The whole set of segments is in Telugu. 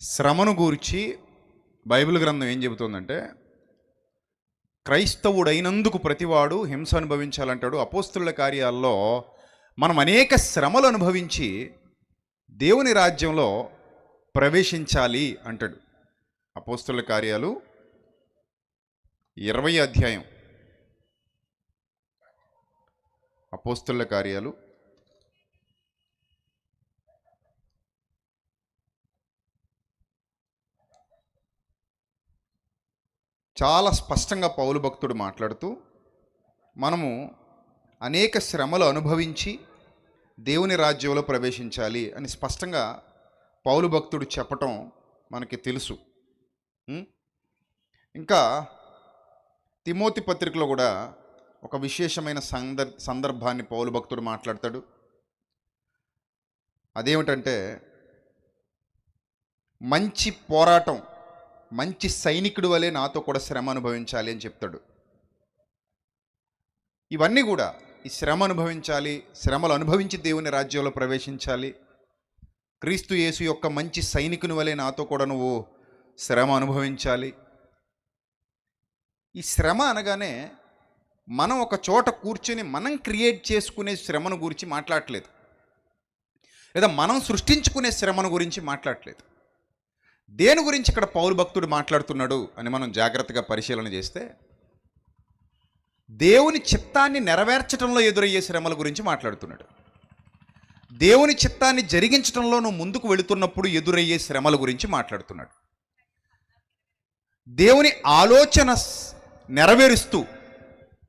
శ్రమను గూర్చి బైబిల్ గ్రంథం ఏం చెబుతుందంటే, క్రైస్తవుడైనందుకు ప్రతివాడు హింస అనుభవించాలంటాడు. అపోస్తుల కార్యాల్లో మనం అనేక శ్రమలు అనుభవించి దేవుని రాజ్యంలో ప్రవేశించాలి అంటాడు. అపోస్తుల కార్యాలు 20 అధ్యాయం. అపోస్తుల కార్యాలు 20 చాలా స్పష్టంగా పౌలు భక్తుడు మాట్లాడుతూ, మనము అనేక శ్రమలు అనుభవించి దేవుని రాజ్యంలో ప్రవేశించాలి అని స్పష్టంగా పౌలు భక్తుడు చెప్పటం మనకి తెలుసు. ఇంకా తిమోతి పత్రికలో కూడా ఒక విశేషమైన సందర్భాన్ని పౌలు భక్తుడు మాట్లాడతాడు. అదేమిటంటే, మంచి పోరాటం, మంచి సైనికుడు వలె నాతో కూడా శ్రమ అనుభవించాలి అని చెప్తాడు. ఇవన్నీ కూడా ఈ శ్రమ అనుభవించాలి, శ్రమలు అనుభవించి దేవుని రాజ్యంలో ప్రవేశించాలి, క్రీస్తు యేసు యొక్క మంచి సైనికుని వలె నాతో కూడా నువ్వు శ్రమ అనుభవించాలి. ఈ శ్రమ అనగానే మనం ఒక చోట కూర్చొని మనం క్రియేట్ చేసుకునే శ్రమను గురించి మాట్లాడట్లేదు, లేదా మనం సృష్టించుకునే శ్రమను గురించి మాట్లాడట్లేదు. దేని గురించి ఇక్కడ పౌలు భక్తుడు మాట్లాడుతున్నాడు అని మనం జాగ్రత్తగా పరిశీలన చేస్తే, దేవుని చిత్తాన్ని నెరవేర్చడంలో ఎదురయ్యే శ్రమల గురించి మాట్లాడుతున్నాడు. దేవుని చిత్తాన్ని జరిగించడంలో నువ్వు ముందుకు వెళుతున్నప్పుడు ఎదురయ్యే శ్రమల గురించి మాట్లాడుతున్నాడు. దేవుని ఆలోచన నెరవేరుస్తూ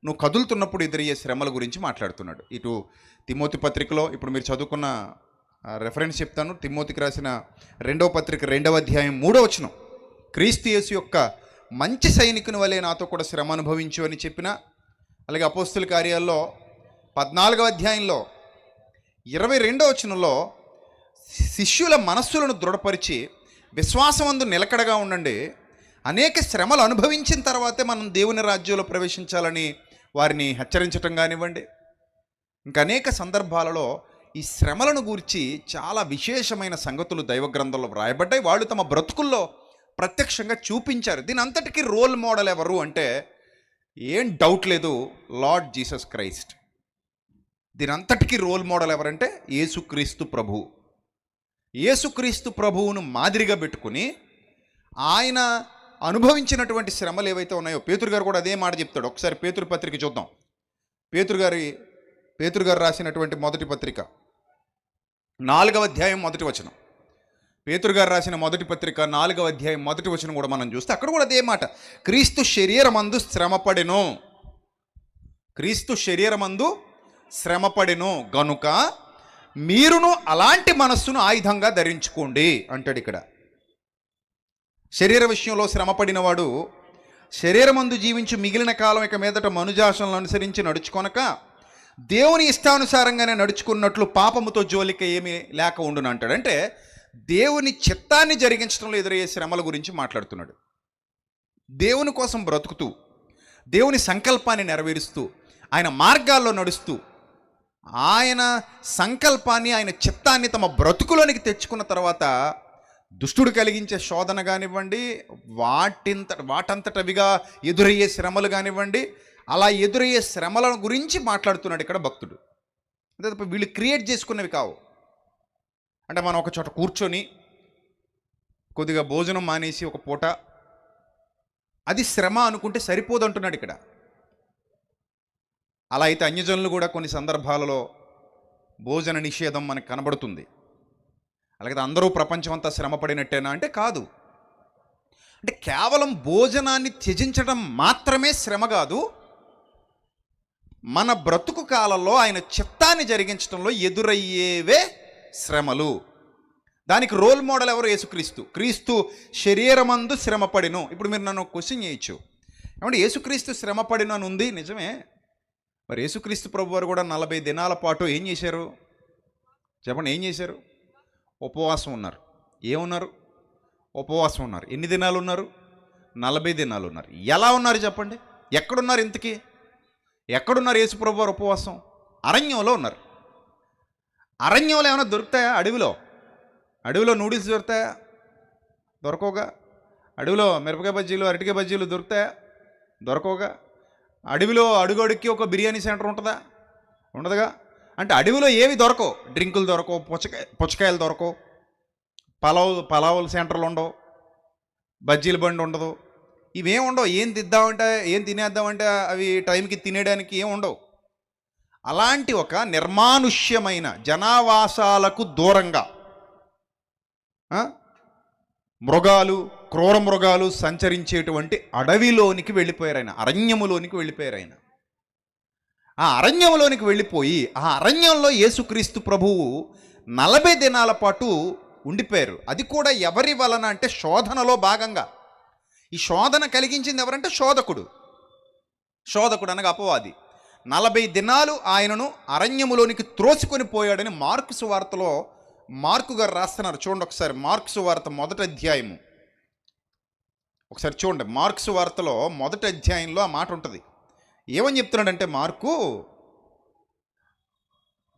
నువ్వు కదులుతున్నప్పుడు ఎదురయ్యే శ్రమల గురించి మాట్లాడుతున్నాడు. ఇటు తిమోతి పత్రికలో ఇప్పుడు మీరు చదువుకున్న రెఫరెన్స్ చెప్తాను. తిమోతికి రాసిన 2వ పత్రిక 2వ అధ్యాయం 3వ వచనం, క్రీస్తు యేసు యొక్క మంచి సైనికుని వలె నాతో కూడా శ్రమ అనుభవించు అని చెప్పిన. అలాగే అపోస్తుల కార్యాల్లో 14వ అధ్యాయంలో 22వ వచనంలో శిష్యుల మనస్సులను దృఢపరిచి విశ్వాసమందు నిలకడగా ఉండండి, అనేక శ్రమలు అనుభవించిన తర్వాతే మనం దేవుని రాజ్యంలో ప్రవేశించాలని వారిని హెచ్చరించటం కానివ్వండి. ఇంకా అనేక సందర్భాలలో ఈ శ్రమలను గూర్చి చాలా విశేషమైన సంగతులు దైవ గ్రంథంలో వ్రాయబడ్డాయి. వాళ్ళు తమ బ్రతుకుల్లో ప్రత్యక్షంగా చూపించారు. దీని అంతటికీ రోల్ మోడల్ ఎవరు అంటే ఏం డౌట్ లేదు, లార్డ్ జీసస్ క్రైస్ట్. దీని అంతటికీ రోల్ మోడల్ ఎవరంటే యేసుక్రీస్తు ప్రభువు. యేసుక్రీస్తు ప్రభువును మాదిరిగా పెట్టుకుని ఆయన అనుభవించినటువంటి శ్రమలు ఏవైతే ఉన్నాయో, పేతురు గారు కూడా అదే మాట చెప్తాడు. ఒకసారి పేతురు పత్రిక చూద్దాం. పేతురు గారు రాసినటువంటి మొదటి పత్రిక 4వ అధ్యాయం 1వ వచనం. పేతురు గారు రాసిన మొదటి పత్రిక 4వ అధ్యాయం 1వ వచనం కూడా మనం చూస్తే అక్కడ కూడా అదే మాట, క్రీస్తు శరీరమందు శ్రమపడెను, క్రీస్తు శరీరమందు శ్రమపడెను గనుక మీరును అలాంటి మనస్సును ఆయుధంగా ధరించుకోండి అంటాడు. ఇక్కడ శరీర విషయంలో శ్రమపడినవాడు శరీరమందు జీవించి మిగిలిన కాలం ఇక మీదట మనుజాసనలను అనుసరించి నడుచుకొనక దేవుని ఇష్టానుసారంగానే నడుచుకున్నట్లు పాపముతో జోలిక ఏమీ లేక ఉండును అంటాడు. అంటే దేవుని చిత్తాన్ని జరిగించడంలో ఎదురయ్యే శ్రమల గురించి మాట్లాడుతున్నాడు. దేవుని కోసం బ్రతుకుతూ, దేవుని సంకల్పాన్ని నెరవేరుస్తూ, ఆయన మార్గాల్లో నడుస్తూ, ఆయన సంకల్పాన్ని, ఆయన చిత్తాన్ని తమ బ్రతుకులోనికి తెచ్చుకున్న తర్వాత దుష్టుడు కలిగించే శోధన కానివ్వండి, వాటంతటవిగా ఎదురయ్యే శ్రమలు కానివ్వండి, అలా ఎదురయ్యే శ్రమల గురించి మాట్లాడుతున్నాడు ఇక్కడ భక్తుడు. అంతే తప్ప వీళ్ళు క్రియేట్ చేసుకున్నవి కావు. అంటే మనం ఒక చోట కూర్చొని కొద్దిగా భోజనం మానేసి ఒక పూట అది శ్రమ అనుకుంటే సరిపోదు అంటున్నాడు ఇక్కడ. అలా అయితే అన్యజనులు కూడా కొన్ని సందర్భాలలో భోజన నిషేధం మనకు కనబడుతుంది. అలాగే అందరూ ప్రపంచం అంతా శ్రమ పడినట్టేనా అంటే కాదు. అంటే కేవలం భోజనాన్ని త్యజించడం మాత్రమే శ్రమ కాదు, మన బ్రతుకు కాలంలో ఆయన చిత్తాన్ని జరిగించడంలో ఎదురయ్యేవే శ్రమలు. దానికి రోల్ మోడల్ ఎవరు? యేసుక్రీస్తు. క్రీస్తు శరీరమందు శ్రమపడిను. ఇప్పుడు మీరు నన్ను క్వశ్చన్ చేయొచ్చు, ఏమంటే యేసుక్రీస్తు శ్రమపడిను అని ఉంది, నిజమే. మరి యేసుక్రీస్తు ప్రభు వారు కూడా 40 దినాల పాటు ఏం చేశారు చెప్పండి? ఏం చేశారు? ఉపవాసం ఉన్నారు. ఏమున్నారు? ఉపవాసం ఉన్నారు. ఎన్ని దినాలు ఉన్నారు? 40 దినాలు ఉన్నారు. ఎలా ఉన్నారు చెప్పండి? ఎక్కడున్నారు? ఇంతకీ ఎక్కడున్నారు యేసు ప్రభు వారు ఉపవాసం? అరణ్యంలో ఉన్నారు. అరణ్యంలో ఏమైనా దొరుకుతాయా? అడవిలో నూడిల్స్ దొరుకుతాయా? దొరకవుగా. అడవిలో మిరపకాయ బజ్జీలు, అరటికాయ బజ్జీలు దొరుకుతాయా? దొరకవుగా. అడవిలో అడుగడుక్కి ఒక బిర్యానీ సెంటర్ ఉంటుందా? ఉండదుగా. అంటే అడవిలో ఏవి దొరకవు. డ్రింకులు దొరకవు, పుచ్చకాయలు దొరకవు, పలావుల సెంటర్లు ఉండవు, బజ్జీల బండి ఉండదు, ఇవేం ఉండవు. ఏం తిద్దామంటే, ఏం తినేద్దామంటే అవి టైంకి తినేయడానికి ఏం ఉండవు. అలాంటి ఒక నిర్మానుష్యమైన జనావాసాలకు దూరంగా మృగాలు, క్రూర మృగాలు సంచరించేటువంటి అడవిలోనికి వెళ్ళిపోయారు ఆయన, అరణ్యములోనికి వెళ్ళిపోయారు ఆయన. ఆ అరణ్యంలోనికి వెళ్ళిపోయి ఆ అరణ్యంలో యేసుక్రీస్తు ప్రభువు 40 దినాల పాటు ఉండిపోయారు. అది కూడా ఎవరి వలన అంటే శోధనలో భాగంగా. ఈ శోధన కలిగించింది ఎవరంటే శోధకుడు అనగా అపవాది. 40 దినాలు ఆయనను అరణ్యములోనికి త్రోసుకొని పోయాడని మార్కు సువార్తలో మార్కు గారు రాస్తున్నారు. చూడండి ఒకసారి, మార్కు సువార్త 1వ అధ్యాయము ఒకసారి చూడండి. మార్కు సువార్తలో 1వ అధ్యాయంలో ఆ మాట ఉంటుంది. ఏమని చెప్తున్నాడంటే మార్కు,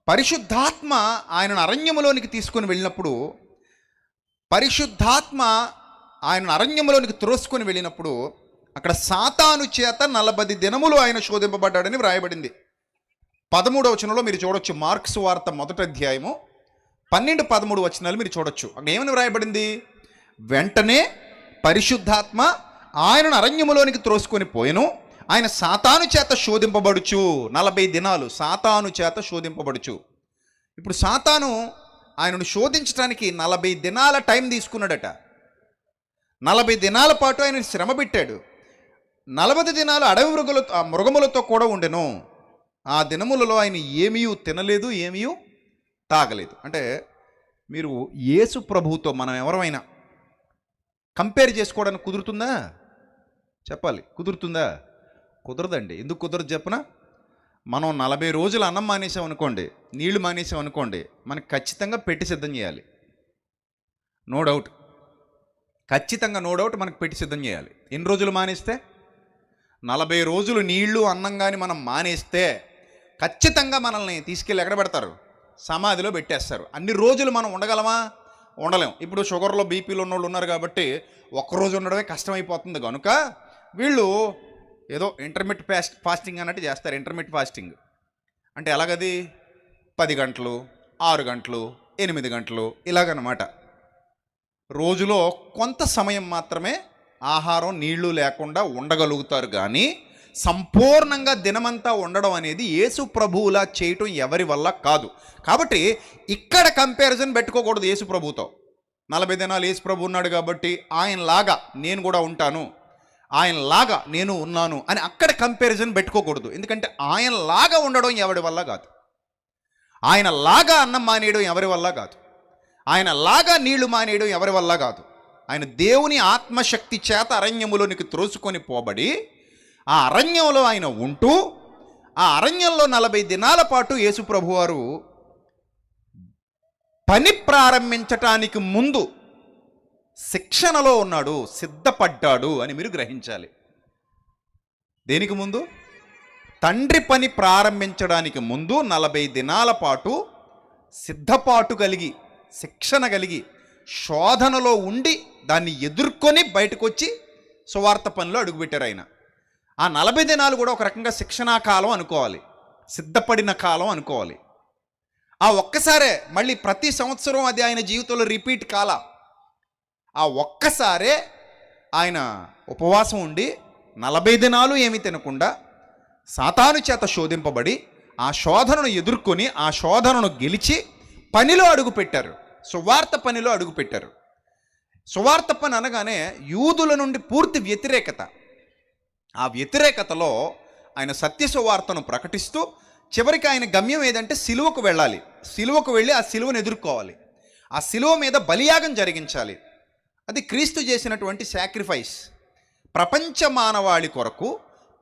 పరిశుద్ధాత్మ ఆయనను అరణ్యములోనికి తీసుకొని వెళ్ళినప్పుడు, పరిశుద్ధాత్మ ఆయనను అరణ్యములోనికి త్రోసుకొని వెళ్ళినప్పుడు అక్కడ సాతాను చేత 40 దినములు ఆయన శోధింపబడ్డాడని వ్రాయబడింది. 13వ వచనంలో మీరు చూడొచ్చు. మార్కు సువార్త 1వ అధ్యాయము 12-13 వచనాలు మీరు చూడొచ్చు. అక్కడ ఏమని వ్రాయబడింది? వెంటనే పరిశుద్ధాత్మ ఆయనను అరణ్యములోనికి త్రోసుకొని పోయెను, ఆయన సాతాను చేత శోధింపబడుచు. 40 దినాలు సాతాను చేత శోధింపబడుచు. ఇప్పుడు సాతాను ఆయనను శోధించడానికి 40 దినాల టైం తీసుకున్నాడట. 40 దినాల పాటు ఆయన శ్రమ పెట్టాడు. 40 దినాలు అడవి మృగములతో కూడా ఉండెను. ఆ దినములలో ఆయన ఏమీ తినలేదు, ఏమీ తాగలేదు. అంటే మీరు యేసు ప్రభువుతో మనం ఎవరైనా కంపేర్ చేసుకోవడానికి కుదురుతుందా? చెప్పాలి, కుదురుతుందా? కుదరదండి. ఎందుకు కుదరదు చెప్పనా? మనం 40 రోజులు అన్నం మానేసాం అనుకోండి, నీళ్లు మానేసాం అనుకోండి, మనకు ఖచ్చితంగా పెట్టి సిద్ధం చేయాలి. నో డౌట్, ఖచ్చితంగా నో డౌట్ మనకు పెట్టి సిద్ధం చేయాలి. ఎన్ని రోజులు మానేస్తే? 40 రోజులు నీళ్లు అన్నం కానీ మనం మానేస్తే ఖచ్చితంగా మనల్ని తీసుకెళ్ళి ఎక్కడ పెడతారు? సమాధిలో పెట్టేస్తారు. అన్ని రోజులు మనం ఉండగలమా? ఉండలేం. ఇప్పుడు షుగర్లో బీపీలో ఉన్నోళ్ళు ఉన్నారు కాబట్టి ఒక్కరోజు ఉండడమే కష్టమైపోతుంది కనుక వీళ్ళు ఏదో ఇంటర్మీడియట్ ఫాస్టింగ్ అన్నట్టు చేస్తారు. ఇంటర్మీడియట్ ఫాస్టింగ్ అంటే ఎలాగది? 10 గంటలు, 6 గంటలు, 8 గంటలు ఇలాగనమాట. రోజులో కొంత సమయం మాత్రమే ఆహారం నీళ్లు లేకుండా ఉండగలుగుతారు. కానీ సంపూర్ణంగా దినమంతా ఉండడం అనేది యేసు ప్రభువులా చేయటం ఎవరి వల్ల కాదు. కాబట్టి ఇక్కడ కంపారిజన్ పెట్టుకోకూడదు యేసు ప్రభువుతో. 40 దినాలు యేసు ప్రభు ఉన్నాడు కాబట్టి ఆయనలాగా నేను కూడా ఉంటాను, ఆయనలాగా నేను ఉన్నాను అని అక్కడ కంపారిజన్ పెట్టుకోకూడదు. ఎందుకంటే ఆయనలాగా ఉండడం ఎవరి వల్ల కాదు, ఆయనలాగా అన్నం మానేయడం ఎవరి వల్ల కాదు, ఆయనలాగా నీళ్లు మానేయడం ఎవరి వల్ల కాదు. ఆయన దేవుని ఆత్మశక్తి చేత అరణ్యములోనికి త్రోసుకొని పోబడి ఆ అరణ్యంలో ఆయన ఉంటూ ఆ అరణ్యంలో 40 దినాల పాటు యేసు ప్రభువారు పని ప్రారంభించటానికి ముందు శిక్షణలో ఉన్నాడు, సిద్ధపడ్డాడు అని మీరు గ్రహించాలి. దేనికి ముందు? తండ్రి పని ప్రారంభించడానికి ముందు 40 దినాల పాటు సిద్ధపాటు కలిగి, శిక్షణ కలిగి, శోధనలో ఉండి దాన్ని ఎదుర్కొని బయటకు వచ్చి సువార్త పనిలో అడుగుపెట్టారు ఆయన. ఆ 40 దినాలు కూడా ఒక రకంగా శిక్షణా కాలం అనుకోవాలి, సిద్ధపడిన కాలం అనుకోవాలి. ఆ ఒక్కసారే మళ్ళీ ప్రతి సంవత్సరం అది ఆయన జీవితంలో రిపీట్ కాల. ఆ ఒక్కసారే ఆయన ఉపవాసం ఉండి 40 దినాలు ఏమీ తినకుండా సాతాను చేత శోధింపబడి ఆ శోధనను ఎదుర్కొని ఆ శోధనను గెలిచి పనిలో అడుగుపెట్టారు, సువార్త పనిలో అడుగుపెట్టారు. సువార్త పని అనగానే యూదుల నుండి పూర్తి వ్యతిరేకత. ఆ వ్యతిరేకతలో ఆయన సత్య సువార్తను ప్రకటిస్తూ చివరికి ఆయన గమ్యం ఏదంటే సిలువకు వెళ్ళాలి. సిలువకు వెళ్ళి ఆ సిలువను ఎదుర్కోవాలి, ఆ సిలువ మీద బలియాగం జరిగించాలి. అది క్రీస్తు చేసినటువంటి సాక్రిఫైస్. ప్రపంచ మానవాళి కొరకు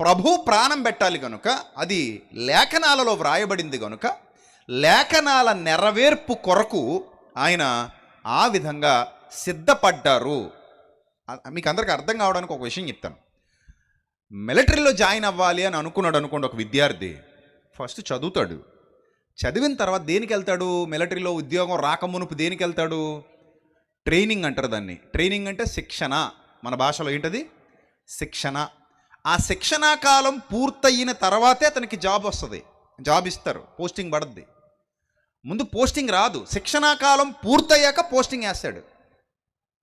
ప్రభు ప్రాణం పెట్టాలి కనుక అది లేఖనాలలో వ్రాయబడింది కనుక లేఖనాల నెరవేర్పు కొరకు ఆయన ఆ విధంగా సిద్ధపడ్డారు. మీకు అందరికీ అర్థం కావడానికి ఒక విషయం చెప్తాను. మిలిటరీలో జాయిన్ అవ్వాలి అని అనుకున్నాడు అనుకోండి ఒక విద్యార్థి. ఫస్ట్ చదువుతాడు, చదివిన తర్వాత దేనికి వెళ్తాడు? మిలిటరీలో ఉద్యోగం రాకమునుపు దేనికి వెళ్తాడు? ట్రైనింగ్ అంటారు దాన్ని. ట్రైనింగ్ అంటే శిక్షణ, మన భాషలో ఏంటది? శిక్షణ. ఆ శిక్షణా కాలం పూర్తయిన తర్వాతే అతనికి జాబ్ వస్తుంది, జాబ్ ఇస్తారు, పోస్టింగ్ పడుద్ది. ముందు పోస్టింగ్ రాదు, శిక్షణా కాలం పూర్తయ్యాక పోస్టింగ్ వేస్తాడు.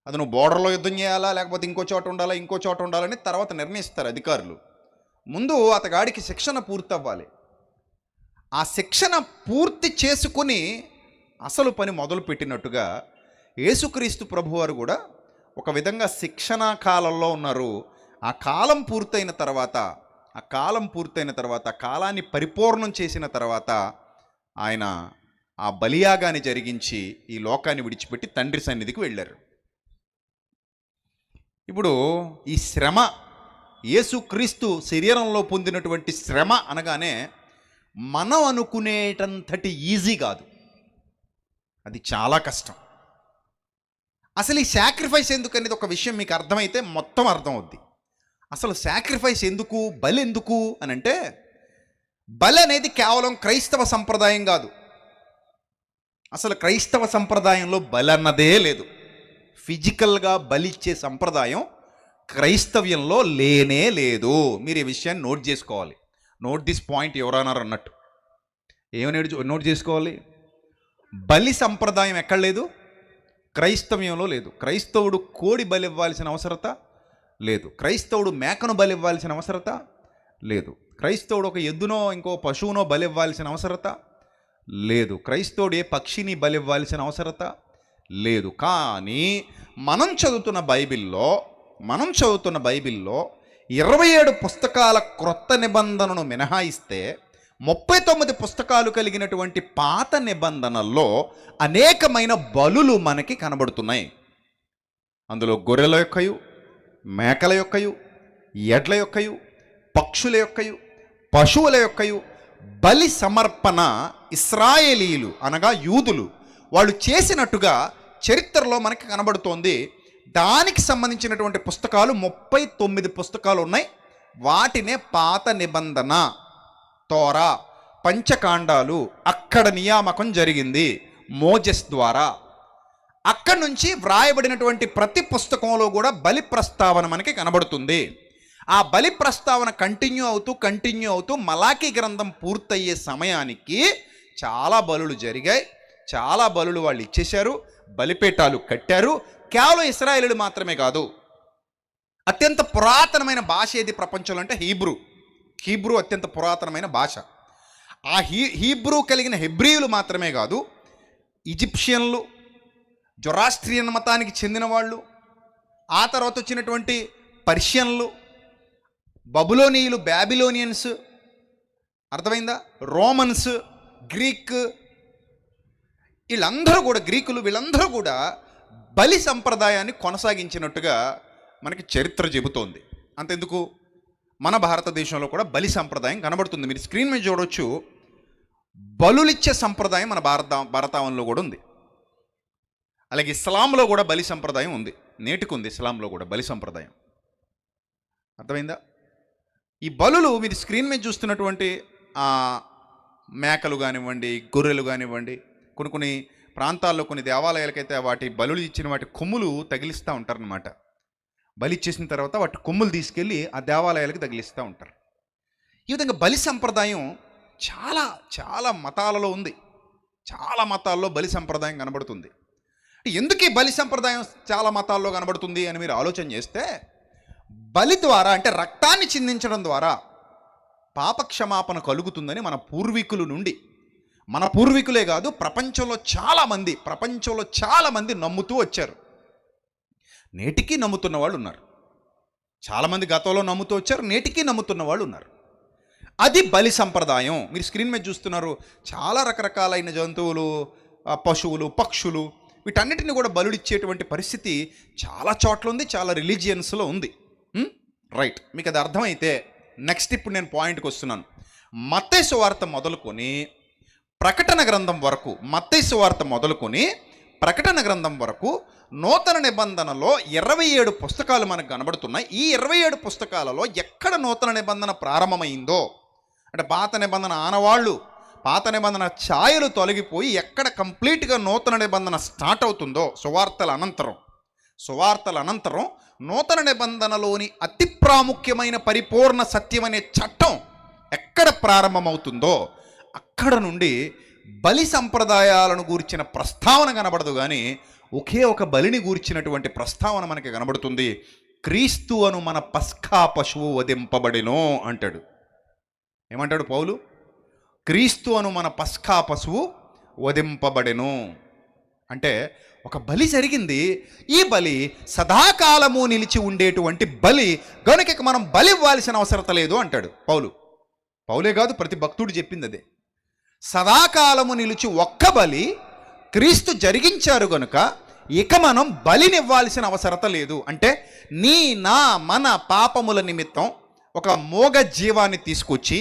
అది నువ్వు బోర్డర్లో యుద్ధం చేయాలా లేకపోతే ఇంకో చోట ఉండాలా ఇంకో చోట ఉండాలని తర్వాత నిర్ణయిస్తారు అధికారులు. ముందు అతగాడికి శిక్షణ పూర్తవ్వాలి. ఆ శిక్షణ పూర్తి చేసుకుని అసలు పని మొదలు పెట్టినట్టుగా యేసుక్రీస్తు ప్రభువారు కూడా ఒక విధంగా శిక్షణా కాలంలో ఉన్నారు. ఆ కాలం పూర్తయిన తర్వాత కాలాన్ని పరిపూర్ణం చేసిన తర్వాత ఆయన ఆ బలియాగాన్ని జరిగించి ఈ లోకాన్ని విడిచిపెట్టి తండ్రి సన్నిధికి వెళ్ళారు. ఇప్పుడు ఈ శ్రమ, యేసుక్రీస్తు శరీరంలో పొందినటువంటి శ్రమ అనగానే మనం అనుకునేటంతటి ఈజీ కాదు, అది చాలా కష్టం. అసలు ఈ సాక్రిఫైస్ ఎందుకు అనేది ఒక విషయం మీకు అర్థమైతే మొత్తం అర్థం అవుద్ది. అసలు సాక్రిఫైస్ ఎందుకు, బలి ఎందుకు అని అంటే, బలి అనేది కేవలం క్రైస్తవ సంప్రదాయం కాదు. అసలు క్రైస్తవ సంప్రదాయంలో బలి అన్నదే లేదు. ఫిజికల్గా బలిచ్చే సంప్రదాయం క్రైస్తవ్యంలో లేనే లేదు. మీరు ఈ విషయాన్ని నోట్ చేసుకోవాలి. నోట్ దిస్ పాయింట్ ఎవరన్నారు అన్నట్టు. ఏమని నోట్ చేసుకోవాలి? బలి సంప్రదాయం ఎక్కడ లేదు? క్రైస్తవ్యంలో లేదు. క్రైస్తవుడు కోడి బలి ఇవ్వాల్సిన అవసరత లేదు. క్రైస్తవుడు మేకను బలి ఇవ్వాల్సిన అవసరత లేదు. క్రైస్తవుడు ఒక ఎద్దునో ఇంకో పశువునో బలి ఇవ్వాల్సిన అవసరత లేదు. క్రైస్తవుడు ఏ పక్షిని బలి ఇవ్వాల్సిన అవసరత లేదు. కానీ మనం చదువుతున్న బైబిల్లో 27 పుస్తకాల క్రొత్త నిబంధనను మినహాయిస్తే 39 పుస్తకాలు కలిగినటువంటి పాత నిబంధనల్లో అనేకమైన బలులు మనకి కనబడుతున్నాయి. అందులో గొర్రెల యొక్కయు, మేకల యొక్కయు, ఎడ్ల యొక్కయు, పక్షుల యొక్కయు, పశువుల యొక్కయు బలి సమర్పణ ఇశ్రాయేలీయులు అనగా యూదులు వాళ్ళు చేసినట్టుగా చరిత్రలో మనకి కనబడుతోంది. దానికి సంబంధించినటువంటి పుస్తకాలు 39 పుస్తకాలు ఉన్నాయి. వాటినే పాత నిబంధన, తోరా, పంచకాండాలు అక్కడ నియామకం జరిగింది మోజెస్ ద్వారా. అక్కడి నుంచి వ్రాయబడినటువంటి ప్రతి పుస్తకంలో కూడా బలి ప్రస్తావన మనకి కనబడుతుంది. ఆ బలి ప్రస్తావన కంటిన్యూ అవుతూ మలాకీ గ్రంథం పూర్తయ్యే సమయానికి చాలా బలులు జరిగాయి. చాలా బలులు వాళ్ళు ఇచ్చేశారు, బలిపీఠాలు కట్టారు. కేవలం ఇశ్రాయేలీయులు మాత్రమే కాదు, అత్యంత పురాతనమైన భాష ఏది ప్రపంచంలో అంటే హీబ్రూ అత్యంత పురాతనమైన భాష. ఆ హీబ్రూ కలిగిన హెబ్రీయులు మాత్రమే కాదు, ఈజిప్షియన్లు, జొరాస్ట్రియన్ మతానికి చెందిన వాళ్ళు, ఆ తర్వాత వచ్చినటువంటి పర్షియన్లు, బబులోనియులు, బ్యాబిలోనియన్స్, అర్థమైందా, రోమన్స్, వీళ్ళందరూ కూడా బలి సంప్రదాయాన్ని కొనసాగించినట్టుగా మనకి చరిత్ర చెబుతోంది. అంతెందుకు, మన భారతదేశంలో కూడా బలి సంప్రదాయం కనబడుతుంది. మీరు స్క్రీన్ మీద చూడవచ్చు, బలులిచ్చే సంప్రదాయం మన భారతావనంలో కూడా ఉంది. అలాగే ఇస్లాంలో కూడా బలి సంప్రదాయం ఉంది, నేటికి ఉంది ఇస్లాంలో కూడా బలి సంప్రదాయం. అర్థమైందా? ఈ బలులు మీరు స్క్రీన్ మీద చూస్తున్నటువంటి మేకలు కానివ్వండి, గొర్రెలు కానివ్వండి, కొన్ని ప్రాంతాల్లో కొన్ని దేవాలయాలకైతే వాటి బలులు ఇచ్చిన వాటి కొమ్ములు తగిలిస్తూ ఉంటారనమాట. బలి ఇచ్చేసిన తర్వాత వాటి కొమ్ములు తీసుకెళ్ళి ఆ దేవాలయాలకు తగిలిస్తూ ఉంటారు. ఈ విధంగా బలి సంప్రదాయం చాలా చాలా మతాలలో ఉంది. చాలా మతాల్లో బలి సంప్రదాయం కనబడుతుంది. ఎందుకు ఈ బలి సంప్రదాయం చాలా మతాల్లో కనబడుతుంది అని మీరు ఆలోచన చేస్తే, బలి ద్వారా అంటే రక్తాన్ని చిందించడం ద్వారా పాపక్షమాపణ కలుగుతుందని మన పూర్వీకులే కాదు, ప్రపంచంలో చాలామంది నమ్ముతూ వచ్చారు. నేటికి నమ్ముతున్న వాళ్ళు ఉన్నారు. చాలామంది గతంలో నమ్ముతూ వచ్చారు, నేటికి నమ్ముతున్న వాళ్ళు ఉన్నారు. అది బలి సంప్రదాయం. మీరు స్క్రీన్ మీద చూస్తున్నారు, చాలా రకరకాలైన జంతువులు, పశువులు, పక్షులు, వీటన్నిటిని కూడా బలుడిచ్చేటువంటి పరిస్థితి చాలా చోట్ల ఉంది, చాలా రిలీజియన్స్లో ఉంది. రైట్, మీకు అది అర్థమైతే నెక్స్ట్ ఇప్పుడు నేను పాయింట్కి వస్తున్నాను. మత్తయి సువార్త మొదలుకొని ప్రకటన గ్రంథం వరకు నూతన నిబంధనలో 27 పుస్తకాలు మనకు కనబడుతున్నాయి. ఈ 27 పుస్తకాలలో ఎక్కడ నూతన నిబంధన ప్రారంభమైందో, అంటే పాత నిబంధన ఆనవాళ్ళు పాత నిబంధన ఛాయలు తొలగిపోయి ఎక్కడ కంప్లీట్గా నూతన నిబంధన స్టార్ట్ అవుతుందో సువార్తల అనంతరం నూతన నిబంధనలోని అతి ప్రాముఖ్యమైన పరిపూర్ణ సత్యం అనే చట్టం ఎక్కడ ప్రారంభమవుతుందో అక్కడ నుండి బలి సంప్రదాయాలను గూర్చిన ప్రస్తావన కనబడదు, కానీ ఒకే ఒక బలిని గూర్చినటువంటి ప్రస్తావన మనకి కనబడుతుంది. క్రీస్తు అను మన పస్కా పశువు వధింపబడెను అంటాడు. ఏమంటాడు పౌలు? క్రీస్తు అను మన పస్కా పశువు వధింపబడెను అంటే ఒక బలి జరిగింది. ఈ బలి సదాకాలము నిలిచి ఉండేటువంటి బలి గనుక మనం బలి ఇవ్వాల్సిన అవసరం లేదు అంటాడు పౌలే కాదు, ప్రతి భక్తుడు చెప్పింది అదే. సదాకాలము నిలిచి ఒక్క బలి క్రీస్తు జరిగించారు గనుక ఇక మనం బలినివ్వాల్సిన అవసరత లేదు. అంటే మన పాపముల నిమిత్తం ఒక మోగ జీవాన్ని తీసుకొచ్చి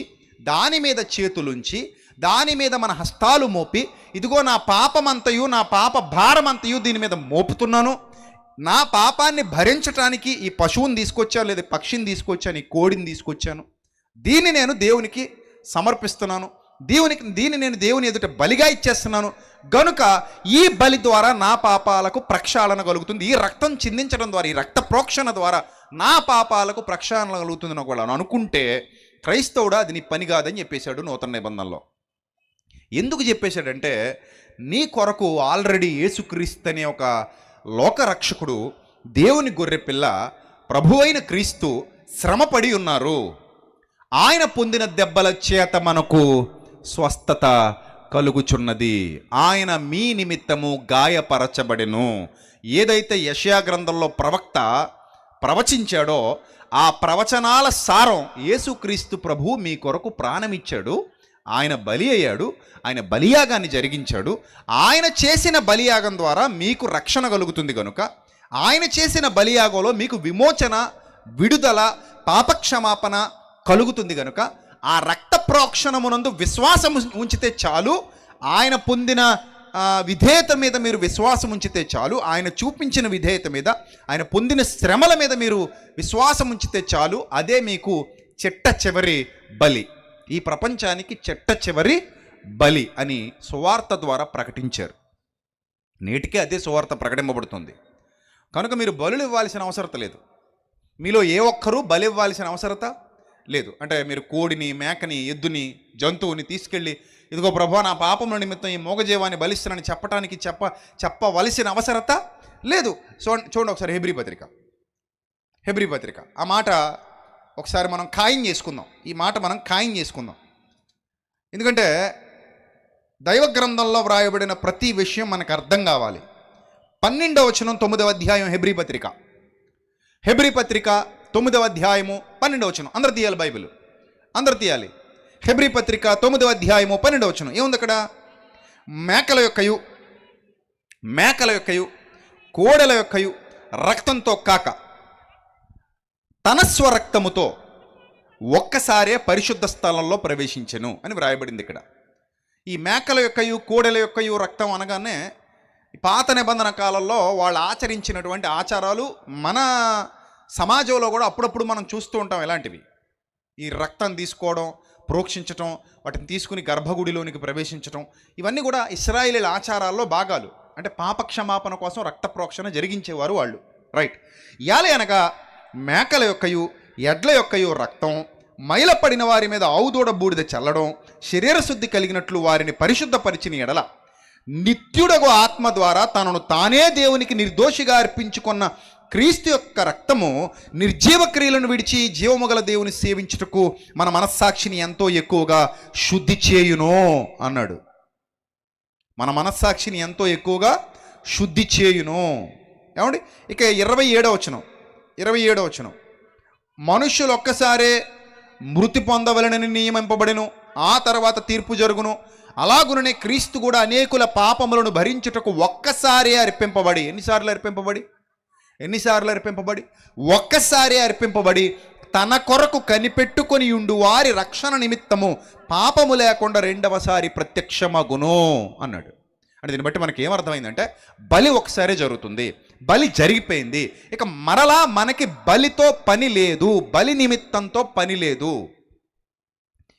దాని మీద చేతులుంచి దాని మీద మన హస్తాలు మోపి, ఇదిగో నా పాపమంతయు నా పాప భారమంతయు దీని మీద మోపుతున్నాను, నా పాపాన్ని భరించటానికి ఈ పశువుని తీసుకొచ్చాను, లేదా పక్షిని తీసుకొచ్చాను, ఈ కోడిని తీసుకొచ్చాను, దీన్ని నేను దేవునికి సమర్పిస్తున్నాను, దీన్ని నేను దేవుని ఎదుట బలిగా ఇచ్చేస్తున్నాను గనుక ఈ బలి ద్వారా నా పాపాలకు ప్రక్షాళన కలుగుతుంది, ఈ రక్తం చిందించడం ద్వారా, ఈ రక్త ప్రోక్షణ ద్వారా నా పాపాలకు ప్రక్షాళన కలుగుతుంది ఒకవేళ అనుకుంటే క్రైస్తవుడు అది నీ పని కాదని చెప్పేశాడు నూతన నిబంధనలో. ఎందుకు చెప్పేశాడంటే నీ కొరకు ఆల్రెడీ యేసుక్రీస్తు అనే ఒక లోకరక్షకుడు, దేవుని గొర్రెపిల్ల, ప్రభువైన క్రీస్తు శ్రమపడి ఉన్నారు. ఆయన పొందిన దెబ్బల చేత మనకు స్వస్థత కలుగుచున్నది. ఆయన మీ నిమిత్తము గాయపరచబడెను. ఏదైతే యెషయా గ్రంథంలో ప్రవక్త ప్రవచించాడో ఆ ప్రవచనాల సారం యేసుక్రీస్తు ప్రభు మీ కొరకు ప్రాణమిచ్చాడు, ఆయన బలి అయ్యాడు, ఆయన బలియాగాన్ని జరిగించాడు. ఆయన చేసిన బలియాగం ద్వారా మీకు రక్షణ కలుగుతుంది కనుక ఆయన చేసిన బలియాగంలో మీకు విమోచన, విడుదల, పాపక్షమాపణ కలుగుతుంది కనుక ఆ రక్త ప్రోక్షణమునందు విశ్వాసం ఉంచితే చాలు, ఆయన పొందిన విధేయత మీద మీరు విశ్వాసం ఉంచితే చాలు, ఆయన చూపించిన విధేయత మీద, ఆయన పొందిన శ్రమల మీద మీరు విశ్వాసం ఉంచితే చాలు, అదే మీకు చిట్ట చివరి బలి. ఈ ప్రపంచానికి చిట్ట చివరి బలి అని సువార్త ద్వారా ప్రకటించారు. నేటికే అదే సువార్త ప్రకటింపబడుతుంది కనుక మీరు బలులు ఇవ్వాల్సిన అవసరత లేదు. మీలో ఏ ఒక్కరూ బలి ఇవ్వాల్సిన అవసరత లేదు. అంటే మీరు కోడిని, మేకని, ఎద్దుని, జంతువుని తీసుకెళ్ళి ఇదిగో ప్రభువా నా పాపముల నిమిత్తం ఈ మోగజీవాన్ని బలిస్తానని చెప్పటానికి చెప్పవలసిన అవసరత లేదు. చూడండి ఒకసారి హెబ్రీ పత్రిక ఆ మాట ఒకసారి మనం ఖాయం చేసుకుందాం. ఈ మాట మనం ఖాయం చేసుకుందాం. ఎందుకంటే దైవ గ్రంథంలో వ్రాయబడిన ప్రతి విషయం మనకు అర్థం కావాలి. 12వ వచనం 9వ అధ్యాయం హెబ్రీ పత్రిక 9వ అధ్యాయము 12వ వచనం. అందరు తీయాలి, బైబిల్ అందరు తీయాలి. హెబ్రీ పత్రిక 9వ అధ్యాయము 12వ వచనం ఏముంది అక్కడ? మేకల యొక్కయు కోడెల యొక్కయు రక్తంతో కాక తన స్వరక్తముతో ఒక్కసారే పరిశుద్ధ స్థలంలో ప్రవేశించెను అని వ్రాయబడింది ఇక్కడ. ఈ మేకల యొక్కయు కోడెల యొక్కయు రక్తం అనగానే పాత నిబంధన కాలంలో వాళ్ళు ఆచరించినటువంటి ఆచారాలు మన సమాజంలో కూడా అప్పుడప్పుడు మనం చూస్తూ ఉంటాం. ఎలాంటివి? ఈ రక్తం తీసుకోవడం, ప్రోక్షించటం, వాటిని తీసుకుని గర్భగుడిలోనికి ప్రవేశించటం, ఇవన్నీ కూడా ఇశ్రాయేలీల ఆచారాల్లో భాగాలు. అంటే పాపక్షమాపణ కోసం రక్త ప్రోక్షణ జరిగించేవారు వాళ్ళు. రైట్. యాలే అనగా మేకల యొక్కయు ఎడ్ల యొక్కయు రక్తం మైలపడిన వారి మీద ఆవుదూడ బూడిద చల్లడం, శరీర శుద్ధి కలిగినట్లు వారిని పరిశుద్ధపరిచిన ఎడల నిత్యుడగు ఆత్మ ద్వారా తనను తానే దేవునికి నిర్దోషిగా అర్పించుకున్న క్రీస్తు యొక్క రక్తము నిర్జీవ క్రియలను విడిచి జీవముగల దేవుని సేవించుటకు మన మనస్సాక్షిని ఎంతో ఎక్కువగా శుద్ధి చేయును అన్నాడు. మన మనస్సాక్షిని ఎంతో ఎక్కువగా శుద్ధి చేయును. ఏమండి? ఇక 27వ వచనం మనుష్యులు ఒక్కసారే మృతి పొందవలనని నియమింపబడెను, ఆ తర్వాత తీర్పు జరుగును. అలాగుననే క్రీస్తు కూడా అనేకుల పాపములను భరించుటకు ఒక్కసారే అర్పింపబడి, ఎన్నిసార్లు అర్పింపబడి? ఒక్కసారే అర్పింపబడి తన కొరకు కనిపెట్టుకొని ఉండు వారి రక్షణ నిమిత్తము పాపము లేకుండా రెండవసారి ప్రత్యక్షమగును అన్నాడు. అంటే దీన్ని బట్టి మనకి ఏమర్థమైందంటే బలి ఒకసారి జరుగుతుంది, బలి జరిగిపోయింది, ఇక మరలా మనకి బలితో పని లేదు, బలి నిమిత్తంతో పని లేదు.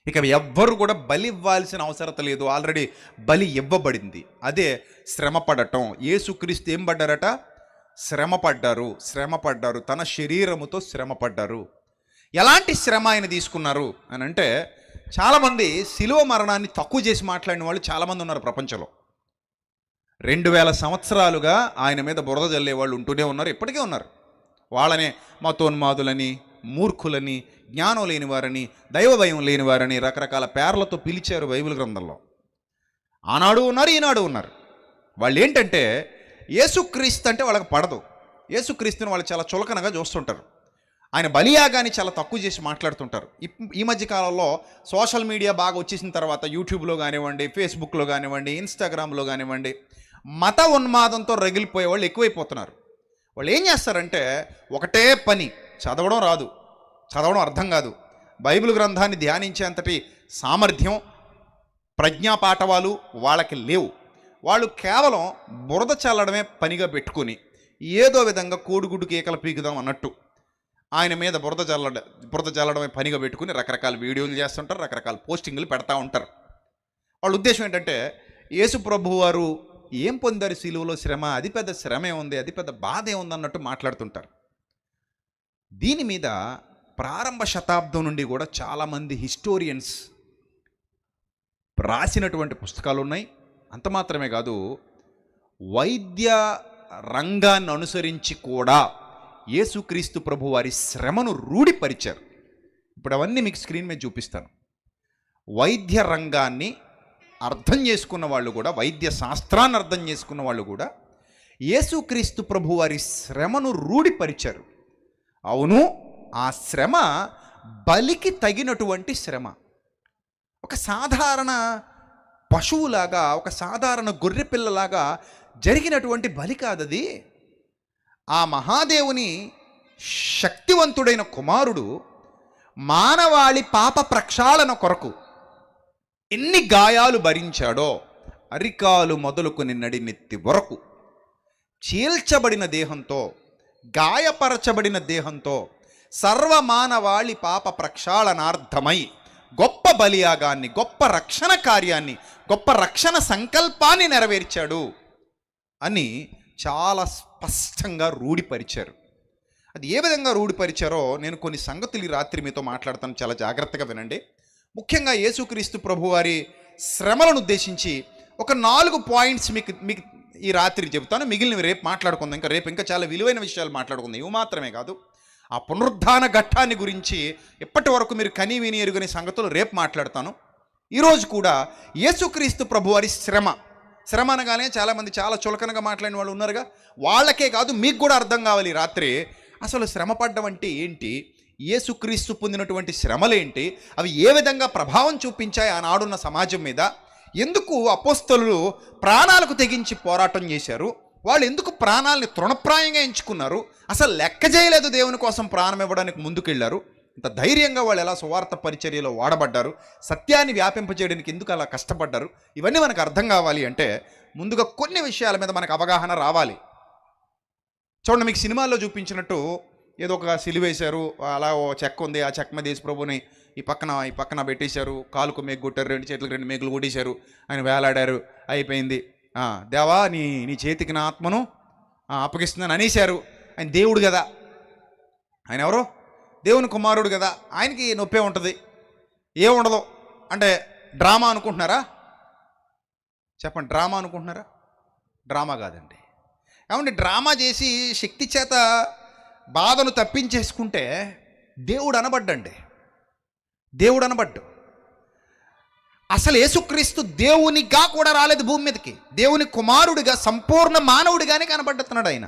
ఇక ఎవ్వరు కూడా బలి ఇవ్వాల్సిన అవసరం లేదు, ఆల్రెడీ బలి ఇవ్వబడింది. అదే శ్రమ పడటం. యేసుక్రీస్తు ఏం పడ్డారట? శ్రమ పడ్డారు, తన శరీరముతో శ్రమ పడ్డారు. ఎలాంటి శ్రమ ఆయన తీసుకున్నారు అని అంటే, చాలామంది శిలువ మరణాన్ని తక్కువ చేసి మాట్లాడిన వాళ్ళు చాలామంది ఉన్నారు ప్రపంచంలో. 2000 సంవత్సరాలుగా ఆయన మీద బురద జల్లే వాళ్ళు ఉంటూనే ఉన్నారు, ఇప్పటికే ఉన్నారు. వాళ్ళనే మతోన్మాదులని, మూర్ఖులని, జ్ఞానం లేనివారని, దైవ భయం లేనివారని రకరకాల పేర్లతో పిలిచారు బైబిల్ గ్రంథంలో. ఆనాడు ఉన్నారు, ఈనాడు ఉన్నారు. వాళ్ళు ఏంటంటే యేసుక్రీస్తు అంటే వాళ్ళకి పడదు. యేసుక్రీస్తుని వాళ్ళు చాలా చులకనగా చూస్తుంటారు. ఆయన బలియాగాని చాలా తక్కువ చేసి మాట్లాడుతుంటారు. ఈ మధ్య కాలంలో సోషల్ మీడియా బాగా వచ్చేసిన తర్వాత యూట్యూబ్లో కానివ్వండి, ఫేస్బుక్లో కానివ్వండి, ఇన్స్టాగ్రామ్లో కానివ్వండి, మత ఉన్మాదంతో రగిలిపోయే వాళ్ళు ఎక్కువైపోతున్నారు. వాళ్ళు ఏం చేస్తారంటే ఒకటే పని, చదవడం రాదు, చదవడం అర్థం కాదు, బైబిల్ గ్రంథాన్ని ధ్యానించేంతటి సామర్థ్యం, ప్రజ్ఞాపాఠవాలు వాళ్ళకి లేవు. వాళ్ళు కేవలం బురద చల్లడమే పనిగా పెట్టుకుని ఏదో విధంగా కోడిగుడ్డు కేకలు పీకుదాం అన్నట్టు ఆయన మీద బురద చల్లడమే పనిగా పెట్టుకుని రకరకాల వీడియోలు చేస్తుంటారు, రకరకాల పోస్టింగ్లు పెడతా ఉంటారు. వాళ్ళ ఉద్దేశం ఏంటంటే యేసు ప్రభు వారు ఏం పొందారు శిలువలో శ్రమ, అది పెద్ద శ్రమే ఉంది, అది పెద్ద బాధ ఏముంది అన్నట్టు మాట్లాడుతుంటారు. దీని మీద ప్రారంభ శతాబ్దం నుండి కూడా చాలామంది హిస్టోరియన్స్ రాసినటువంటి పుస్తకాలు ఉన్నాయి. అంత మాత్రమే కాదు, వైద్య రంగాన్ని అనుసరించి కూడా యేసుక్రీస్తు ప్రభు వారి శ్రమను రూఢిపరిచారు. ఇప్పుడు అవన్నీ మీకు స్క్రీన్ మీద చూపిస్తాను. వైద్య రంగాన్ని అర్థం చేసుకున్న వాళ్ళు కూడా, వైద్య శాస్త్రాన్ని అర్థం చేసుకున్న వాళ్ళు కూడా యేసుక్రీస్తు ప్రభు వారి శ్రమను రూఢిపరిచారు. అవును, ఆ శ్రమ బలికి తగినటువంటి శ్రమ. ఒక సాధారణ పశువులాగా, ఒక సాధారణ గొర్రెపిల్లలాగా జరిగినటువంటి బలి కాదది. ఆ మహాదేవుని శక్తివంతుడైన కుమారుడు మానవాళి పాప ప్రక్షాళన కొరకు ఎన్ని గాయాలు భరించాడో, అరికాలు మొదలుకొని నడినెత్తి వరకు చీల్చబడిన దేహంతో, గాయపరచబడిన దేహంతో సర్వమానవాళి పాప ప్రక్షాళనార్థమై గొప్ప బలియాగాన్ని, గొప్ప రక్షణ కార్యాన్ని, గొప్ప రక్షణ సంకల్పాన్ని నెరవేర్చాడు అని చాలా స్పష్టంగా రూఢిపరిచారు. అది ఏ విధంగా రూఢిపరిచారో నేను కొన్ని సంగతులు ఈ రాత్రి మీతో మాట్లాడతాను, చాలా జాగ్రత్తగా వినండి. ముఖ్యంగా యేసుక్రీస్తు ప్రభువారి శ్రమలను ఉద్దేశించి ఒక 4 పాయింట్స్ మీకు ఈ రాత్రి చెబుతాను. మిగిలినవి రేపు మాట్లాడుకుందాం. రేపు ఇంకా చాలా విలువైన విషయాలు మాట్లాడుకుందాం. ఇవి మాత్రమే కాదు, ఆ పునరుద్ధాన ఘట్టాన్ని గురించి ఇప్పటి వరకు మీరు కని విని ఎరుగని సంగతులు రేపు మాట్లాడతాను. ఈరోజు కూడా యేసుక్రీస్తు ప్రభువారి శ్రమ అనగానే చాలామంది చాలా చులకనగా మాట్లాడిన వాళ్ళు ఉన్నారుగా, వాళ్ళకే కాదు మీకు కూడా అర్థం కావాలి రాత్రి. అసలు శ్రమ పడ్డం అంటే ఏంటి, యేసుక్రీస్తు పొందినటువంటి శ్రమలేంటి, అవి ఏ విధంగా ప్రభావం చూపించాయి ఆనాడున్న సమాజం మీద, ఎందుకు అపోస్తలులు ప్రాణాలకు తెగించి పోరాటం చేశారు, వాళ్ళు ఎందుకు ప్రాణాలని తృణప్రాయంగా ఎంచుకున్నారు, అసలు లెక్క చేయలేదు దేవుని కోసం ప్రాణం ఇవ్వడానికి ముందుకెళ్లారు, ఇంత ధైర్యంగా వాళ్ళు ఎలా సువార్త పరిచర్యలో వాడబడ్డారు, సత్యాన్ని వ్యాపింపజేయడానికి ఎందుకు అలా కష్టపడ్డారు, ఇవన్నీ మనకు అర్థం కావాలి అంటే ముందుగా కొన్ని విషయాల మీద మనకు అవగాహన రావాలి. చూడండి, మీకు సినిమాల్లో చూపించినట్టు ఏదో ఒక సిలువేశారు, అలా ఓ చెక్క ఉంది, ఆ చెక్క మీద యేసు ప్రభుని ఈ పక్కన పెట్టేశారు, కాలుకు మేకు కొట్టారు, 2 చేతులకు 2 మేకులు కొట్టేశారు, ఆయన వేలాడారు, అయిపోయింది. దేవా నీ చేతికి నా ఆత్మను అప్పగిస్తున్నాను అనేశారు. ఆయన దేవుడు కదా, ఆయన ఎవరో దేవుని కుమారుడు కదా, ఆయనకి నొప్పే ఉంటుంది, ఏముండదు అంటే డ్రామా అనుకుంటున్నారా? చెప్పండి, డ్రామా అనుకుంటున్నారా? డ్రామా కాదండి. కాబట్టి డ్రామా చేసి శక్తి చేత బాధను తప్పించేసుకుంటే దేవుడు అనబడ్డండి, దేవుడు అనబడ్డు. అసలు యేసుక్రీస్తు దేవునిగా కూడా రాలేదు భూమి మీదకి, దేవుని కుమారుడిగా సంపూర్ణ మానవుడిగానే కనబడుతున్నాడు. ఆయన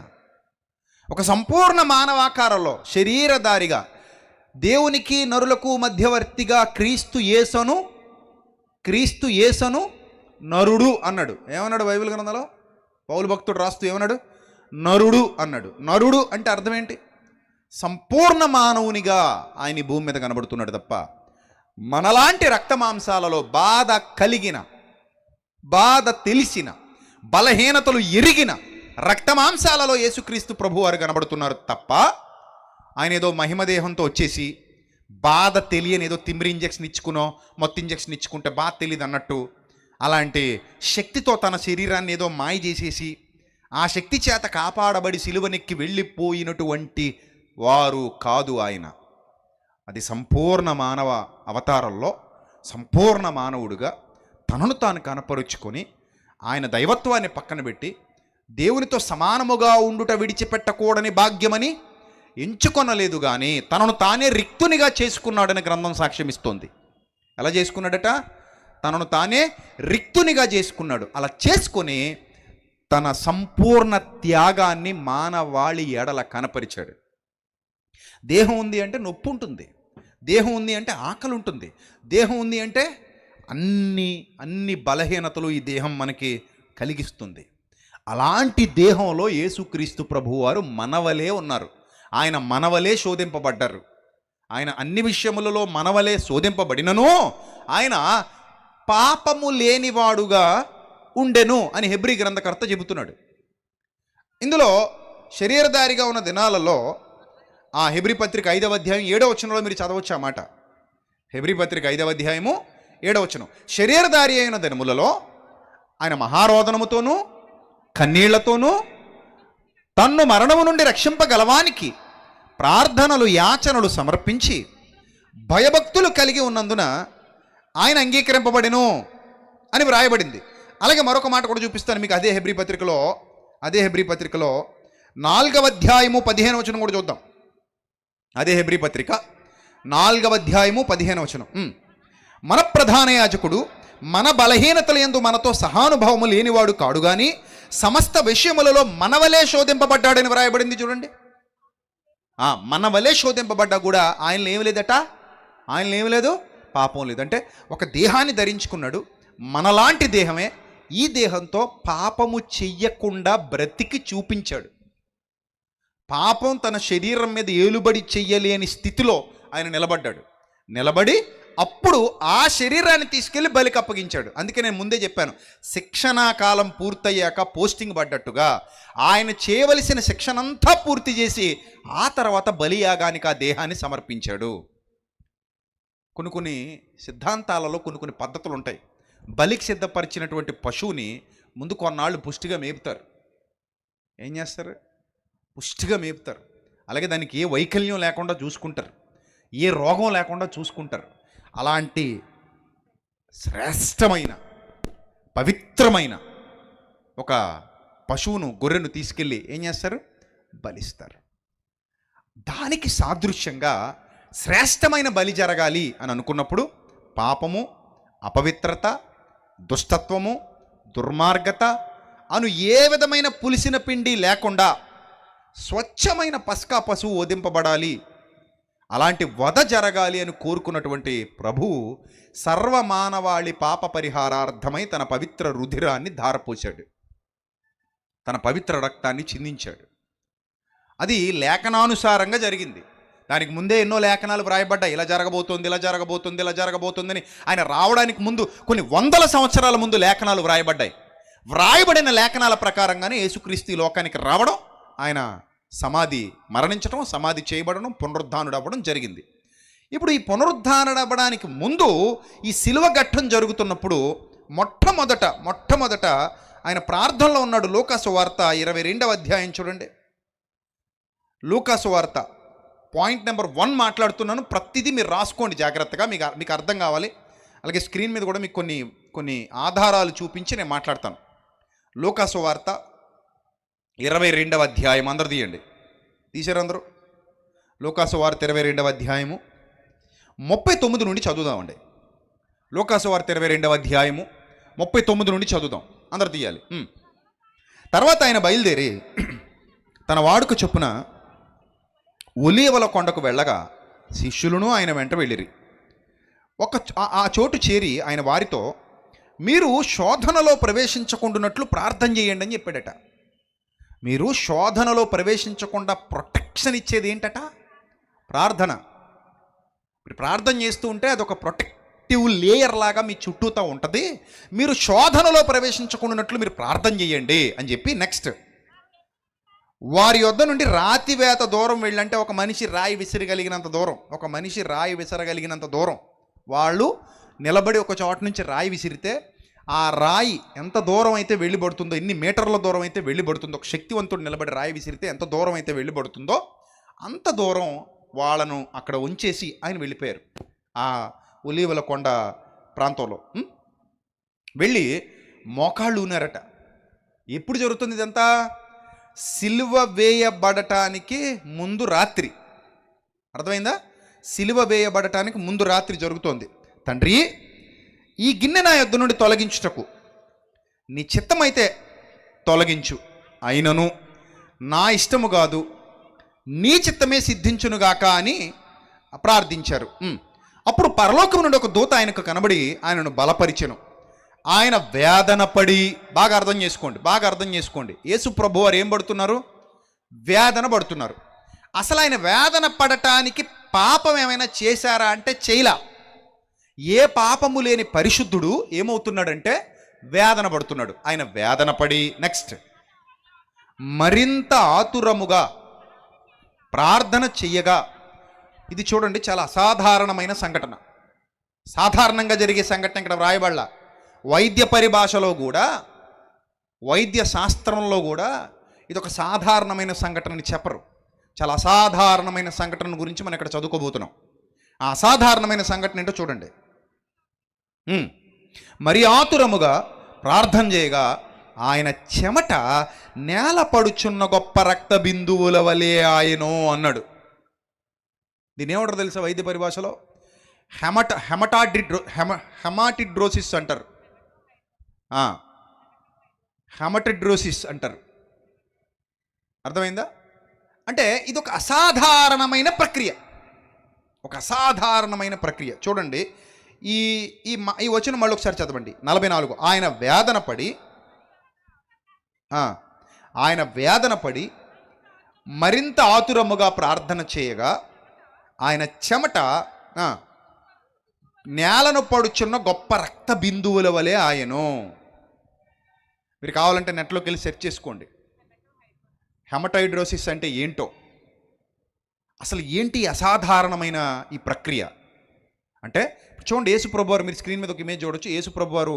ఒక సంపూర్ణ మానవాకారంలో శరీరధారిగా దేవునికి నరులకు మధ్యవర్తిగా క్రీస్తు యేసును నరుడు అన్నాడు. ఏమన్నాడు బైబిల్ గ్రంథంలో? పౌలు భక్తుడు రాస్తూ ఏమన్నాడు? నరుడు అన్నాడు. నరుడు అంటే అర్థం ఏంటి? సంపూర్ణ మానవునిగా ఆయన భూమి మీద కనబడుతున్నాడు తప్ప మనలాంటి రక్తమాంసాలలో బాధ కలిగిన, బాధ తెలిసిన, బలహీనతలు ఎరిగిన రక్తమాంసాలలో యేసుక్రీస్తు ప్రభువారు కనబడుతున్నారు తప్ప ఆయన ఏదో మహిమదేహంతో వచ్చేసి బాధ తెలియని ఏదో తిమ్మిరి ఇంజెక్షన్ ఇచ్చుకునో మొత్తం ఇంజెక్షన్ ఇచ్చుకుంటే బాధ తెలియదు అన్నట్టు అలాంటి శక్తితో తన శరీరాన్ని ఏదో మాయ చేసేసి ఆ శక్తి చేత కాపాడబడి సిలువనెక్కి వెళ్ళిపోయినటువంటి వారు కాదు ఆయన. అది సంపూర్ణ మానవ అవతారంలో సంపూర్ణ మానవుడిగా తనను తాను కనపరుచుకొని ఆయన దైవత్వాన్ని పక్కన పెట్టి దేవునితో సమానముగా ఉండుట విడిచిపెట్టకూడని భాగ్యమని ఎంచుకొనలేదు, కానీ తనను తానే రిక్తునిగా చేసుకున్నాడని గ్రంథం సాక్ష్యమిస్తోంది. ఎలా చేసుకున్నాడట? తనను తానే రిక్తునిగా చేసుకున్నాడు. అలా చేసుకొని తన సంపూర్ణ త్యాగాన్ని మానవాళి ఎడల కనపరిచాడు. దేహం ఉంది అంటే నొప్పి ఉంటుంది, దేహం ఉంది అంటే ఆకలి ఉంటుంది, దేహం ఉంది అంటే అన్ని బలహీనతలు ఈ దేహం మనకి కలిగిస్తుంది. అలాంటి దేహంలో యేసుక్రీస్తు ప్రభువారు మనవలే ఉన్నారు. ఆయన మనవలే శోధింపబడ్డారు. ఆయన అన్ని విషయములలో మనవలే శోధింపబడినను ఆయన పాపము లేనివాడుగా ఉండెను అని హెబ్రీ గ్రంథకర్త చెబుతున్నాడు. ఇందులో శరీరధారిగా ఉన్న దినాలలో ఆ హెబ్రీ పత్రిక 5వ అధ్యాయం 7వ వచనంలో మీరు చదవచ్చు ఆ మాట. హెబ్రీ పత్రిక 5వ అధ్యాయము 7వ వచనం, శరీరధారి అయిన దినములలో ఆయన మహారోదనముతోనూ కన్నీళ్లతోనూ తన్ను మరణము నుండి రక్షింపగలవానికి ప్రార్థనలు యాచనలు సమర్పించి భయభక్తులు కలిగి ఉన్నందున ఆయన అంగీకరింపబడెను అని వ్రాయబడింది. అలాగే మరొక మాట కూడా చూపిస్తాను మీకు అదే హెబ్రీ పత్రికలో 4వ అధ్యాయము 15వ వచనం కూడా చూద్దాం. అదే హెబ్రీ పత్రిక 4వ అధ్యాయము 15వ వచనం, మన ప్రధాన యాజకుడు మన బలహీనతల యందు మనతో సహానుభావము లేనివాడు కాడు గాని సమస్త విషయములలో మనవలే శోధింపబడ్డాడని వ్రాయబడింది. చూడండి, మనవలే శోధింపబడ్డా కూడా ఆయనలో ఏమి లేదట, ఆయనలో ఏమి లేదు, పాపం లేదు. అంటే ఒక దేహాన్ని ధరించుకున్నాడు, మనలాంటి దేహమే, ఈ దేహంతో పాపము చెయ్యకుండా బ్రతికి చూపించాడు. పాపం తన శరీరం మీద ఏలుబడి చెయ్యలేని స్థితిలో ఆయన నిలబడి అప్పుడు ఆ శరీరాన్ని తీసుకెళ్లి బలికి అప్పగించాడు. అందుకే నేను ముందే చెప్పాను, శిక్షణా కాలం పూర్తయ్యాక పోస్టింగ్ పడ్డట్టుగా ఆయన చేయవలసిన శిక్షణంతా పూర్తి చేసి ఆ తర్వాత బలియాగానికి ఆ దేహాన్ని సమర్పించాడు. కొన్ని సిద్ధాంతాలలో కొన్ని పద్ధతులు ఉంటాయి. బలికి సిద్ధపరిచినటువంటి పశువుని ముందు కొన్నాళ్ళు పుష్టిగా మేపుతారు. ఏం చేస్తారు? పుష్టిగా మేపుతారు. అలాగే దానికి ఏ వైకల్యం లేకుండా చూసుకుంటారు, ఏ రోగం లేకుండా చూసుకుంటారు. అలాంటి శ్రేష్టమైన పవిత్రమైన ఒక పశువును, గొర్రెను తీసుకెళ్ళి ఏం చేస్తారు? బలిస్తారు. దానికి సాదృశ్యంగా శ్రేష్టమైన బలి జరగాలి అని అనుకున్నప్పుడు పాపము, అపవిత్రత, దుష్టత్వము, దుర్మార్గత అను ఏ విధమైన పులిసిన పిండి లేకుండా స్వచ్ఛమైన పస్కా పశువు వధింపబడాలి, అలాంటి వధ జరగాలి అని కోరుకున్నటువంటి ప్రభువు సర్వమానవాళి పాప పరిహారార్థమై తన పవిత్ర రుధిరాన్ని ధారపోశాడు, తన పవిత్ర రక్తాన్ని చిందించాడు. అది లేఖనానుసారంగా జరిగింది. దానికి ముందే ఎన్నో లేఖనాలు వ్రాయబడ్డాయి, ఇలా జరగబోతుందని. ఆయన రావడానికి ముందు కొన్ని వందల సంవత్సరాల ముందు లేఖనాలు వ్రాయబడ్డాయి. వ్రాయబడిన లేఖనాల ప్రకారంగానే యేసుక్రీస్తు లోకానికి రావడం, ఆయన మరణించడం, సమాధి చేయబడడం, పునరుద్ధానుడు అవ్వడం జరిగింది. ఇప్పుడు ఈ పునరుద్ధానుడు అవ్వడానికి ముందు ఈ శిలువ ఘట్టం జరుగుతున్నప్పుడు మొట్టమొదట ఆయన ప్రార్థనలో ఉన్నాడు. లూకాసు వార్త 22వ అధ్యాయం చూడండి. లూకాసు వార్త పాయింట్ నెంబర్ 1 మాట్లాడుతున్నాను, ప్రతిదీ మీరు రాసుకోండి జాగ్రత్తగా, మీకు అర్థం కావాలి. అలాగే స్క్రీన్ మీద కూడా మీకు కొన్ని ఆధారాలు చూపించి నేను మాట్లాడతాను. లూకాసు వార్త 22వ అధ్యాయం అందరు తీయండి, తీశారు అందరూ? లూకాసు వార్త 22వ అధ్యాయము 39 నుండి చదువుదామండి. లూకాసు వార్త 22వ అధ్యాయము 39 నుండి చదువుదాం, అందరు తీయాలి. తర్వాత ఆయన బయలుదేరి తన వాడుక చొప్పున ఒలీవల కొండకు వెళ్ళగా శిష్యులను ఆయన వెంట వెళ్ళిరి. ఆ చోటు చేరి ఆయన వారితో, మీరు శోధనలో ప్రవేశించకుండానట్లు ప్రార్థన చేయండి అని చెప్పాడట. మీరు శోధనలో ప్రవేశించకుండా ప్రొటెక్షన్ ఇచ్చేది ఏంటట? ప్రార్థన. ప్రార్థన చేస్తూ ఉంటే అదొక ప్రొటెక్టివ్ లేయర్ లాగా మీ చుట్టూతా ఉంటుంది. మీరు శోధనలో ప్రవేశించకుండానట్లు మీరు ప్రార్థన చేయండి అని చెప్పి నెక్స్ట్ వారి యొద్ద నుండి రాతివేత దూరం వెళ్ళంటే ఒక మనిషి రాయి విసిరగలిగినంత దూరం, ఒక మనిషి రాయి విసరగలిగినంత దూరం వాళ్ళు నిలబడి ఒక చోట నుంచి రాయి విసిరితే ఆ రాయి ఎంత దూరం అయితే వెళ్ళిబడుతుందో, ఎన్ని మీటర్ల దూరం అయితే వెళ్ళిబడుతుందో, ఒక శక్తివంతుడు నిలబడి రాయి విసిరితే ఎంత దూరం అయితే వెళ్ళిబడుతుందో అంత దూరం వాళ్ళను అక్కడ ఉంచేసి ఆయన వెళ్ళిపోయారు. ఆ ఒలీవల కొండ ప్రాంతంలో వెళ్ళి మోకాళ్ళు ఊనారట. ఎప్పుడు జరుగుతుంది ఇదంతా? సిలువ వేయబడటానికి ముందు రాత్రి. అర్థమైందా? సిలువ వేయబడటానికి ముందు రాత్రి జరుగుతోంది. తండ్రి, ఈ గిన్నె నా యొద్ద నుండి తొలగించుటకు నీ చిత్తమైతే తొలగించు, అయినను నా ఇష్టము కాదు, నీ చిత్తమే సిద్ధించునుగాక అని ప్రార్థించారు. అప్పుడు పరలోకం నుండి ఒక దూత ఆయనకు కనబడి ఆయనను బలపరిచెను. ఆయన వేదన పడి, బాగా అర్థం చేసుకోండి, యేసు ప్రభు వారు ఏం పడుతున్నారు? వేదన పడుతున్నారు. అసలు ఆయన వేదన పడటానికి పాపం ఏమైనా చేశారా అంటే చేయలా. ఏ పాపము లేని పరిశుద్ధుడు ఏమవుతున్నాడంటే వేదన పడుతున్నాడు. ఆయన వేదన పడి నెక్స్ట్ మరింత ఆతురముగా ప్రార్థన చెయ్యగా, ఇది చూడండి చాలా అసాధారణమైన సంఘటన, సాధారణంగా జరిగే సంఘటన ఇక్కడ వ్రాయబడలా. వైద్య పరిభాషలో కూడా, వైద్య శాస్త్రంలో కూడా ఇది ఒక సాధారణమైన సంఘటనని చెప్పరు. చాలా అసాధారణమైన సంఘటన గురించి మనం ఇక్కడ చదువుకోబోతున్నాం. ఆ అసాధారణమైన సంఘటన ఏంటో చూడండి. మరి ఆతురముగా ప్రార్థన చేయగా ఆయన చెమట నేల పడుచున్న గొప్ప రక్త బిందువుల వలె ఆయనో అన్నాడు. దీని ఏమంటారు తెలుసా వైద్య పరిభాషలో? హెమాటిడ్రోసిస్ అంటారు. హెమటిడ్రోసిస్ అంటారు. అర్థమైందా? అంటే ఇది ఒక అసాధారణమైన ప్రక్రియ, ఒక అసాధారణమైన ప్రక్రియ. చూడండి, ఈ ఈ వచనం మళ్ళీ ఒకసారి చదవండి. 44. ఆయన వేదన పడి మరింత ఆతురముగా ప్రార్థన చేయగా ఆయన చెమట నేలను పడుచున్న గొప్ప రక్త బిందువుల వలె ఆయను. మీరు కావాలంటే నెట్లోకి వెళ్ళి సెర్చ్ చేసుకోండి, హెమటైడ్రోసిస్ అంటే ఏంటో. అసలు ఏంటి అసాధారణమైన ఈ ప్రక్రియ అంటే? చూడండి, యేసు ప్రభు వారు, మీరు స్క్రీన్ మీద ఒక ఇమేజ్ చూడొచ్చు. యేసు ప్రభు వారు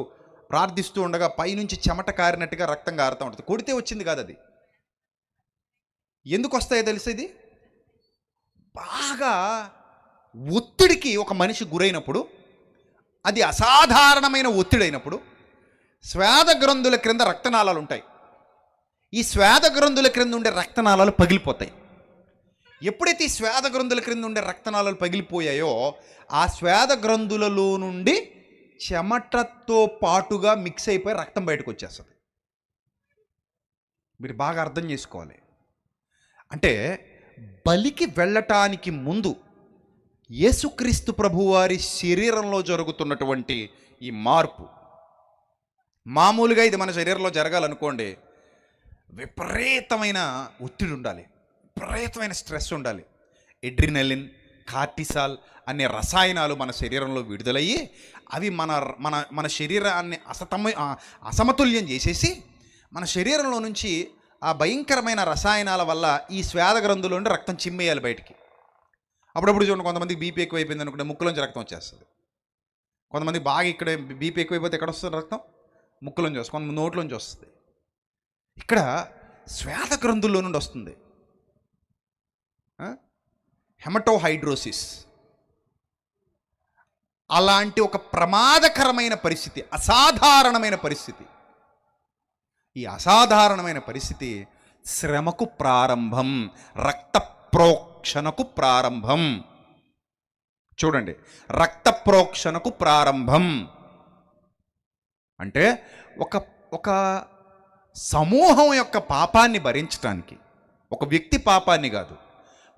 ప్రార్థిస్తూ ఉండగా పైనుంచి చెమట కారినట్టుగా రక్తం కారుతూ ఉంటుంది. కొడితే వచ్చింది కాదు అది. ఎందుకు వస్తాయో తెలుసు? ఇది బాగా ఒత్తిడికి ఒక మనిషి గురైనప్పుడు, అది అసాధారణమైన ఒత్తిడి అయినప్పుడు శ్వేద గ్రంథుల క్రింద రక్తనాళాలు ఉంటాయి. ఈ శ్వేద గ్రంథుల క్రింద ఉండే రక్తనాళాలు పగిలిపోతాయి. ఎప్పుడైతే ఈ శ్వేద గ్రంథుల క్రింద ఉండే రక్తనాళాలు పగిలిపోయాయో ఆ శ్వేద గ్రంథులలో నుండి చెమటతో పాటుగా మిక్స్ అయిపోయి రక్తం బయటకు వచ్చేస్తుంది. మీరు బాగా అర్థం చేసుకోవాలి. అంటే బలికి వెళ్ళటానికి ముందు యేసుక్రీస్తు ప్రభువారి శరీరంలో జరుగుతున్నటువంటి ఈ మార్పు, మామూలుగా ఇది మన శరీరంలో జరగాలనుకోండి, విపరీతమైన ఒత్తిడి ఉండాలి, విపరీతమైన స్ట్రెస్ ఉండాలి. ఎడ్రినలిన్, కార్టిసాల్ అనే రసాయనాలు మన శరీరంలో విడుదలయ్యి అవి మన మన మన శరీరాన్ని అసమతుల్యం చేసేసి మన శరీరంలో నుంచి ఆ భయంకరమైన రసాయనాల వల్ల ఈ శ్వేద గ్రంథుల నుండి రక్తం చిమ్మేయాలి బయటికి. అప్పుడప్పుడు చూడండి, కొంతమందికి బీపీ ఎక్కువైపోయింది అనుకుంటే ముక్కులోంచి రక్తం వచ్చేస్తుంది. కొంతమంది బాగా ఇక్కడ బీపీ ఎక్కువైపోతే ఎక్కడ వస్తుంది రక్తం? ముక్కులోంచి వస్తుంది, కొంతమంది నోట్లోంచి వస్తుంది. ఇక్కడ శ్వేత గ్రంథుల్లో నుండి వస్తుంది హెమటోహైడ్రోసిస్. అలాంటి ఒక ప్రమాదకరమైన పరిస్థితి, అసాధారణమైన పరిస్థితి. ఈ అసాధారణమైన పరిస్థితి శ్రమకు ప్రారంభం, రక్త ప్రోక్షణకు ప్రారంభం. చూడండి, రక్త ప్రోక్షణకు ప్రారంభం అంటే ఒక సమూహం యొక్క పాపాన్ని భరించడానికి, ఒక వ్యక్తి పాపాన్ని కాదు,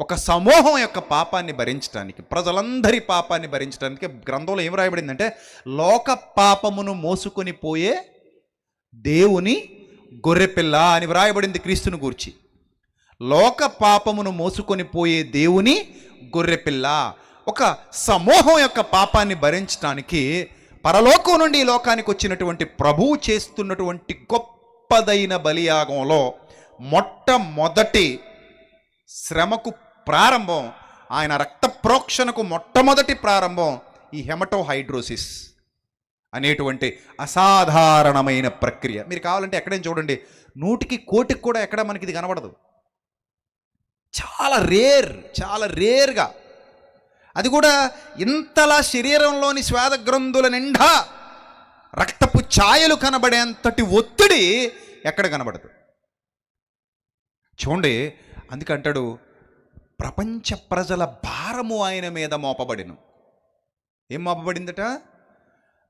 ఒక సమూహం యొక్క పాపాన్ని భరించడానికి, ప్రజలందరి పాపాన్ని భరించడానికి గ్రంథంలో ఏం రాయబడిందంటే లోక పాపమును మోసుకొని పోయే దేవుని గొర్రెపిల్ల అని వ్రాయబడింది క్రీస్తుని గూర్చి. లోక పాపమును మోసుకొని పోయే దేవుని గొర్రెపిల్ల. ఒక సమూహం యొక్క పాపాన్ని భరించడానికి పరలోకం నుండి ఈ లోకానికి వచ్చినటువంటి ప్రభువు చేస్తున్నటువంటి గొప్పదైన బలియాగంలో మొట్టమొదటి శ్రమకు ప్రారంభం, ఆయన రక్త ప్రోక్షణకు మొట్టమొదటి ప్రారంభం ఈ హెమటోహైడ్రోసిస్ అనేటువంటి అసాధారణమైన ప్రక్రియ. మీరు కావాలంటే ఎక్కడైనా చూడండి, 100కి 1,000,000 కూడా ఎక్కడ మనకి ఇది కనబడదు. చాలా రేర్గా, అది కూడా ఇంతలా శరీరంలోని శ్వేత గ్రంథుల నిండా రక్తపు ఛాయలు కనబడేంతటి ఒత్తిడి ఎక్కడ కనబడదు. చూడండి, అందుకంటాడు ప్రపంచ ప్రజల భారము ఆయన మీద మోపబడిను. ఏం మోపబడిందట?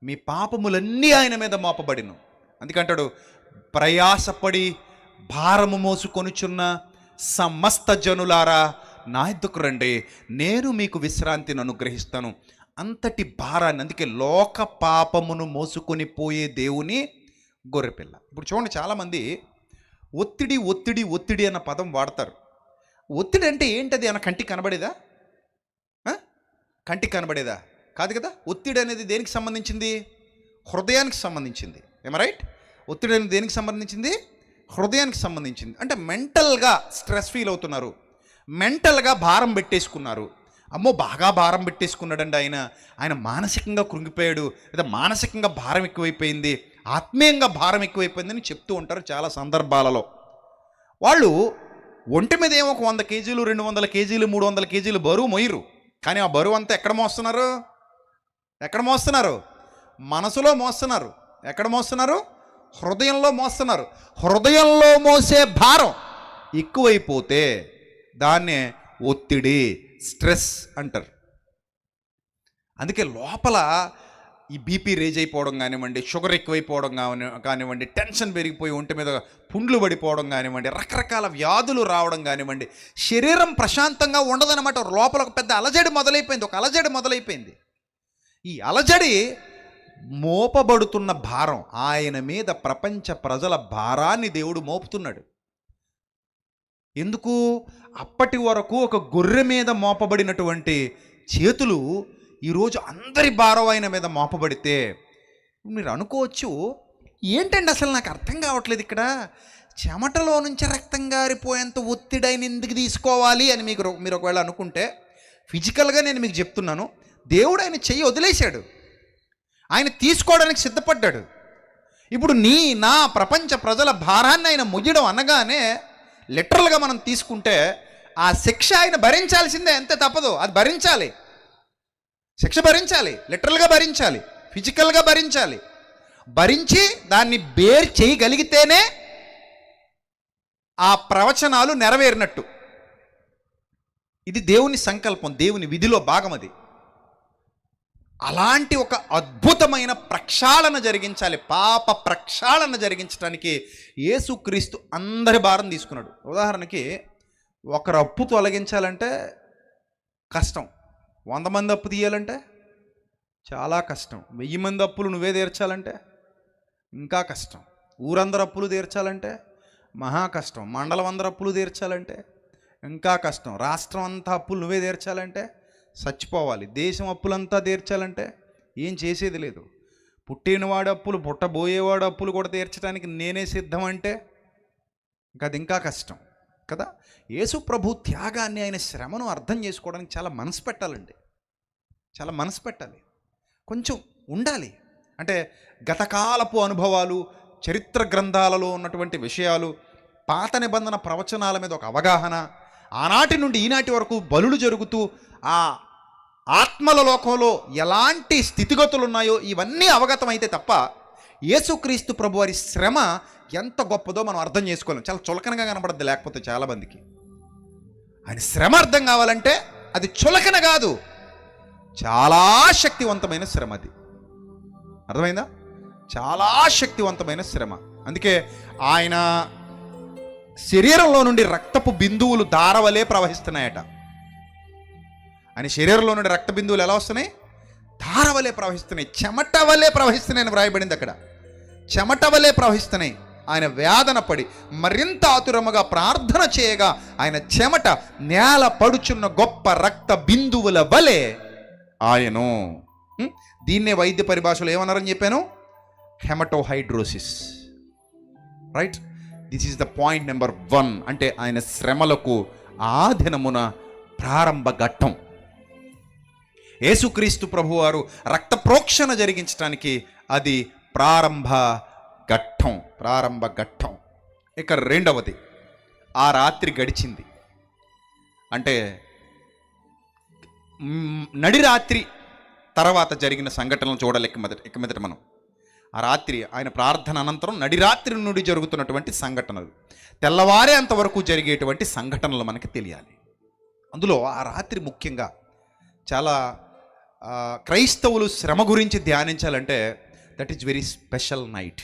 మీ పాపములన్నీ ఆయన మీద మోపబడిను. అందుకంటాడు ప్రయాసపడి భారము మోసుకొనుచున్న సమస్త జనులారా నా యొద్దకు రండి, నేను మీకు విశ్రాంతిని అనుగ్రహిస్తాను. అంతటి భారాన్ని, అందుకే లోక పాపమును మోసుకొని పోయే దేవుని గొర్రెపిల్ల. ఇప్పుడు చూడండి, చాలామంది ఒత్తిడి అన్న పదం వాడతారు. ఒత్తిడి అంటే ఏంటది అన్న కంటికి కనబడేదా? కంటికి కనబడేదా? కాదు కదా. ఒత్తిడి అనేది దేనికి సంబంధించింది? హృదయానికి సంబంధించింది. ఏమ రైట్? ఒత్తిడి అనేది దేనికి సంబంధించింది? హృదయానికి సంబంధించింది. అంటే మెంటల్గా స్ట్రెస్ ఫీల్ అవుతున్నారు, మెంటల్గా భారం పెట్టేసుకున్నారు. అమ్మో బాగా భారం పెట్టేసుకున్నాడండి ఆయన మానసికంగా కృంగిపోయాడు, లేదా మానసికంగా భారం ఎక్కువైపోయింది, ఆత్మీయంగా భారం ఎక్కువైపోయిందని చెప్తూ ఉంటారు చాలా సందర్భాలలో. వాళ్ళు ఒంటి మీద ఏమో 100 కేజీలు 200 కేజీలు 300 కేజీలు బరువు మోయరు, కానీ ఆ బరువు అంతా ఎక్కడ మోస్తున్నారు? మనసులో మోస్తున్నారు. ఎక్కడ మోస్తున్నారు? హృదయంలో మోస్తున్నారు. హృదయంలో మోసే భారం ఎక్కువైపోతే దాన్నే ఒత్తిడి, స్ట్రెస్ అంటారు. అందుకే లోపల ఈ బీపీ రేజ్ అయిపోవడం కానివ్వండి, షుగర్ ఎక్కువైపోవడం కానివ్వండి, టెన్షన్ పెరిగిపోయి ఒంటి మీద పుండ్లు పడిపోవడం కానివ్వండి, రకరకాల వ్యాధులు రావడం కానివ్వండి, శరీరం ప్రశాంతంగా ఉండదన్నమాట. లోపల ఒక పెద్ద అలజడి మొదలైపోయింది. ఈ అలజడి మోపబడుతున్న భారం, ఆయన మీద ప్రపంచ ప్రజల భారాన్ని దేవుడు మోపుతున్నాడు. ఎందుకు? అప్పటి వరకు ఒక గొర్రె మీద మోపబడినటువంటి చేతులు ఈరోజు అందరి భారం ఆయన మీద మోపబడితే మీరు అనుకోవచ్చు, ఏంటండి అసలు నాకు అర్థం కావట్లేదు, ఇక్కడ చెమటలో నుంచి రక్తం గారిపోయేంత ఒత్తిడి ఆయన ఎందుకు తీసుకోవాలి అని మీరు ఒకవేళ అనుకుంటే, ఫిజికల్గా నేను మీకు చెప్తున్నాను, దేవుడు ఆయన చెయ్యి వదిలేశాడు, ఆయన తీసుకోవడానికి సిద్ధపడ్డాడు. ఇప్పుడు నా ప్రపంచ ప్రజల భారాన్ని ఆయన ముయ్యడం అనగానే లిటరల్గా మనం తీసుకుంటే ఆ శిక్ష ఆయన భరించాల్సిందే, అంతే, తప్పదు. అది భరించాలి, శిక్ష భరించాలి, లిటరల్గా భరించాలి, ఫిజికల్గా భరించి దాన్ని బేర్ చేయగలిగితేనే ఆ ప్రవచనాలు నెరవేరినట్టు. ఇది దేవుని సంకల్పం, దేవుని విధిలో భాగం అది. అలాంటి ఒక అద్భుతమైన ప్రక్షాళన జరిగించాలి, పాప ప్రక్షాళన జరిగించడానికి యేసుక్రీస్తు అందరి భారం తీసుకున్నాడు. ఉదాహరణకి ఒకరు అప్పు తొలగించాలంటే కష్టం, 100 మంది అప్పు తీయాలంటే చాలా కష్టం, 1000 మంది అప్పులు నువ్వే తీర్చాలంటే ఇంకా కష్టం, ఊరందరు అప్పులు తీర్చాలంటే మహా కష్టం, మండలం అందరు అప్పులు తీర్చాలంటే ఇంకా కష్టం, రాష్ట్రం అంతా అప్పులు నువ్వే తీర్చాలంటే చచ్చిపోవాలి, దేశం అప్పులంతా తీర్చాలంటే ఏం చేసేది లేదు, పుట్టినవాడు అప్పులు పుట్టబోయేవాడు అప్పులు కూడా తీర్చడానికి నేనే సిద్ధం అంటే ఇంకా అది ఇంకా కష్టం కదా. యేసు ప్రభు త్యాగాన్ని, ఆయన శ్రమను అర్థం చేసుకోవడానికి చాలా మనసు పెట్టాలి, కొంచెం ఉండాలి. అంటే గతకాలపు అనుభవాలు, చరిత్ర గ్రంథాలలో ఉన్నటువంటి విషయాలు, పాత నిబంధన ప్రవచనాల మీద ఒక అవగాహన, ఆనాటి నుండి ఈనాటి వరకు బలులు జరుగుతూ ఆ ఆత్మల లోకంలో ఎలాంటి స్థితిగతులు ఉన్నాయో ఇవన్నీ అవగతమైతే తప్ప యేసుక్రీస్తు ప్రభు వారి శ్రమ ఎంత గొప్పదో మనం అర్థం చేసుకోలేం. చాలా చులకనగా కనబడద్ది లేకపోతే చాలామందికి. ఆయన శ్రమ అర్థం కావాలంటే అది చులకన కాదు, చాలా శక్తివంతమైన శ్రమ. అది అర్థమైందా? చాలా శక్తివంతమైన శ్రమ. అందుకే ఆయన శరీరంలో నుండి రక్తపు బిందువులు ధారవలే ప్రవహిస్తున్నాయట. ఆయన శరీరంలో నుండి రక్త బిందువులు ఎలా వస్తున్నాయి? ధారవలే ప్రవహిస్తున్నాయి, చెమట వలే ప్రవహిస్తున్నాయని వ్రాయబడింది అక్కడ. చెమట వలే ప్రవహిస్తున్నాయి. ఆయన వేదన పడి మరింత ఆతురముగా ప్రార్థన చేయగా ఆయన చెమట నేల పడుచున్న గొప్ప రక్త బిందువుల వలె ఆయను. దీన్నే వైద్య పరిభాషలో ఏమన్నారని చెప్పాను? Hematohidrosis. Right? This is the point number 1. అంటే ఆయన శ్రమలకు ఆ దినమున ప్రారంభ ఘట్టం. యేసుక్రీస్తు ప్రభువారు రక్త ప్రోక్షణ జరిగించడానికి అది ప్రారంభ ఘట్టం. ఇక రెండవది, ఆ రాత్రి గడిచింది. అంటే నడి రాత్రి తర్వాత జరిగిన సంఘటనలు చూడాలి. ఇక మీదట మనం ఆ రాత్రి ఆయన ప్రార్థన అనంతరం నడి రాత్రి నుండి జరుగుతున్నటువంటి సంఘటనలు, తెల్లవారే అంతవరకు జరిగేటువంటి సంఘటనలు మనకి తెలియాలి. అందులో ఆ రాత్రి ముఖ్యంగా చాలా క్రైస్తవులు శ్రమ గురించి ధ్యానించాలంటే that is very special night.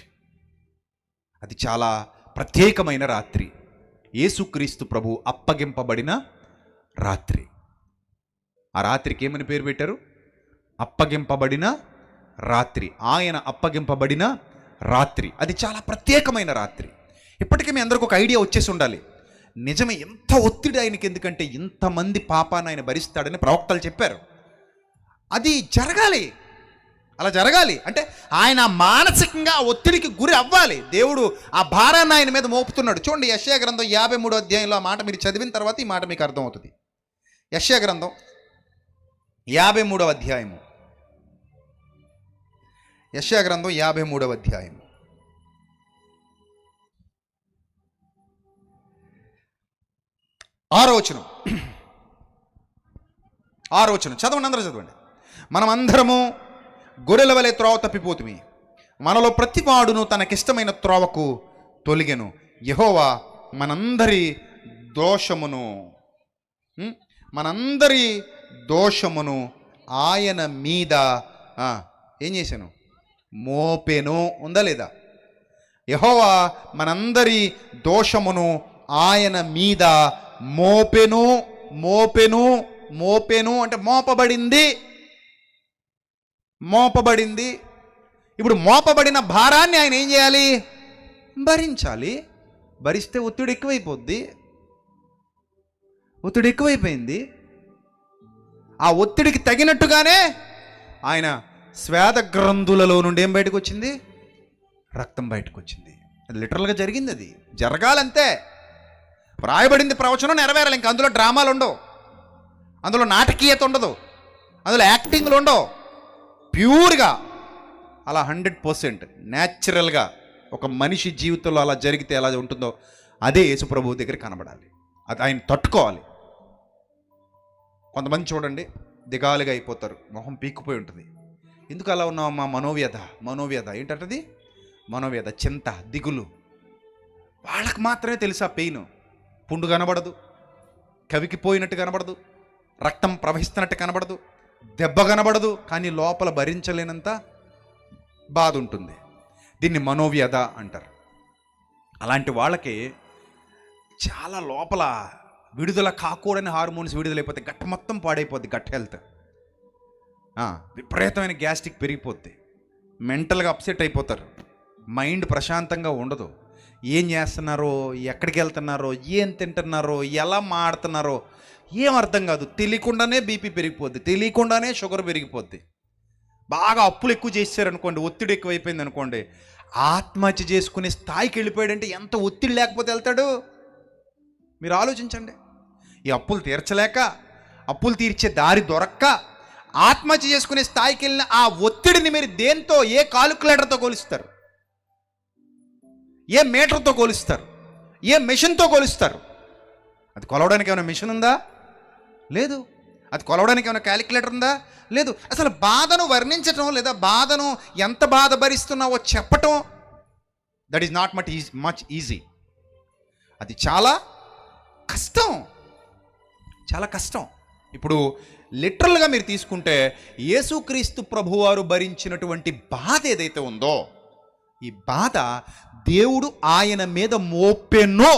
అది చాలా ప్రత్యేకమైన రాత్రి. యేసుక్రీస్తు ప్రభు అప్పగింపబడిన రాత్రి. ఆ రాత్రికి ఏమని పేరు పెట్టారు? అప్పగింపబడిన రాత్రి. ఆయన అప్పగింపబడిన రాత్రి. అది చాలా ప్రత్యేకమైన రాత్రి. ఇప్పటికీ మీ అందరికి ఒక ఐడియా వచ్చేసి ఉండాలి. నిజమే, ఎంత ఒత్తిడి ఆయనకి, ఎందుకంటే ఇంతమంది పాపాన్ని ఆయన భరిస్తాడని ప్రవక్తలు చెప్పారు. అది జరగాలి. అలా జరగాలి అంటే ఆయన మానసికంగా ఒత్తిడికి గురి అవ్వాలి. దేవుడు ఆ భారాన్ని ఆయన మీద మోపుతున్నాడు. చూడండి, యెషయా గ్రంథం 53వ అధ్యాయంలో ఆ మాట మీరు చదివిన తర్వాత ఈ మాట మీకు అర్థమవుతుంది. యెషయా గ్రంథం 53వ అధ్యాయము. యెషయా గ్రంథం 53వ అధ్యాయం 6వ వచనం చదవండి, అందరూ చదవండి. మనమందరము గొర్రెల వలె త్రోవ తప్పిపోతుమి, మనలో ప్రతివాడును తనకిష్టమైన త్రోవకు తొలిగెను. యెహోవా మనందరి దోషమును ఆయన మీద ఏం చేశాను? మోపెను. ఉందా లేదా? యెహోవా మనందరి దోషమును ఆయన మీద మోపెను. అంటే మోపబడింది. ఇప్పుడు మోపబడిన భారాన్ని ఆయన ఏం చేయాలి? భరించాలి. భరిస్తే ఒత్తిడి ఎక్కువైపోయింది. ఆ ఒత్తిడికి తగినట్టుగానే ఆయన స్వేద గ్రంథులలో నుండి ఏం బయటకు వచ్చింది? రక్తం బయటకు వచ్చింది. అది లిటరల్గా జరిగింది. అది జరగాలంతే. రాయబడింది ప్రవచనం నెరవేరాలి. ఇంకా అందులో డ్రామాలు ఉండవు, అందులో నాటకీయత ఉండదు, అందులో యాక్టింగ్లు ఉండవు. ప్యూర్గా అలా 100% న్యాచురల్గా ఒక మనిషి జీవితంలో అలా జరిగితే ఎలా ఉంటుందో అదే యేసు ప్రభువు దగ్గర కనబడాలి. అది ఆయన తట్టుకోవాలి. కొంతమంది చూడండి, దిగాలుగా అయిపోతారు, మొహం పీక్కుపోయి ఉంటుంది. ఎందుకు అలా ఉన్నామమ్మా? మనోవ్యధ ఏంటంటది? మనోవ్యధ, చింత, దిగులు. వాళ్ళకి మాత్రమే తెలుసు ఆ పెయిన్. పుండు కనబడదు, కవికిపోయినట్టు కనబడదు, రక్తం ప్రవహిస్తున్నట్టు కనబడదు, దెబ్బ కనబడదు, కానీ లోపల భరించలేనంత బాధ ఉంటుంది. దీన్ని మనోవ్యధ అంటారు. అలాంటి వాళ్ళకి చాలా లోపల విడుదల కాకూడని హార్మోన్స్ విడుదలైపోతే గట్ట మొత్తం పాడైపోద్ది. గట్ హెల్త్, విపరీతమైన గ్యాస్ట్రిక్ పెరిగిపోద్ది, మెంటల్గా అప్సెట్ అయిపోతారు, మైండ్ ప్రశాంతంగా ఉండదు. ఏం చేస్తున్నారో, ఎక్కడికి వెళ్తున్నారో, ఏం తింటున్నారో, ఎలా మాడుతున్నారో ఏం అర్థం కాదు. తెలియకుండానే బీపీ పెరిగిపోద్ది, తెలియకుండానే షుగర్ పెరిగిపోద్ది. బాగా అప్పులు ఎక్కువ చేశారనుకోండి, ఒత్తిడి ఎక్కువైపోయింది అనుకోండి, ఆత్మహత్య చేసుకునే స్థాయికి వెళ్ళిపోయాడంటే ఎంత ఒత్తిడి లేకపోతే వెళ్తాడు? మీరు ఆలోచించండి. ఈ అప్పులు తీర్చలేక, అప్పులు తీర్చే దారి దొరక్క ఆత్మహత్య చేసుకునే స్థాయికి వెళ్ళిన ఆ ఒత్తిడిని మీరు దేంతో, ఏ కాలిక్యులేటర్తో కొలుస్తారు? ఏ మీటర్తో కొలుస్తారు? ఏ మెషిన్తో కొలుస్తారు? అది కొలవడానికి ఏమైనా మిషన్ ఉందా? లేదు. అది కొలవడానికి ఏమైనా క్యాలిక్యులేటర్ ఉందా? లేదు. అసలు బాధను వర్ణించటం లేదా బాధను ఎంత బాధ భరిస్తున్నావో చెప్పటం, that is not much easy. అది చాలా కష్టం. ఇప్పుడు లిటరల్గా మీరు తీసుకుంటే యేసుక్రీస్తు ప్రభువారు భరించినటువంటి బాధ ఏదైతే ఉందో, ఈ బాధ దేవుడు ఆయన మీద మోపెనో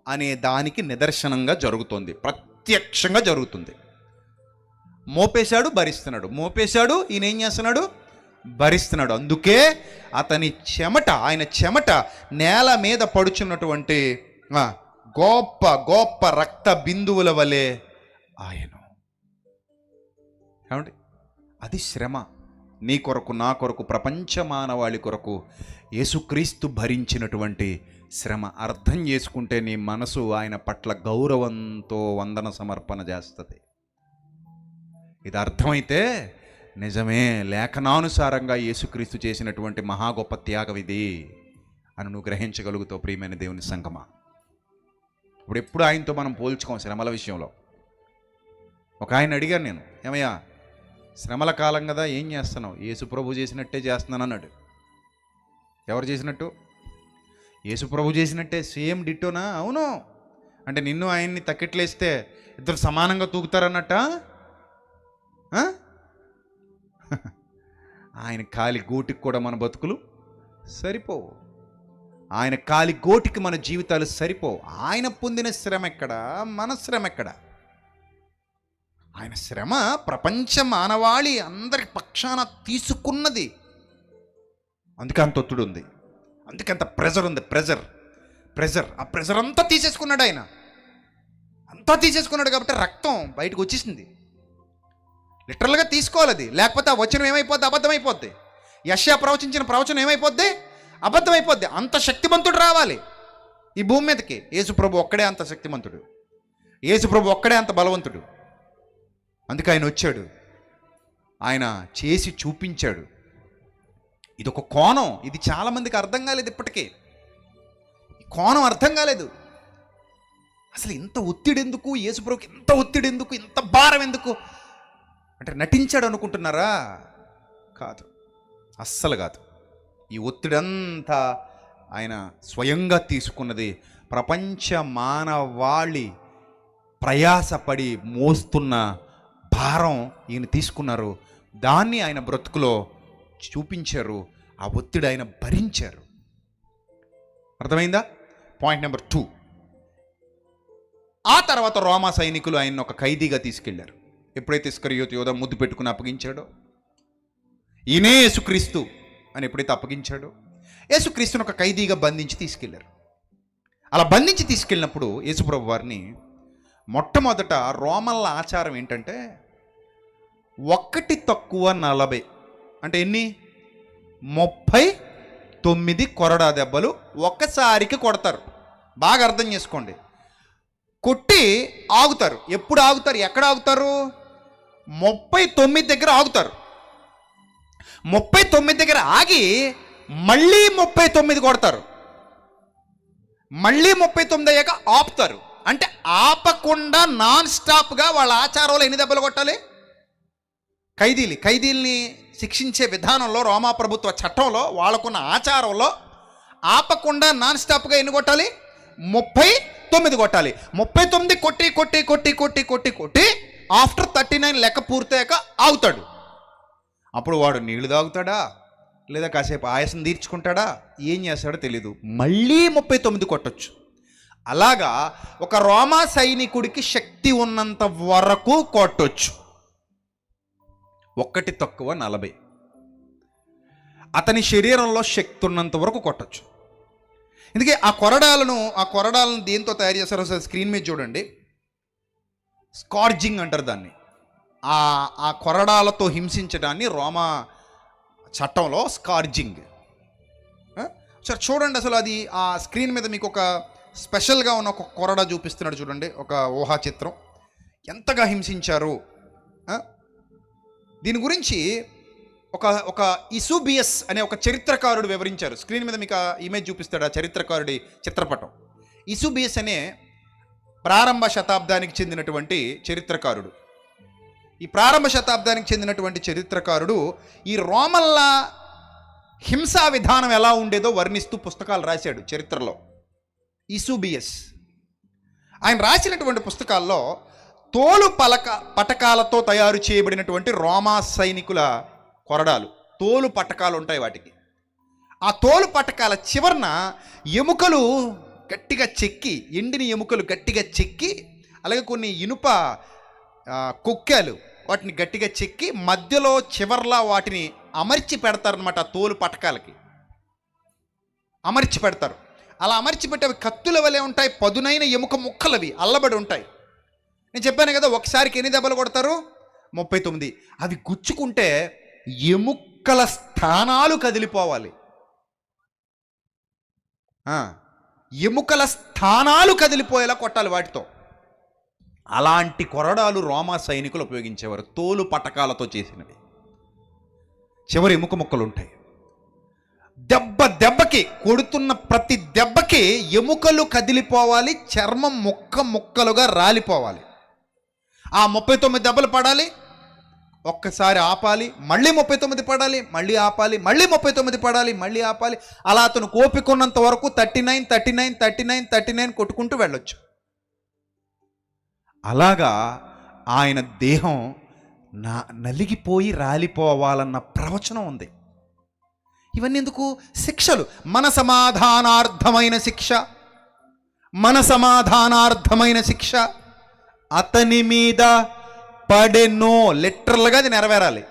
అనే దానికి నిదర్శనంగా జరుగుతుంది, ప్రత్యక్షంగా జరుగుతుంది. మోపేశాడు, భరిస్తున్నాడు. మోపేశాడు, ఈయన ఏం చేస్తున్నాడు? భరిస్తున్నాడు. అందుకే ఆయన చెమట నేల మీద పడుచున్నటువంటి గొప్ప రక్త బిందువుల వలె ఆయన. ఏమండి? అది శ్రమ. నీ కొరకు, నా కొరకు, ప్రపంచ మానవాళి కొరకు యేసుక్రీస్తు భరించినటువంటి శ్రమ. అర్థం చేసుకుంటే నీ మనసు ఆయన పట్ల గౌరవంతో వందన సమర్పణ చేస్తుంది. ఇది అర్థమైతే నిజమే, లేఖనానుసారంగా యేసుక్రీస్తు చేసినటువంటి మహా గొప్ప త్యాగం ఇది అని నువ్వు గ్రహించగలుగుతావు. ప్రియమైన దేవుని సంగమా, ఇప్పుడు ఎప్పుడు ఆయనతో మనం పోల్చుకోం శ్రమల విషయంలో. ఒక ఆయన అడిగాను నేను, ఏమయ్యా శ్రమల కాలం కదా ఏం చేస్తున్నావు? యేసు ప్రభు చేసినట్టే చేస్తున్నాను అన్నాడు. ఎవరు చేసినట్టు? యేసు ప్రభు చేసినట్టే, సేమ్ డిట్టోనా? అవును. అంటే నిన్ను ఆయన్ని తక్కెట్లేస్తే ఇద్దరు సమానంగా తూగుతారన్నట్ట? ఆయన కాలి గోటికి కూడా మన బతుకులు సరిపోవు. ఆయన కాలి గోటికి మన జీవితాలు సరిపోవు. ఆయన పొందిన శ్రమ ఎక్కడ, మన శ్రమ ఎక్కడ? ఆయన శ్రమ ప్రపంచ మానవాళి అందరి పక్షాన తీసుకున్నది. అందుకే అంత ఒత్తిడి ఉంది, అందుకే అంత ప్రెజర్ ఉంది. ప్రెజర్ ఆ ప్రెజర్ అంతా తీసేసుకున్నాడు ఆయన. అంతా తీసేసుకున్నాడు కాబట్టి రక్తం బయటకు వచ్చేసింది. లిటరల్గా తీసుకోవాలి అది, లేకపోతే ఆ వచనం ఏమైపోద్ది? అబద్ధమైపోద్ది. యెషయా ప్రవచించిన ప్రవచనం ఏమైపోద్ది? అబద్ధమైపోద్ది. అంత శక్తిమంతుడు రావాలి ఈ భూమి మీదకి. యేసుప్రభు ఒక్కడే అంత శక్తిమంతుడు, యేసుప్రభు ఒక్కడే అంత బలవంతుడు. అందుకే ఆయన వచ్చాడు, ఆయన చేసి చూపించాడు. ఇది ఒక కోణం, ఇది చాలామందికి అర్థం కాలేదు. ఇప్పటికీ ఈ కోణం అర్థం కాలేదు. అసలు ఇంత ఒత్తిడి ఎందుకు? యేసుప్రభుకి ఇంత ఒత్తిడి ఎందుకు? ఇంత భారం ఎందుకు? అంటే నటించాడు అనుకుంటున్నారా? కాదు, అస్సలు కాదు. ఈ ఒత్తిడంతా ఆయన స్వయంగా తీసుకున్నది. ప్రపంచ మానవాళి ప్రయాసపడి మోస్తున్న భారం ఈయన తీసుకున్నారు. దాన్ని ఆయన బ్రతుకులో చూపించారు. ఆ ఒత్తిడి ఆయన భరించారు. అర్థమైందా? Point number 2. ఆ తర్వాత రోమా సైనికులు ఆయన ఒక ఖైదీగా తీసుకెళ్లారు. ఎప్పుడైతే ఇస్కరియోతు యోధ ముద్దు పెట్టుకుని అప్పగించాడో, ఈయనే యేసుక్రీస్తు అని ఎప్పుడైతే అప్పగించాడో, యేసుక్రీస్తుని ఒక ఖైదీగా బంధించి తీసుకెళ్లారు. అలా బంధించి తీసుకెళ్ళినప్పుడు యేసుప్రభు వారిని మొట్టమొదట రోమన్ల ఆచారం ఏంటంటే 1 - 40 అంటే ఎన్ని? 39 కొరడా దెబ్బలు ఒక్కసారికి కొడతారు. బాగా అర్థం చేసుకోండి. కొట్టి ఆగుతారు. ఎప్పుడు ఆగుతారు? ఎక్కడ ఆగుతారు? 39 దగ్గర ఆగుతారు. 39 దగ్గర ఆగి మళ్ళీ 39 కొడతారు. మళ్ళీ 39 అయ్యాక ఆపుతారు. అంటే ఆపకుండా నాన్ స్టాప్గా వాళ్ళ ఆచారంలో ఎన్ని దెబ్బలు కొట్టాలి? ఖైదీల్ని శిక్షించే విధానంలో, రోమా ప్రభుత్వ చట్టంలో, వాళ్ళకున్న ఆచారంలో ఆపకుండా నాన్ స్టాప్గా ఎన్ని కొట్టాలి? 39 కొట్టాలి. 39 కొట్టి కొట్టి కొట్టి కొట్టి కొట్టి కొట్టి ఆఫ్టర్ 39 లెక్క పూర్తయ్యాక ఆగుతాడు. అప్పుడు వాడు నీళ్లు తాగుతాడా, లేదా కాసేపు ఆయాసం తీర్చుకుంటాడా, ఏం చేస్తాడో తెలీదు. మళ్ళీ 39 కొట్టచ్చు. అలాగా ఒక రోమా సైనికుడికి శక్తి ఉన్నంత వరకు కొట్టొచ్చు. 1 - 40 అతని శరీరంలో శక్తి ఉన్నంత వరకు కొట్టచ్చు. అందుకే ఆ కొరడాలను దేంతో తయారు చేస్తారో స్క్రీన్ మీద చూడండి. స్కార్జింగ్ అంటారు దాన్ని. ఆ కొరడాలతో హింసించడాన్ని రోమా చట్టంలో స్కార్జింగ్. సరే చూడండి, అసలు అది ఆ స్క్రీన్ మీద మీకు ఒక స్పెషల్గా ఉన్న ఒక కొరడా చూపిస్తున్నాడు చూడండి, ఒక ఊహా చిత్రం. ఎంతగా హింసించారు. దీని గురించి ఒక ఇసుబియస్ అనే ఒక చరిత్రకారుడు వివరించారు. స్క్రీన్ మీద మీకు ఆ ఇమేజ్ చూపిస్తాడు, ఆ చరిత్రకారుడి చిత్రపటం. ఇసుబియస్ అనే ప్రారంభ శతాబ్దానికి చెందినటువంటి చరిత్రకారుడు. ఈ ప్రారంభ శతాబ్దానికి చెందినటువంటి చరిత్రకారుడు ఈ రోమన్ల హింసా విధానం ఎలా ఉండేదో వర్ణిస్తూ పుస్తకాలు రాశాడు చరిత్రలో. ఇసుబియస్ ఆయన రాసినటువంటి పుస్తకాల్లో తోలు పటకాలతో తయారు చేయబడినటువంటి రోమా సైనికుల కొరడాలు, తోలు పటకాలు ఉంటాయి వాటికి. ఆ తోలు పటకాల చివరన ఎముకలు గట్టిగా చెక్కి, ఎండిన ఎముకలు గట్టిగా చెక్కి, అలాగే కొన్ని ఇనుప కొక్కాలు వాటిని గట్టిగా చెక్కి మధ్యలో చివర్లా వాటిని అమర్చి పెడతారనమాట. ఆ తోలు పటకాలకి అమర్చి పెడతారు. అలా అమర్చి పెట్టి అవి కత్తుల వలె ఉంటాయి. పదునైన ఎముక ముక్కలవి అల్లబడి ఉంటాయి. నేను చెప్పాను కదా, ఒకసారికి ఎన్ని దెబ్బలు కొడతారు? 39. అవి గుచ్చుకుంటే ఎముకల స్థానాలు కదిలిపోవాలి. ఎముకల స్థానాలు కదిలిపోయేలా కొట్టాలి వాటితో. అలాంటి కొరడాలు రోమా సైనికులు ఉపయోగించేవారు, తోలు పటకాలతో చేసినవి. చివరి ఎముక ముక్కలు ఉంటాయి. దెబ్బకి కొడుతున్న ప్రతి దెబ్బకి ఎముకలు కదిలిపోవాలి, చర్మం ముక్కలుగా రాలిపోవాలి. ఆ 39 దెబ్బలు పడాలి, ఒక్కసారి ఆపాలి, మళ్ళీ 39 పడాలి, మళ్ళీ ఆపాలి, మళ్ళీ 39 పడాలి, మళ్ళీ ఆపాలి. అలా అతను కోపికొన్నంత వరకు 39 కొట్టుకుంటూ వెళ్ళొచ్చు. అలాగా ఆయన దేహం నలిగిపోయి రాలిపోవాలన్న ప్రవచనం ఉంది. ఇవన్నీ ఎందుకు? శిక్షలు. మన సమాధానార్థమైన శిక్ష అతని మీద పడెనో. లిటరల్గా అది నెరవేరాలి.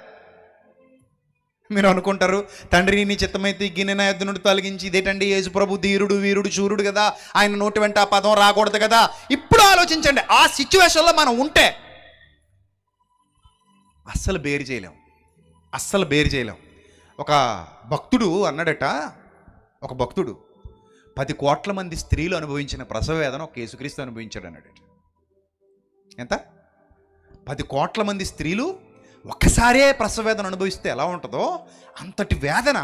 మీరు అనుకుంటారు, తండ్రి నీ చిత్తమైతే గిన్నె నా యొద్ద నుండి తొలగించి, ఇదేటండి యేసు ప్రభు ధీరుడు వీరుడు శూరుడు కదా, ఆయన నోటి వెంట ఆ పదం రాకూడదు కదా. ఇప్పుడు ఆలోచించండి, ఆ సిచ్యువేషన్లో మనం ఉంటే అస్సలు బేరు చేయలేం. ఒక భక్తుడు అన్నాడట, 10 కోట్ల మంది స్త్రీలు అనుభవించిన ప్రసవ వేదన ఒక యేసుక్రీస్తు అనుభవించాడు అన్నాడట. ఎంత? 10 కోట్ల మంది స్త్రీలు ఒక్కసారే ప్రసవ వేదన అనుభవిస్తే ఎలా ఉంటుందో అంతటి వేదన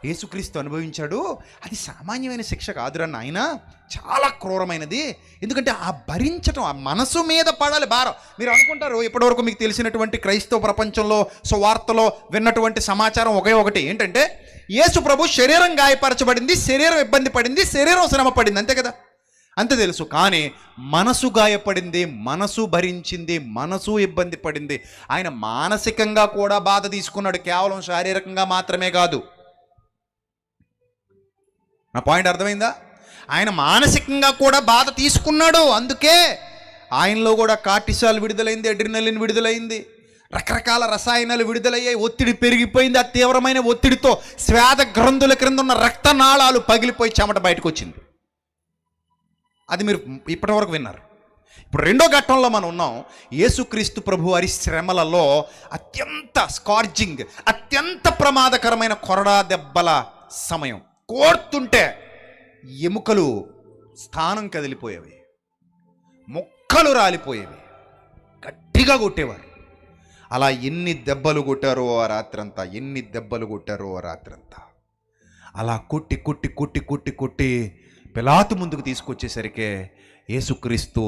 యేసుక్రీస్తు అనుభవించాడు. అది సామాన్యమైన శిక్ష కాదురా నాయన, చాలా క్రూరమైనది. ఎందుకంటే ఆ భరించటం, ఆ మనసు మీద పడాలి భారం. మీరు అనుకుంటారు, ఇప్పటివరకు మీకు తెలిసినటువంటి క్రైస్తవ ప్రపంచంలో సువార్తలో విన్నటువంటి సమాచారం ఒకటి ఏంటంటే, యేసు ప్రభు శరీరం గాయపరచబడింది, శరీరం ఇబ్బంది పడింది, శరీరం శ్రమ పడింది, అంతే కదా, అంతే తెలుసు. కానీ మనసు గాయపడింది, మనసు భరించింది, మనసు ఇబ్బంది పడింది. ఆయన మానసికంగా కూడా బాధ తీసుకున్నాడు, కేవలం శారీరకంగా మాత్రమే కాదు. నా పాయింట్ అర్థమైందా? ఆయన మానసికంగా కూడా బాధ తీసుకున్నాడు. అందుకే ఆయనలో కూడా కార్టిసాల్ విడుదలైంది, అడ్రినలిన్ విడుదలైంది, రకరకాల రసాయనాలు విడుదలయ్యాయి, ఒత్తిడి పెరిగిపోయింది. ఆ తీవ్రమైన ఒత్తిడితో శ్వేత గ్రంథుల క్రింద ఉన్న రక్తనాళాలు పగిలిపోయి చెమట బయటకు వచ్చింది. అది మీరు ఇప్పటివరకు విన్నారు. ఇప్పుడు రెండో ఘట్టంలో మనం ఉన్నాం. యేసుక్రీస్తు ప్రభు వారి శ్రమలలో అత్యంత స్కార్జింగ్, అత్యంత ప్రమాదకరమైన కొరడా దెబ్బల సమయం. కోర్తుంటే ఎముకలు స్థానం కదిలిపోయేవి, ముక్కలు రాలిపోయేవి, గట్టిగా కొట్టేవారు. అలా ఎన్ని దెబ్బలు కొట్టారో ఆ రాత్రంతా, అలా కొట్టి పిలాతు ముందుకు తీసుకొచ్చేసరికి యేసుక్రీస్తు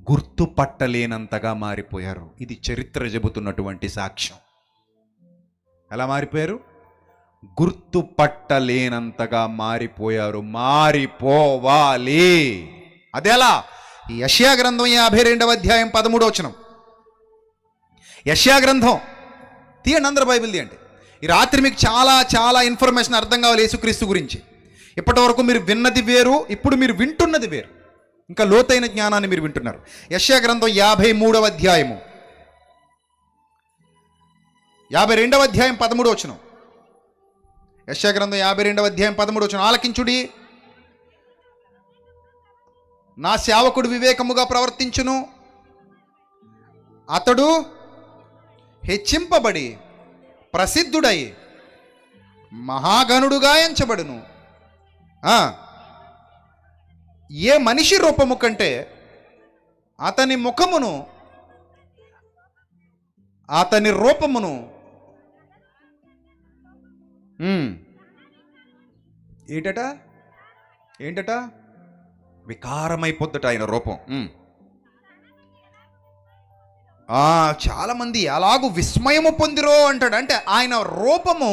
గుర్తుపట్టలేనంతగా మారిపోయారు. ఇది చరిత్ర చెబుతున్నటువంటి సాక్ష్యం. ఎలా మారిపోయారు? గుర్తుపట్టలేనంతగా మారిపోయారు. మారిపోవాలి. అదెలా? ఈ యెషయా గ్రంథం 52వ అధ్యాయం 13వ వచనం. యెషయా గ్రంథం తీయండి, అందరూ బైబిల్ తీయండి. ఈ రాత్రి మీకు చాలా ఇన్ఫర్మేషన్ అర్థం కావాలి యేసుక్రీస్తు గురించి. ఇప్పటి వరకు మీరు విన్నది వేరు, ఇప్పుడు మీరు వింటున్నది వేరు. ఇంకా లోతైన జ్ఞానాన్ని మీరు వింటున్నారు. యెషయా గ్రంథం 53వ అధ్యాయము 52వ అధ్యాయం 13వ వచనం. యెషయా గ్రంథం 52వ అధ్యాయం 13వ వచనం. ఆలకించుడి, నా సేవకుడు వివేకముగా ప్రవర్తించును, అతడు హెచ్చింపబడి ప్రసిద్ధుడై మహాగణుడుగా ఎంచబడును. ఏ మనిషి రూపము కంటే అతని ముఖమును, అతని రూపమును ఏంటట వికారమైపోద్దట ఆయన రూపం. చాలామంది అలాగూ విస్మయము పొందిరో అంటాడు. అంటే ఆయన రూపము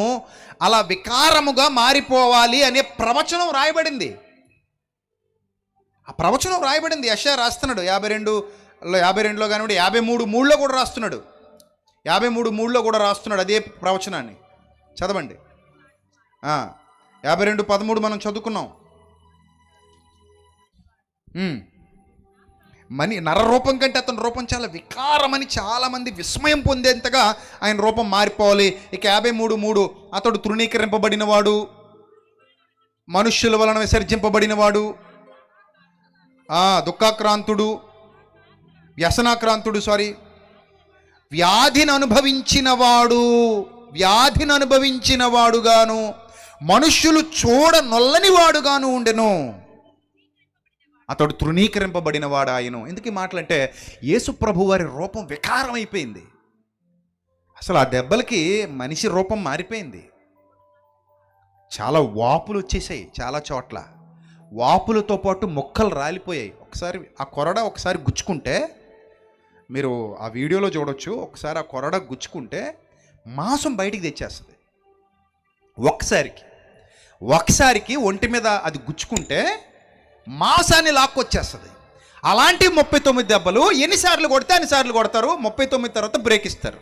అలా వికారముగా మారిపోవాలి అనే ప్రవచనం రాయబడింది. ఆ ప్రవచనం రాయబడింది. యెషయా రాస్తున్నాడు 52లో కానివ్వండి, 53:3లో కూడా రాస్తున్నాడు. 53:3లో కూడా రాస్తున్నాడు అదే ప్రవచనాన్ని. చదవండి. 52:13 మనం చదువుకున్నాం. నర రూపం కంటే అతని రూపం చాలా వికారమని చాలామంది విస్మయం పొందేంతగా ఆయన రూపం మారిపోవాలి. ఇక 53:3 అతడు తృణీకరింపబడినవాడు, మనుష్యుల వలన విసర్జింపబడినవాడు, దుఃఖాక్రాంతుడు, వ్యసనాక్రాంతుడు, వ్యాధిని అనుభవించిన వాడుగాను, మనుష్యులు చూడ నొల్లని వాడుగాను ఉండెను. అతడు తృణీకరింపబడిన వాడు ఆయను. ఎందుకు ఈ మాటలంటే యేసు ప్రభు వారి రూపం వికారం అయిపోయింది. అసలు ఆ దెబ్బలకి మనిషి రూపం మారిపోయింది. చాలా వాపులు వచ్చేసాయి, చాలా చోట్ల వాపులతో పాటు మొక్కలు రాలిపోయాయి. ఒకసారి ఆ కొరడ ఒకసారి గుచ్చుకుంటే, మీరు ఆ వీడియోలో చూడొచ్చు, ఒకసారి ఆ కొరడ గుచ్చుకుంటే మాంసం బయటికి తెచ్చేస్తుంది. ఒకసారికి ఒంటి మీద అది గుచ్చుకుంటే మాంసాన్ని లాక్కొచ్చేస్తుంది. అలాంటి 39 దెబ్బలు ఎన్నిసార్లు కొడితే అన్నిసార్లు కొడతారు. 39 తర్వాత బ్రేక్ ఇస్తారు.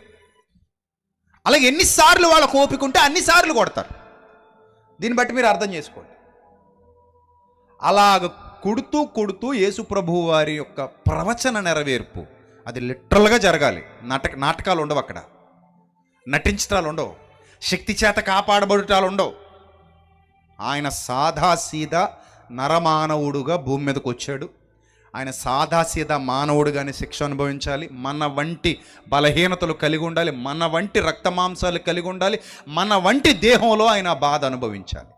అలాగే ఎన్నిసార్లు వాళ్ళకు ఓపిక ఉంటే అన్నిసార్లు కొడతారు. దీన్ని బట్టి మీరు అర్థం చేసుకోండి. అలాగ కొడుతూ యేసు ప్రభువు వారి యొక్క ప్రవచన నెరవేర్పు అది లిటరల్గా జరగాలి. నాటకాలు ఉండవు, అక్కడ నటించటాలు ఉండవు, శక్తి చేత కాపాడబడటాలు ఉండవు. ఆయన సాదాసీదా నరమానవుడుగా భూమి మీదకి వచ్చాడు. ఆయన సాదాసీదా మానవుడుగానే శిక్ష అనుభవించాలి. మన వంటి బలహీనతలు కలిగి ఉండాలి, మన వంటి రక్తమాంసాలు కలిగి ఉండాలి, మన వంటి దేహంలో ఆయన బాధ అనుభవించాలి.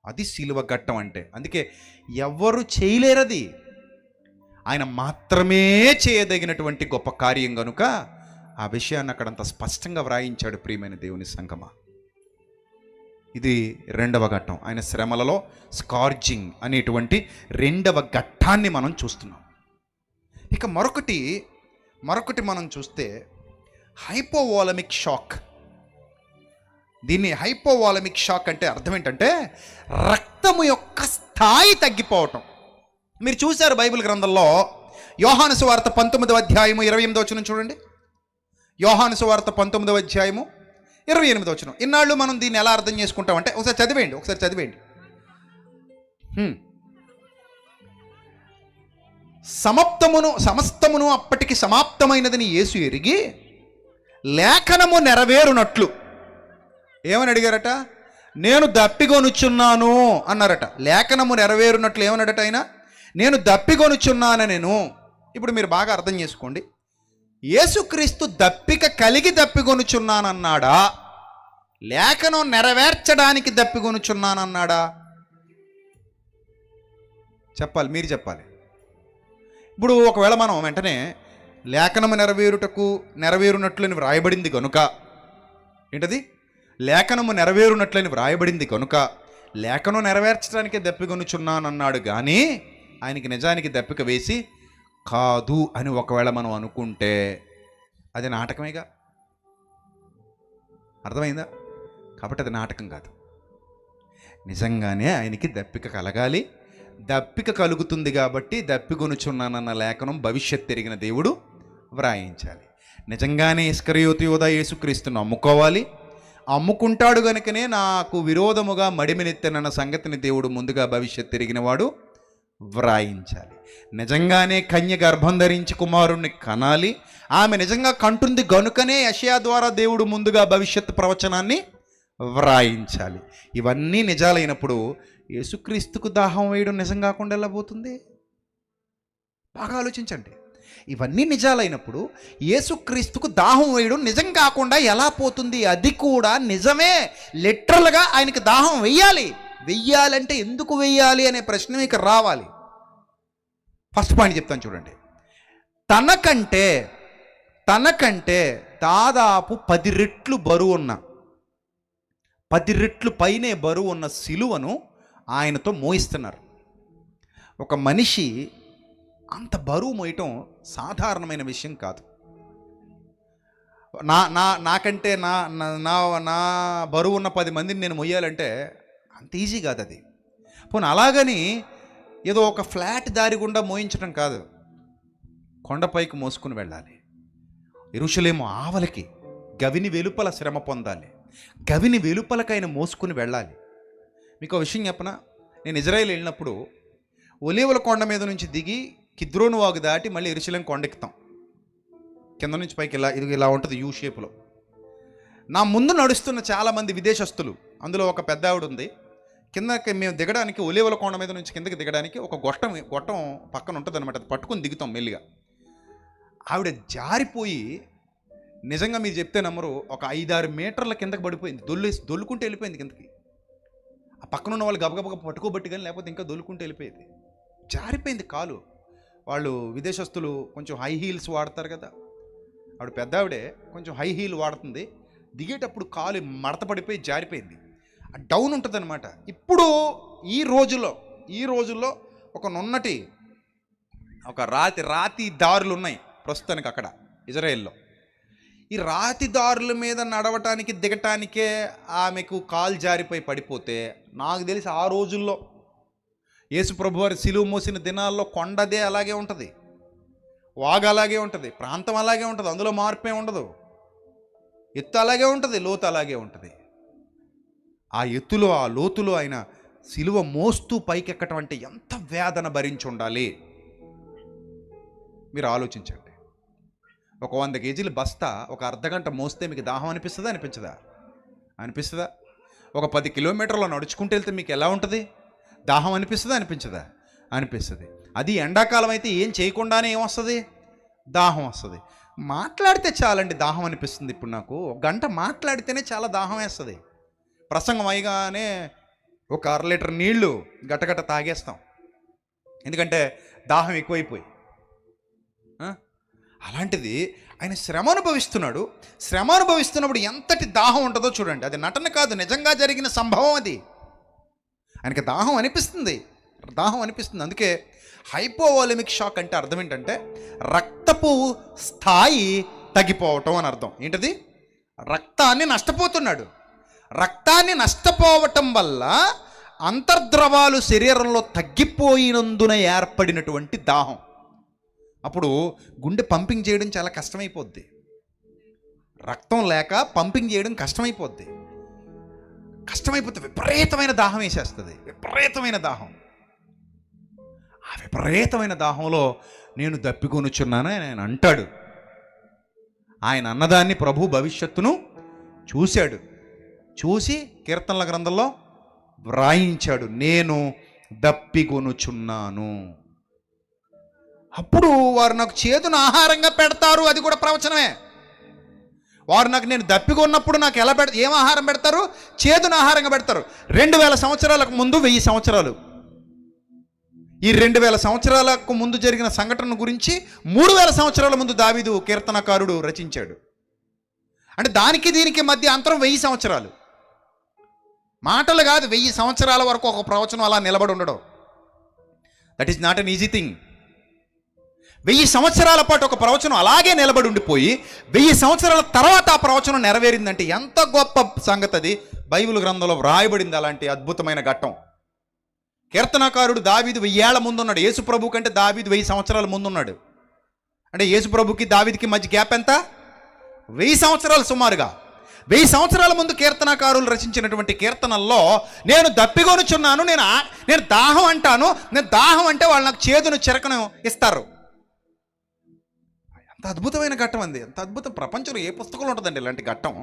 అది శిలువ ఘట్టం అంటే. అందుకే ఎవ్వరు చేయలేరది, ఆయన మాత్రమే చేయదగినటువంటి గొప్ప కార్యం కనుక ఆ విషయాన్ని అక్కడంత స్పష్టంగా వ్రాయించాడు. ప్రియమైన దేవుని సంగమా, ఇది రెండవ ఘట్టం. ఆయన శ్రమలలో స్కార్జింగ్ అనేటువంటి రెండవ ఘట్టాన్ని మనం చూస్తున్నాం. ఇక మరొకటి మనం చూస్తే హైపోవాలమిక్ షాక్. దీన్ని హైపోవాలమిక్ షాక్ అంటే అర్థం ఏంటంటే రక్తము యొక్క స్థాయి తగ్గిపోవటం. మీరు చూశారు బైబిల్ గ్రంథంలో యోహాను సువార్త 19వ అధ్యాయము 28వ వచనం చూడండి. యోహాను సువార్త 19వ అధ్యాయము 28వ వచనం. ఇన్నాళ్ళు మనం దీన్ని ఎలా అర్థం చేసుకుంటామంటే ఒకసారి చదివేయండి. సమస్తమును అప్పటికి సమాప్తమైనదని యేసు ఎరిగి లేఖనము నెరవేరునట్లు ఏమని అడిగారట? నేను దప్పిగొనుచున్నాను అన్నారట. లేఖనము నెరవేరునట్లు ఏమన్నాడట ఆయన? నేను దప్పిగొనుచున్నాను నేను. ఇప్పుడు మీరు బాగా అర్థం చేసుకోండి. యేసుక్రీస్తు దప్పిక కలిగి దప్పిగొనుచున్నానన్నాడా, లేఖనం నెరవేర్చడానికి దప్పిగొనుచున్నానన్నాడా? చెప్పాలి, మీరు చెప్పాలి. ఇప్పుడు ఒకవేళ మనం వెంటనే లేఖనము నెరవేరునట్లని వ్రాయబడింది కనుక, ఏంటది? లేఖనము నెరవేరునట్లని వ్రాయబడింది కనుక లేఖనం నెరవేర్చడానికే దప్పిగొనుచున్నానన్నాడు కానీ ఆయనకి నిజానికి దప్పిక వేసి కాదు అని ఒకవేళ మనం అనుకుంటే అది నాటకమేగా. అర్థమైందా? కాబట్టి అది నాటకం కాదు. నిజంగానే ఆయనకి దప్పిక కలగాలి. దప్పిక కలుగుతుంది కాబట్టి దప్పిగొనుచున్నానన్న లేఖనం భవిష్యత్ ఎరిగిన దేవుడు వ్రాయించాలి. నిజంగానే ఇస్కరియోతు యోధా యేసుక్రీస్తును అమ్ముకోవాలి. అమ్ముకుంటాడు గనుకనే నాకు విరోధముగా మడిమినెత్తనన్న సంగతిని దేవుడు ముందుగా భవిష్యత్ ఎరిగిన వాడు వ్రాయించాలి. నిజంగానే కన్య గర్భం ధరించి కుమారుణ్ణి కనాలి. ఆమె నిజంగా కంటుంది గనుకనే యెషయా ద్వారా దేవుడు ముందుగా భవిష్యత్ ప్రవచనాన్ని వ్రాయించాలి. ఇవన్నీ నిజాలైనప్పుడు యేసుక్రీస్తుకు దాహం వేయడం నిజం కాకుండా ఎలా పోతుంది? బాగా ఆలోచించండి. ఇవన్నీ నిజాలైనప్పుడు యేసుక్రీస్తుకు దాహం వేయడం నిజం కాకుండా ఎలా పోతుంది? అది కూడా నిజమే. లిటరల్గా ఆయనకి దాహం వెయ్యాలంటే ఎందుకు వెయ్యాలి అనే ప్రశ్న మీకు రావాలి. ఫస్ట్ పాయింట్ చెప్తాను చూడండి. తనకంటే దాదాపు 10 రెట్లు బరువు ఉన్న 10 రెట్లు పైనే బరువు ఉన్న సిలువను ఆయనతో మోయిస్తున్నారు. ఒక మనిషి అంత బరువు మోయటం సాధారణమైన విషయం కాదు. నాకంటే నా బరువు ఉన్న 10 మందిని నేను మొయ్యాలంటే అంత ఈజీ కాదు అది. పోనీ అలాగని ఏదో ఒక ఫ్లాట్ దారి గుండా మోయించడం కాదు, కొండపైకి మోసుకుని వెళ్ళాలి. యెరూషలేము ఆవలికి గవిని వెలుపల శ్రమ పొందాలి. గవిని వెలుపలకైన మోసుకుని వెళ్ళాలి. మీకు ఒక విషయం చెప్పనా? నేను ఇజ్రాయేల్ వెళ్ళినప్పుడు ఒలీవల కొండ మీద నుంచి దిగి కిద్రోను వాగు దాటి మళ్ళీ యెరూషలేం కొండెక్కుతాం. కింద నుంచి పైకి ఇలా ఉంటుంది యూ షేప్లో. నా ముందు నడుస్తున్న చాలామంది విదేశస్తులు, అందులో ఒక పెద్ద ఆవిడ ఉంది. కిందకి మేము దిగడానికి ఒలీవల కొండ మీద నుంచి కిందకి దిగడానికి ఒక గొట్టం పక్కన ఉంటుంది అనమాట. అది పట్టుకుని దిగుతాం మెల్లిగా. ఆవిడ జారిపోయి నిజంగా మీరు చెప్తే నమ్మరు, ఒక 5-6 మీటర్ల కిందకి పడిపోయింది. దొల్లుకుంటూ వెళ్ళిపోయింది కిందకి. ఆ పక్కన ఉన్న వాళ్ళు గబగబ పట్టుకోబట్టి కానీ లేకపోతే ఇంకా దొల్లుకుంటూ వెళ్ళిపోయేది. జారిపోయింది కాలు. వాళ్ళు విదేశస్తులు కొంచెం హై హీల్స్ వాడతారు కదా, ఆవిడ పెద్ద ఆవిడే కొంచెం హై హీల్ వాడుతుంది. దిగేటప్పుడు కాలు మడత పడిపోయి జారిపోయింది. డౌన్ ఉంటుంది అనమాట. ఇప్పుడు ఈ రోజుల్లో ఒక నున్నటి ఒక రాతి దారులు ఉన్నాయి ప్రస్తుతానికి అక్కడ ఇజ్రాయెల్లో. ఈ రాతి దారుల మీద నడవటానికి దిగటానికే ఆమెకు కాలు జారిపోయి పడిపోతే, నాకు తెలిసి ఆ రోజుల్లో యేసు ప్రభువారి సిలువ మోసిన దినాల్లో కొండదే అలాగే ఉంటుంది, వాగు అలాగే ఉంటుంది, ప్రాంతం అలాగే ఉంటుంది, అందులో మార్పే ఉండదు. ఎత్తు అలాగే ఉంటుంది, లోతు అలాగే ఉంటుంది. ఆ ఎత్తులో ఆ లోతులో ఆయన సిలువ మోస్తూ పైకెక్కటం అంటే ఎంత వేదన భరించి ఉండాలి మీరు ఆలోచించండి. ఒక 100 కేజీల బస్తా ఒక అర్ధగంట మోస్తే మీకు దాహం అనిపిస్తుందా? అనిపిస్తుందా? ఒక 10 కిలోమీటర్లు నడుచుకుంటూ వెళ్తే మీకు ఎలా ఉంటుంది? దాహం అనిపిస్తుందా? అనిపిస్తుంది. అది ఎండాకాలం అయితే ఏం చేయకుండానే ఏమొస్తుంది? దాహం వస్తుంది. మాట్లాడితే చాలండి దాహం అనిపిస్తుంది. ఇప్పుడు నాకు 1 గంట మాట్లాడితేనే చాలా దాహం వేస్తుంది. ప్రసంగం అయిగానే ఒక 1/2 లీటర్ నీళ్లు గటగట తాగేస్తాం, ఎందుకంటే దాహం ఎక్కువైపోయి. అలాంటిది ఆయన శ్రమ అనుభవిస్తున్నప్పుడు ఎంతటి దాహం ఉంటుందో చూడండి. అది నటన కాదు, నిజంగా జరిగిన సంభవం అది. ఆయనకి దాహం అనిపిస్తుంది. అందుకే హైపోవాలమిక్ షాక్ అంటే అర్థం ఏంటంటే రక్తపు స్థాయి తగ్గిపోవటం అని అర్థం. ఏంటది? రక్తాన్ని నష్టపోవటం వల్ల అంతర్ద్రవాలు శరీరంలో తగ్గిపోయినందున ఏర్పడినటువంటి దాహం. అప్పుడు గుండె పంపింగ్ చేయడం చాలా కష్టమైపోద్ది. రక్తం లేక పంపింగ్ చేయడం కష్టమైపోతే విపరీతమైన దాహం వేసేస్తుంది. ఆ విపరీతమైన దాహంలో నేను దప్పికొనుచున్నాను ఆయన అంటాడు. ఆయన అన్నదాన్ని ప్రభు భవిష్యత్తును చూసి కీర్తనల గ్రంథంలో వ్రాయించాడు, నేను దప్పికొనుచున్నాను. అప్పుడు వారు నాకు చేదును ఆహారంగా పెడతారు. అది కూడా ప్రవచనమే. వారు నేను దప్పికొన్నప్పుడు నాకు ఏం ఆహారం పెడతారు? చేదును ఆహారంగా పెడతారు. 2000 సంవత్సరాలకు ముందు 1000 సంవత్సరాలు, ఈ 2000 సంవత్సరాలకు ముందు జరిగిన సంఘటన గురించి 3000 సంవత్సరాల ముందు దావీదు కీర్తనకారుడు రచించాడు. అంటే దానికి దీనికి మధ్య అంతరం 1000 సంవత్సరాలు. మాటలు కాదు, 1000 సంవత్సరాల వరకు ఒక ప్రవచనం అలా నిలబడి ఉండడం. That is not an easy thing. 1000 సంవత్సరాల పాటు ఒక ప్రవచనం అలాగే నిలబడి ఉండిపోయి 1000 సంవత్సరాల తర్వాత ఆ ప్రవచనం నెరవేరిందంటే ఎంత గొప్ప సంగతి అది. బైబిల్ గ్రంథంలో వ్రాయబడింది అలాంటి అద్భుతమైన ఘట్టం. కీర్తనకారుడు దావీదు 1000 ఏళ్ల ముందున్నాడు. యేసు ప్రభు కంటే దావీదు 1000 సంవత్సరాల ముందున్నాడు. అంటే యేసు ప్రభుకి దావీదుకి మధ్య గ్యాప్ ఎంత? 1000 సంవత్సరాలు సుమారుగా. 1000 సంవత్సరాల ముందు కీర్తనకారులు రచించినటువంటి కీర్తనల్లో నేను దప్పికొనుచున్నాను, నేను దాహం అంటాను. నేను దాహం అంటే వాళ్ళు నాకు చేదును చిరకను ఇస్తారు. ఎంత అద్భుతమైన ఘట్టం అంది. ఎంత అద్భుతం. ప్రపంచంలో ఏ పుస్తకంలో ఉంటుందండి ఇలాంటి ఘట్టం?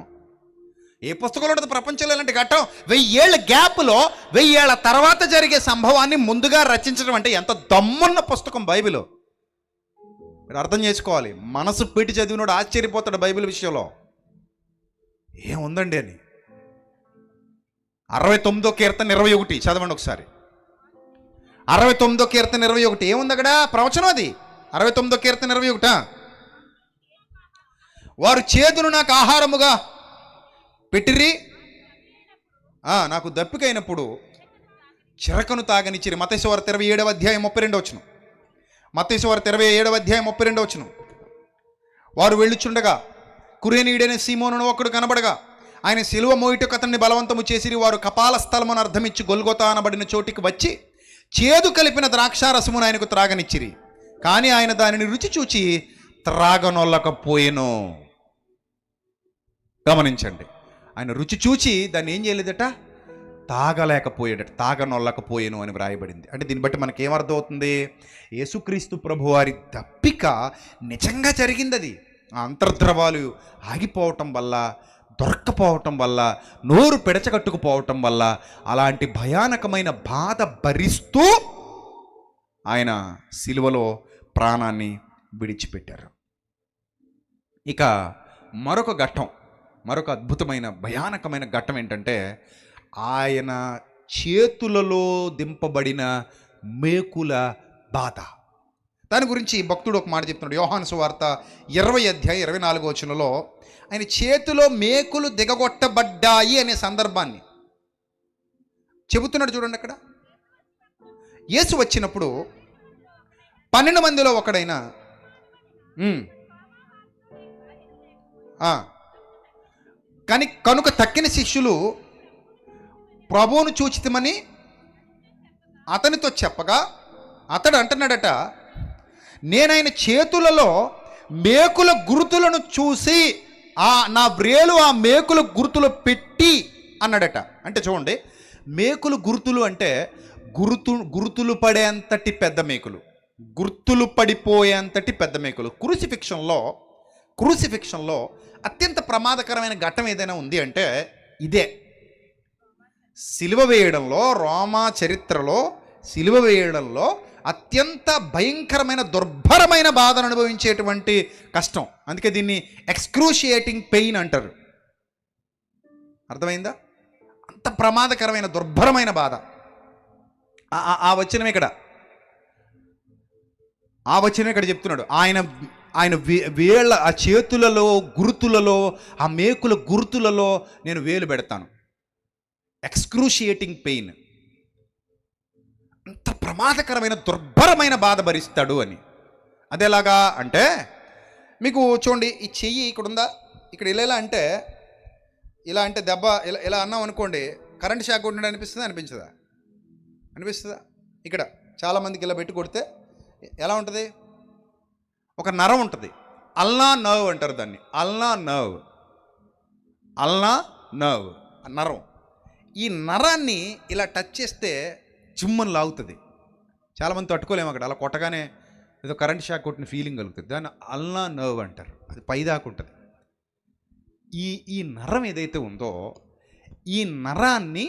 ఏ పుస్తకంలో ఉంటుంది ప్రపంచంలో ఇలాంటి ఘట్టం? 1000 ఏళ్ల గ్యాప్లో 1000 ఏళ్ల తర్వాత జరిగే సంభవాన్ని ముందుగా రచించడం అంటే ఎంత దమ్మున్న పుస్తకం బైబిల్. మీరు అర్థం చేసుకోవాలి. మనసు పెట్టి చదివినోడు ఆశ్చర్యపోతాడు బైబిల్ విషయంలో. ఏముందండి అని. 69వ కీర్తన 21 చదవండి ఒకసారి. 69వ కీర్తన 21 ఏముంది అక్కడ? ప్రవచనం అది. 69వ కీర్తన 21. వారు చేదును నాకు ఆహారముగా పెట్టిరి, నాకు దప్పికైనప్పుడు చిరకను తాగనిచ్చిరి. మత్తయి వార్త 27వ అధ్యాయం 32వ వచనం. మత్తయి వార్త 27వ అధ్యాయం 32వ వచనం. వారు వెళ్ళుచుండగా కురేనీయుడైన సీమోనును ఒకడు కనబడగా ఆయన సిలువ మోయుటకు అతన్ని బలవంతము చేసిరి. వారు కపాల స్థలమును అర్థమిచ్చి గొల్గొతా అనబడిన చోటికి వచ్చి చేదు కలిపిన ద్రాక్షారసమును ఆయనకు త్రాగనిచ్చిరి. కానీ ఆయన దానిని రుచి చూచి త్రాగనొల్లకపోయెను. గమనించండి, ఆయన రుచి చూచి దాన్ని ఏం చేయలేదట? తాగలేకపోయాడట. తాగనొల్లకపోయేను అని వ్రాయబడింది. అంటే దీన్ని బట్టి మనకి ఏమర్థం అవుతుంది? యేసుక్రీస్తు ప్రభువారి దప్పిక నిజంగా జరిగింది. అది ఆ అంతర్ద్రవాలు ఆగిపోవటం వల్ల, దొరక్కపోవటం వల్ల, నోరు పెడచగట్టుకుపోవటం వల్ల అలాంటి భయానకమైన బాధ భరిస్తూ ఆయన సిలువలో ప్రాణాన్ని విడిచిపెట్టారు. ఇక మరొక అద్భుతమైన భయానకమైన ఘట్టం ఏంటంటే ఆయన చేతులలో దింపబడిన మేకుల బాధ. దాని గురించి భక్తుడు ఒక మాట చెప్తున్నాడు. యోహాను సువార్త 20:24 ఆయన చేతిలో మేకులు దిగగొట్టబడ్డాయి అనే సందర్భాన్ని చెబుతున్నాడు. చూడండి, అక్కడ యేసు వచ్చినప్పుడు 12 మందిలో ఒకడైన కనుక తక్కిన శిష్యులు ప్రభువును చూచితమని అతనితో చెప్పగా అతడు అంటున్నాడట, నేనైన చేతులలో మేకుల గుర్తులను చూసి నా వ్రేలు ఆ మేకుల గుర్తులు పెట్టి అన్నాడట. అంటే చూడండి, మేకులు గుర్తులు అంటే గుర్తులు పడేంతటి పెద్ద మేకులు, గుర్తులు పడిపోయేంతటి పెద్ద మేకులు. క్రూసిఫిక్షన్లో అత్యంత ప్రమాదకరమైన ఘట్టం ఏదైనా ఉంది అంటే ఇదే. సిలువ వేయడంలో, రోమా చరిత్రలో సిలువ వేయడంలో అత్యంత భయంకరమైన దుర్భరమైన బాధను అనుభవించేటువంటి కష్టం. అందుకే దీన్ని ఎక్స్క్రూషియేటింగ్ పెయిన్ అంటారు. అర్థమైందా? అంత ప్రమాదకరమైన దుర్భరమైన బాధ. ఆ వచనం ఇక్కడ చెప్తున్నాడు. ఆయన వేళ్ళ ఆ చేతులలో గుర్తులలో, ఆ మేకుల గుర్తులలో నేను వేలు పెడతాను. ఎక్స్క్రూషియేటింగ్ పెయిన్, అంత ప్రమాదకరమైన దుర్భరమైన బాధ భరిస్తాడు అని. అదేలాగా అంటే మీకు చూడండి, ఈ చెయ్యి ఇక్కడ ఉందా, ఇక్కడ ఇలా అంటే దెబ్బ ఇలా అన్నాం అనుకోండి, కరెంట్ షాక్ కొట్టినట్టు అనిపిస్తుందా? అనిపిస్తుందా? ఇక్కడ చాలామందికి ఇలా పెట్టి కొడితే ఎలా ఉంటుంది? ఒక నరం ఉంటుంది, అల్నా నర్వ్ అంటారు దాన్ని. అల్నా నర్వ్ నరం. ఈ నరాన్ని ఇలా టచ్ చేస్తే జిమ్మని లాగుతుంది. చాలామంది తట్టుకోలేము, అక్కడ అలా కొట్టగానే ఏదో కరెంట్ షాక్ కొట్టిన ఫీలింగ్ కలుగుతుంది. దాన్ని అల్నా నర్వ్ అంటారు. అది పైదాకా ఉంటుంది. ఈ నరం ఏదైతే ఉందో, ఈ నరాన్ని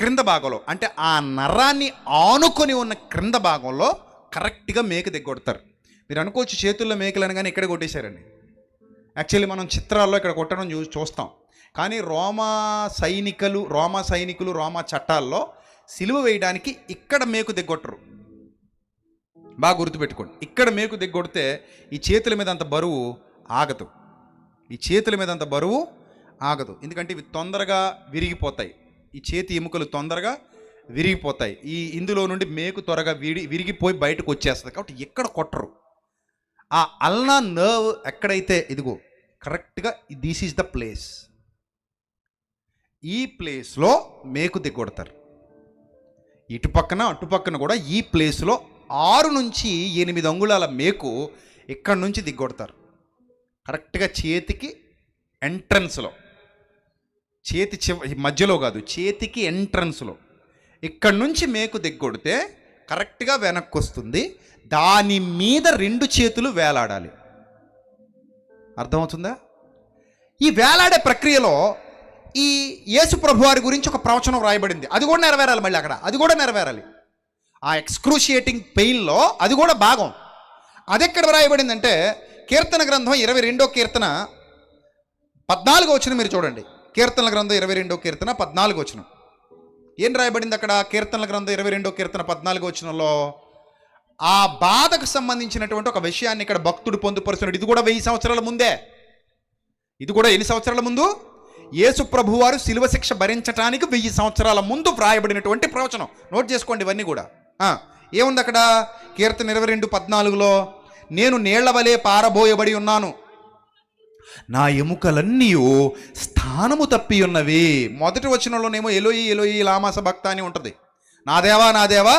క్రింద భాగంలో, అంటే ఆ నరాన్ని ఆనుకొని ఉన్న క్రింద భాగంలో కరెక్ట్గా మేక దిగొడతారు. మీరు అనుకోవచ్చు చేతుల్లో మేకలు అనగానే ఇక్కడ కొట్టేశారండి. యాక్చువల్లీ మనం చిత్రాల్లో ఇక్కడ కొట్టడం చూస్తాం. కానీ రోమా సైనికులు రోమా చట్టాల్లో సిలువ వేయడానికి ఇక్కడ మేకు దిగొట్టరు. బాగా గుర్తుపెట్టుకోండి, ఇక్కడ మేకు దిగొడితే ఈ చేతుల మీద అంత బరువు ఆగదు. ఎందుకంటే ఇవి తొందరగా విరిగిపోతాయి. ఈ చేతి ఎముకలు తొందరగా విరిగిపోతాయి. ఇందులో నుండి మేకు త్వరగా విరిగిపోయి బయటకు వచ్చేస్తుంది. కాబట్టి ఎక్కడ కొట్టరు. ఆ అల్నా నర్వ్ ఎక్కడైతే, ఇదిగో కరెక్ట్గా దిస్ ఈజ్ ద ప్లేస్. ఈ ప్లేస్లో మేకు దిగొడతారు. ఇటుపక్కన అటుపక్కన కూడా ఈ ప్లేస్లో 6 నుంచి 8 అంగుళాల మేకు ఇక్కడ నుంచి దిగొడతారు. కరెక్ట్గా చేతికి ఎంట్రన్స్లో, చేతి మధ్యలో కాదు, చేతికి ఎంట్రన్స్లో ఇక్కడ నుంచి మేకు దిగ్గొడితే కరెక్ట్గా వెనక్కి వస్తుంది. దాని మీద 2 చేతులు వేలాడాలి. అర్థమవుతుందా? ఈ వేలాడే ప్రక్రియలో ఈ యేసు ప్రభు వారి గురించి ఒక ప్రవచనం రాయబడింది. అది కూడా నెరవేరాలి. మళ్ళీ అక్కడ అది కూడా నెరవేరాలి. ఆ ఎక్స్క్రూషియేటింగ్ పెయిన్లో అది కూడా భాగం. అది ఎక్కడ రాయబడిందంటే కీర్తన గ్రంథం 22వ కీర్తన 14వ వచనం మీరు చూడండి. కీర్తనల గ్రంథం 22వ కీర్తన 14వ వచనం ఏం రాయబడింది అక్కడ? కీర్తనల గ్రంథం 22వ కీర్తన 14వ వచనంలో ఆ బాధకు సంబంధించినటువంటి ఒక విషయాన్ని ఇక్కడ భక్తుడు పొందుపరుస్తున్నాడు. ఇది కూడా 1000 సంవత్సరాల ముందే. ఇది కూడా ఎన్ని సంవత్సరాల ముందు? యేసు ప్రభు వారు శిలువ శిక్ష భరించడానికి 1000 సంవత్సరాల ముందు వ్రాయబడినటువంటి ప్రవచనం. నోట్ చేసుకోండి ఇవన్నీ కూడా. ఏముంది అక్కడ? కీర్తన 22:14లో నేను నీళ్ల వలె పారబోయబడి ఉన్నాను, నా ఎముకలన్నీ స్థానము తప్పి ఉన్నవి. మొదటి వచనంలోనేమో ఎలోయి ఎలోయి లామా సబక్తాని ఉంటుంది. నా దేవా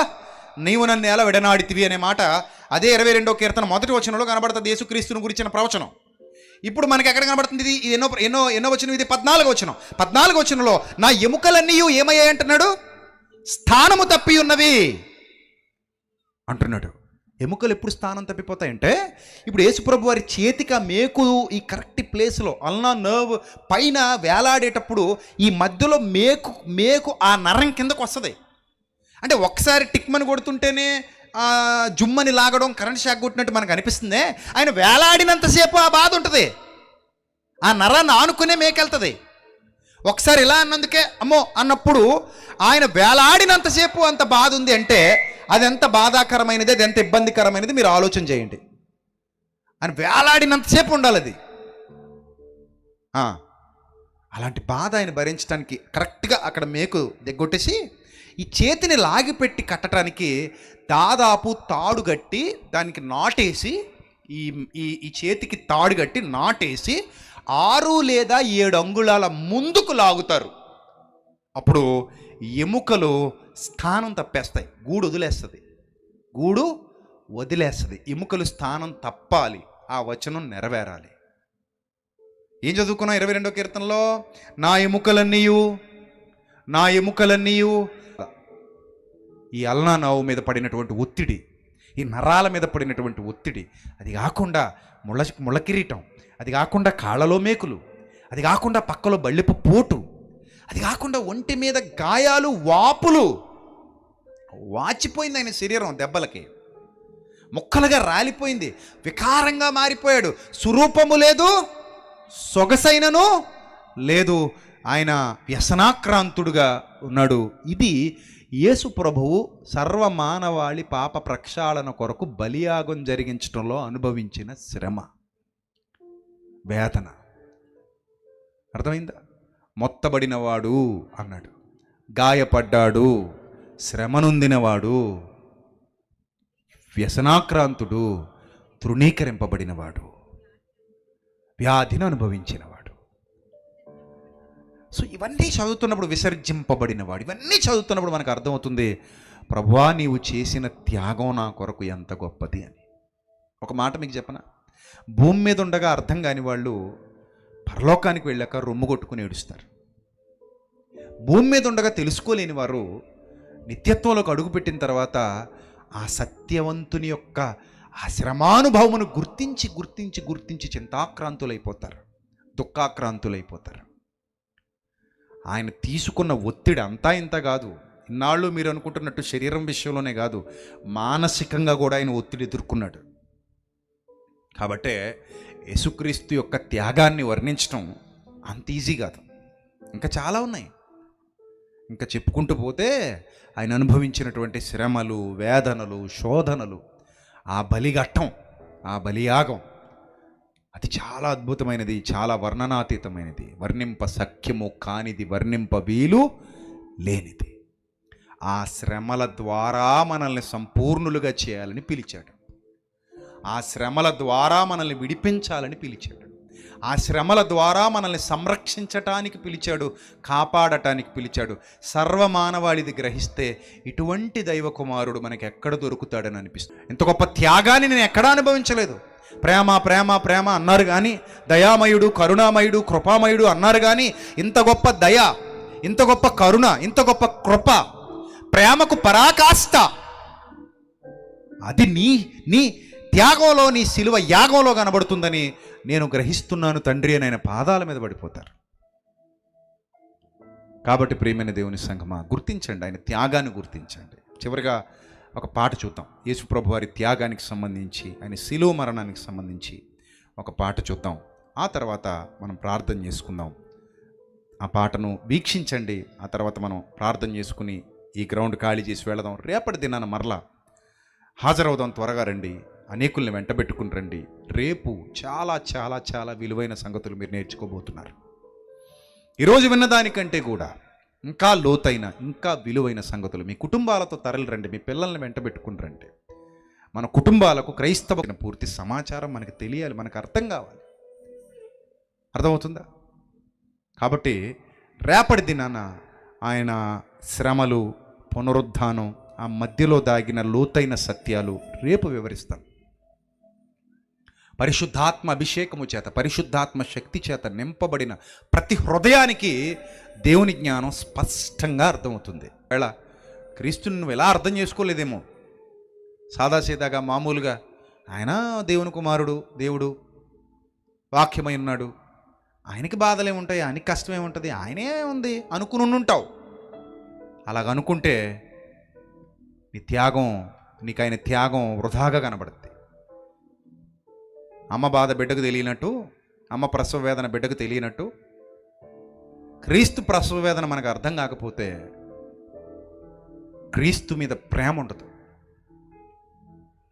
నీవు నన్ను ఎలా విడనాడితివి అనే మాట అదే 22వ కీర్తన మొదటి వచనంలో కనబడుతుంది. యేసుక్రీస్తును గురించిన ప్రవచనం. ఇప్పుడు మనకి ఎక్కడ కనబడుతుంది? ఇది ఎన్నో వచనం? ఇది 14వ వచనం. 14వ వచనంలో నా ఎముకలన్నీ ఏమయ్యాయి అంటున్నాడు? స్థానము తప్పి ఉన్నవి అంటున్నాడు. ఎముకలు ఎప్పుడు స్థానం తప్పిపోతాయంటే, ఇప్పుడు యేసుప్రభు వారి చేతికి ఆ మేకు ఈ కరెక్ట్ ప్లేస్లో అల్నా నర్వ్ పైన వేలాడేటప్పుడు ఈ మధ్యలో మేకు ఆ నరం కిందకు వస్తుంది. అంటే ఒకసారి టిక్మని కొడుతుంటేనే జుమ్మని లాగడం, కరెంట్ షాక్ కొట్టినట్టు మనకు అనిపిస్తుంది. ఆయన వేలాడినంతసేపు ఆ బాధ ఉంటుంది. ఆ నరాన్ని ఆనుకునే మేకెళ్తుంది. ఒకసారి ఇలా అన్నందుకే అమ్మో అన్నప్పుడు ఆయన వేలాడినంతసేపు అంత బాధ ఉంది అంటే అది ఎంత బాధాకరమైనది, అది ఎంత ఇబ్బందికరమైనది మీరు ఆలోచన చేయండి. ఆయన వేలాడినంతసేపు ఉండాలి అది. అలాంటి బాధ ఆయన భరించడానికి కరెక్ట్గా అక్కడ మేకు దిగ్గొట్టేసి ఈ చేతిని లాగిపెట్టి కట్టడానికి దాదాపు తాడు కట్టి దానికి నాటేసి ఈ ఈ చేతికి తాడు కట్టి నాటేసి 6 లేదా 7 అంగుళాల ముందుకు లాగుతారు. అప్పుడు ఎముకలు స్థానం తప్పేస్తాయి, గూడు వదిలేస్తుంది. ఎముకలు స్థానం తప్పాలి, ఆ వచనం నెరవేరాలి. ఏం చదువుకున్నాం 22వ కీర్తనలో? నా ఎముకలన్నీయు ఈ అల్నానావు మీద పడినటువంటి ఒత్తిడి, ఈ నరాల మీద పడినటువంటి ఒత్తిడి, అది కాకుండా ముళ్ళ కిరీటం, అది కాకుండా కాళ్ళలో మేకులు, అది కాకుండా పక్కలో బళ్ళిపు పోటు, అది కాకుండా ఒంటి మీద గాయాలు, వాపులు, వాచిపోయింది ఆయన శరీరం దెబ్బలకి, ముక్కలుగా రాలిపోయింది, వికారంగా మారిపోయాడు, సురూపము లేదు, సొగసైనను లేదు, ఆయన వ్యసనాక్రాంతుడుగా ఉన్నాడు. ఇది యేసు ప్రభువు సర్వమానవాళి పాప ప్రక్షాళన కొరకు బలియాగం జరిగించడంలో అనుభవించిన శ్రమ, వేదన. అర్థమైందా? మొత్తబడినవాడు అన్నాడు, గాయపడ్డాడు, శ్రమనొందినవాడు, వ్యసనాక్రాంతుడు, తృణీకరింపబడినవాడు, వ్యాధిని అనుభవించినవాడు. సో ఇవన్నీ చదువుతున్నప్పుడు విసర్జింపబడినవాడు, ఇవన్నీ చదువుతున్నప్పుడు మనకు అర్థమవుతుంది ప్రభువా నీవు చేసిన త్యాగం నా కొరకు ఎంత గొప్పది అని. ఒక మాట మీకు చెప్పనా, భూమి మీద ఉండగా అర్థం కాని వాళ్ళు పరలోకానికి వెళ్ళాక రొమ్ము కొట్టుకుని ఏడుస్తారు. భూమి మీద ఉండగా తెలుసుకోలేని వారు నిత్యత్వంలోకి అడుగుపెట్టిన తర్వాత ఆ సత్యవంతుని యొక్క ఆ శ్రమానుభవమును గుర్తించి గుర్తించి గుర్తించి చింతాక్రాంతులైపోతారు, దుఃఖాక్రాంతులైపోతారు. ఆయన తీసుకున్న ఒత్తిడి అంతా ఇంత కాదు. ఇన్నాళ్ళు మీరు అనుకుంటున్నట్టు శరీరం విషయంలోనే కాదు, మానసికంగా కూడా ఆయన ఒత్తిడి ఎదుర్కొన్నాడు. కాబట్టే యేసుక్రీస్తు యొక్క త్యాగాన్ని వర్ణించడం అంత ఈజీ కాదు. ఇంకా చాలా ఉన్నాయి, ఇంకా చెప్పుకుంటూ పోతే ఆయన అనుభవించినటువంటి శ్రమలు, వేదనలు, శోధనలు, ఆ బలిఘట్టం, ఆ బలియాగం, అది చాలా అద్భుతమైనది, చాలా వర్ణనాతీతమైనది, వర్ణింప సఖ్యము కానిది, వర్ణింప వీలు లేనిది. ఆ శ్రమల ద్వారా మనల్ని సంపూర్ణులుగా చేయాలని పిలిచాడు, ఆ శ్రమల ద్వారా మనల్ని విడిపించాలని పిలిచాడు, ఆ శ్రమల ద్వారా మనల్ని సంరక్షించటానికి పిలిచాడు, కాపాడటానికి పిలిచాడు. సర్వమానవాళిది గ్రహిస్తే ఇటువంటి దైవ కుమారుడు మనకి ఎక్కడ దొరుకుతాడని అనిపిస్తుంది. ఇంత గొప్ప త్యాగాన్ని నేను ఎక్కడా అనుభవించలేదు. ప్రేమ ప్రేమ ప్రేమ అన్నారు కానీ, దయామయుడు, కరుణామయుడు, కృపామయుడు అన్నారు కానీ, ఇంత గొప్ప దయ, ఇంత గొప్ప కరుణ, ఇంత గొప్ప కృప, ప్రేమకు పరాకాష్ట, అది నీ త్యాగంలో, నీ శిలువ యాగంలో కనబడుతుందని నేను గ్రహిస్తున్నాను తండ్రి అని ఆయన పాదాల మీద పడిపోతారు. కాబట్టి ప్రియమైన దేవుని సంగమా, గుర్తించండి, ఆయన త్యాగాన్ని గుర్తించండి. చివరిగా ఒక పాట చూద్దాం, యేసు ప్రభు వారి త్యాగానికి సంబంధించి, ఆయన శిలువ మరణానికి సంబంధించి ఒక పాట చూద్దాం. ఆ తర్వాత మనం ప్రార్థన చేసుకుందాం. ఆ పాటను వీక్షించండి, ఆ తర్వాత మనం ప్రార్థన చేసుకుని ఈ గ్రౌండ్ ఖాళీ చేసి వెళదాం. రేపటి దినాన మరలా హాజరవుదాం. త్వరగా రండి, అనేకుల్ని వెంటబెట్టుకుని రండి. రేపు చాలా చాలా చాలా విలువైన సంగతులు మీరు నేర్చుకోబోతున్నారు. ఈరోజు విన్నదానికంటే కూడా ఇంకా లోతైన, ఇంకా విలువైన సంగతులు మీ కుటుంబాలతో తరలి రండి, మీ పిల్లల్ని వెంటబెట్టుకుని రండి. మన కుటుంబాలకు క్రైస్తవ పూర్తి సమాచారం మనకు తెలియాలి, మనకు అర్థం కావాలి. అర్థమవుతుందా? కాబట్టి రేపటి దినాన ఆయన శ్రమలు, పునరుద్ధానం, ఆ మధ్యలో దాగిన లోతైన సత్యాలు రేపు వివరిస్తాను. పరిశుద్ధాత్మ అభిషేకము చేత, పరిశుద్ధాత్మ శక్తి చేత నింపబడిన ప్రతి హృదయానికి దేవుని జ్ఞానం స్పష్టంగా అర్థమవుతుంది. వేళ క్రీస్తుని నువ్వు ఎలా అర్థం చేసుకోలేదేమో, సాదాసీదాగా మామూలుగా ఆయన దేవుని కుమారుడు, దేవుడు వాక్యమై ఉన్నాడు, ఆయనకి బాధలేముంటాయి, ఆయనకి కష్టమేముంటుంది, ఆయనే ఉంది అనుకుని ఉంటావు. అలాగనుకుంటే నీ త్యాగం, నీకు ఆయన త్యాగం వృధాగా కనబడుద్ది. అమ్మ బాధ బిడ్డకు తెలియనట్టు, అమ్మ ప్రసవ వేదన బిడ్డకు తెలియనట్టు, క్రీస్తు ప్రసవ వేదన మనకు అర్థం కాకపోతే క్రీస్తు మీద ప్రేమ ఉండదు,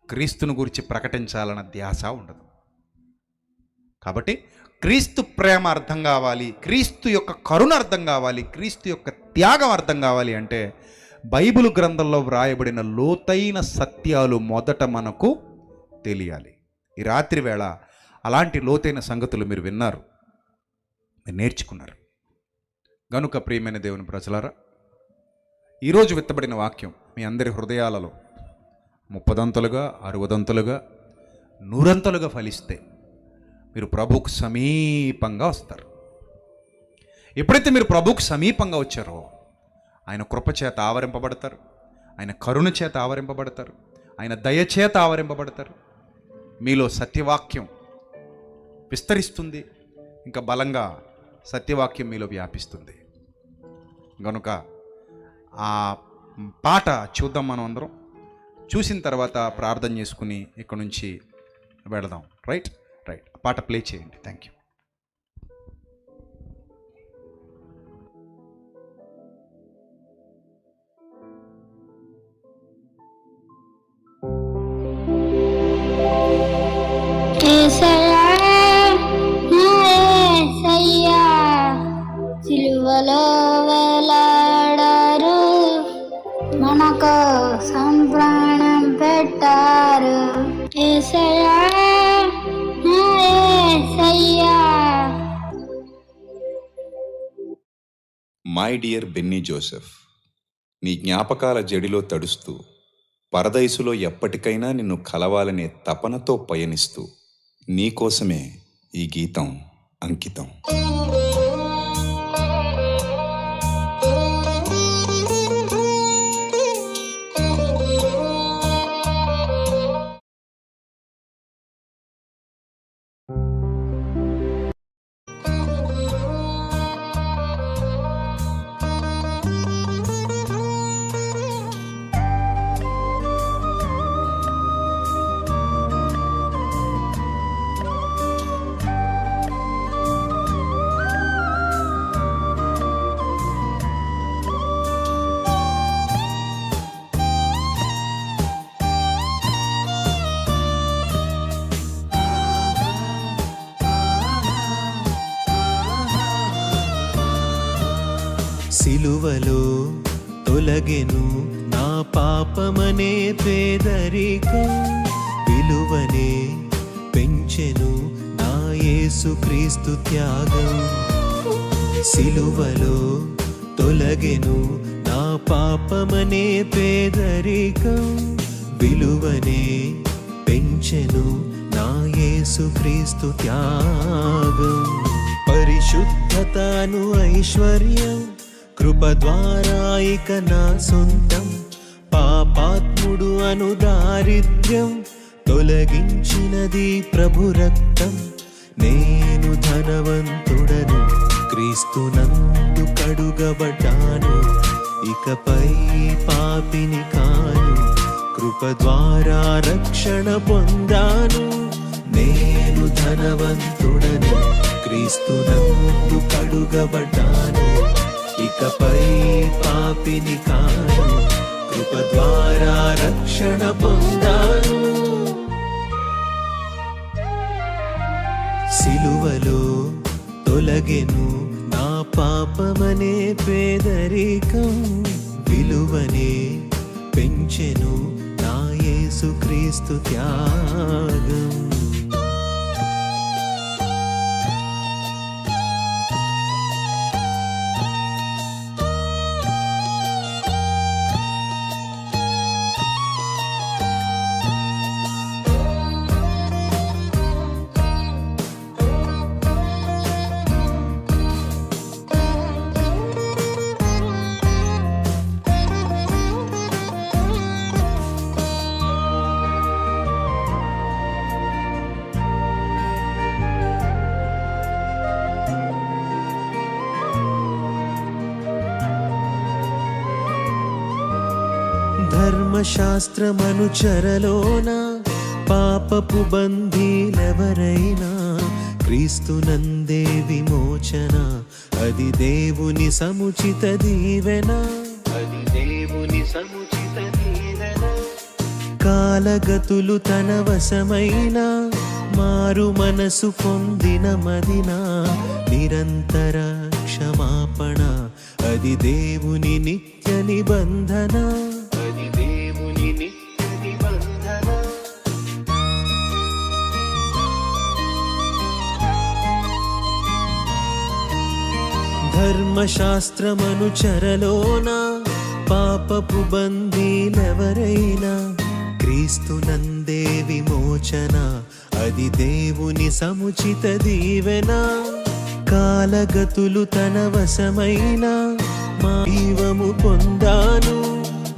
క్రీస్తుని గురించి ప్రకటించాలన్న ధ్యాస ఉండదు. కాబట్టి క్రీస్తు ప్రేమ అర్థం కావాలి, క్రీస్తు యొక్క కరుణ అర్థం కావాలి, క్రీస్తు యొక్క త్యాగం అర్థం కావాలి అంటే బైబిల్ గ్రంథంలో వ్రాయబడిన లోతైన సత్యాలు మొదట మనకు తెలియాలి. ఈ రాత్రి వేళ అలాంటి లోతైన సంగతులు మీరు విన్నారు, మీరు నేర్చుకున్నారు. గనుక ప్రియమైన దేవుని ప్రజలారా, ఈరోజు విత్తబడిన వాక్యం మీ అందరి హృదయాలలో 30 60 100 ఫలిస్తే మీరు ప్రభువుకు సమీపంగా వస్తారు. ఎప్పుడైతే మీరు ప్రభువుకు సమీపంగా వచ్చారో ఆయన కృపచేత ఆవరింపబడతారు, ఆయన కరుణ చేత ఆవరింపబడతారు, ఆయన దయచేత ఆవరింపబడతారు. మీలో సత్యవాక్యం విస్తరిస్తుంది, ఇంకా బలంగా సత్యవాక్యం మీలో వ్యాపిస్తుంది. కనుక ఆ పాట చూద్దాం మనం అందరం. చూసిన తర్వాత ప్రార్థన చేసుకుని ఇక్కడ నుంచి వెళదాం. రైట్ పాట ప్లే చేయండి. Thank you. సిలువలో వేలాడారు, మనకు సంప్రాణం పెట్టారు. యేసయ్యా నా యేసయ్యా. మై డియర్ బెన్నీ జోసెఫ్, నీ జ్ఞాపకాల జడిలో తడుస్తూ పరదైసులో ఎప్పటికైనా నిన్ను కలవాలనే తపనతో పయనిస్తూ నీకోసమే ఈ గీతం అంకితం. సిలువలో తొలగెను నా పాపమనే పేదరికం, విలువనే పెంచెను నా యేసుక్రీస్తు త్యాగం. సిలువలో తొలగెను నా పాపమనే పేదరికం, విలువనే పెంచెను నా యేసుక్రీస్తు త్యాగం. పరిశుద్ధతను ఐశ్వర్యం కృప ద్వారా ఇక నా సొంతం, పాపాత్ముడు అను దారిద్ర్యం తొలగించినది ప్రభు రక్తం. నేను ధనవంతుడను, క్రీస్తునందు కడుగబడ్డాను, ఇకపై పాపిని కాను, కృప ద్వారా రక్షణ పొందాను. నేను ధనవంతుడను, క్రీస్తునందు కడుగబడ్డాను, ఇకపై పాపిని కాను, కృప ద్వారా రక్షణ పొందాను. సిలువలో తొలగెను నా పాపమనే పేదరికం, విలువనే పెంచెను నా యేసుక్రీస్తు త్యాగం. ధర్మశాస్త్రమనుచరలోన పాపపు బంధీలెవరైనా క్రీస్తునందే విమోచన, అది దేవుని సముచిత దీవెన, అది దేవుని సముచిత దీవెన. కాలగతులు తన వశమైన, మారు మనసు పొందిన మదిన, నిరంతర క్షమాపణ, అది దేవుని నిత్య నిబంధన, అది దేవుని నిత్య నిబంధన. ధర్మశాస్త్రమనుచరలోన పాపపు బందీలెవరైనా, క్రీస్తునందే విమోచన, అది దేవుని సముచిత దీవెన. కాలగతులు తన వశమైన, మా జీవము పొందాను,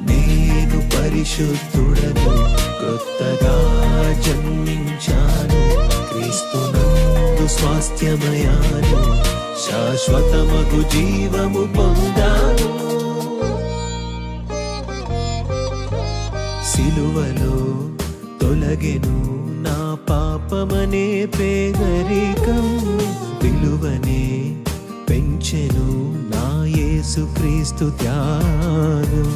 నేను పరిశుద్ధుడను, క్రొత్తగా జన్మించాను, క్రీస్తునందు స్వాస్థ్యమయాను, శాశ్వతమగు జీవము పొందాను. సిలువలో తొలగెను నా పాపమనే పేదరికం, విలువనే పెంచెను నా యేసుక్రీస్తు త్యాగం.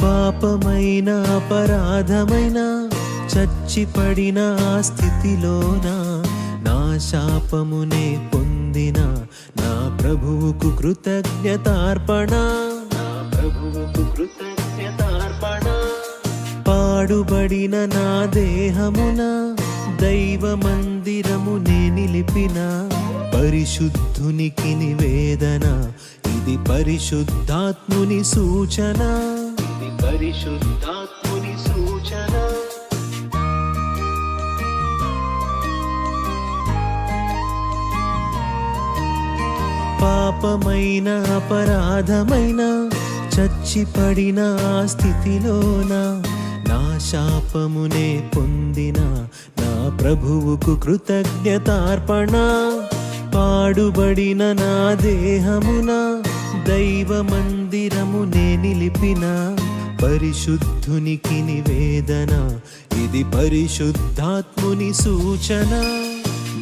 పాపమైన అపరాధమైన చచ్చిపడిన ఆ స్థితిలోన, నా శాపమునే పొందిన నా ప్రభువుకు కృతజ్ఞతార్పణ, నా ప్రభువుకు కృతజ్ఞతార్పణ. పాడుబడిన నా దేహమున దైవ మందిరమునే నిలిపిన, పరిశుద్ధునికి నివేదన, ఇది పరిశుద్ధాత్ముని సూచన, ఇది పరిశుద్ధాత్ముని సూచన. పాపమైన అపరాధమైన చచ్చిపడిన ఆ స్థితిలోన, నా శాపమునే పొందిన నా ప్రభువుకు కృతజ్ఞతార్పణ. పాడుబడిన నా దేహమున దైవ మందిరమునే నిలిపిన, పరిశుద్ధునికి నివేదన, ఇది పరిశుద్ధాత్ముని సూచన.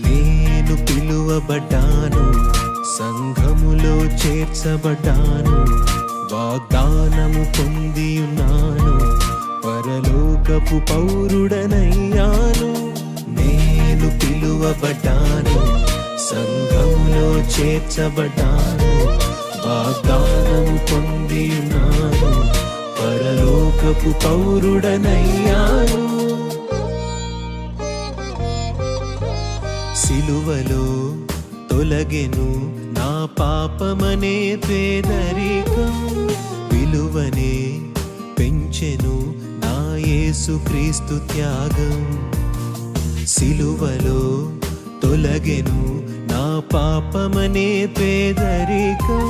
నేను పిలువబడ్డాను, సంఘములో చేర్చబడ్డాను, వాగ్దానము పొందియున్నాను, పరలోకపు పౌరుడనయ్యాను. నేను పిలువబడ్డాను, సంఘములో చేర్చబడ్డాను, వాగ్దానము పొందియున్నాను, పరలోకపు పౌరుడనయ్యాను. సిలువలో తొలగెను నా పాపమనే పేదరికం, విలువనే పెంచెను నా యేసుక్రీస్తు త్యాగం. సిలువలో తొలగెను నా పాపమనే పేదరికం,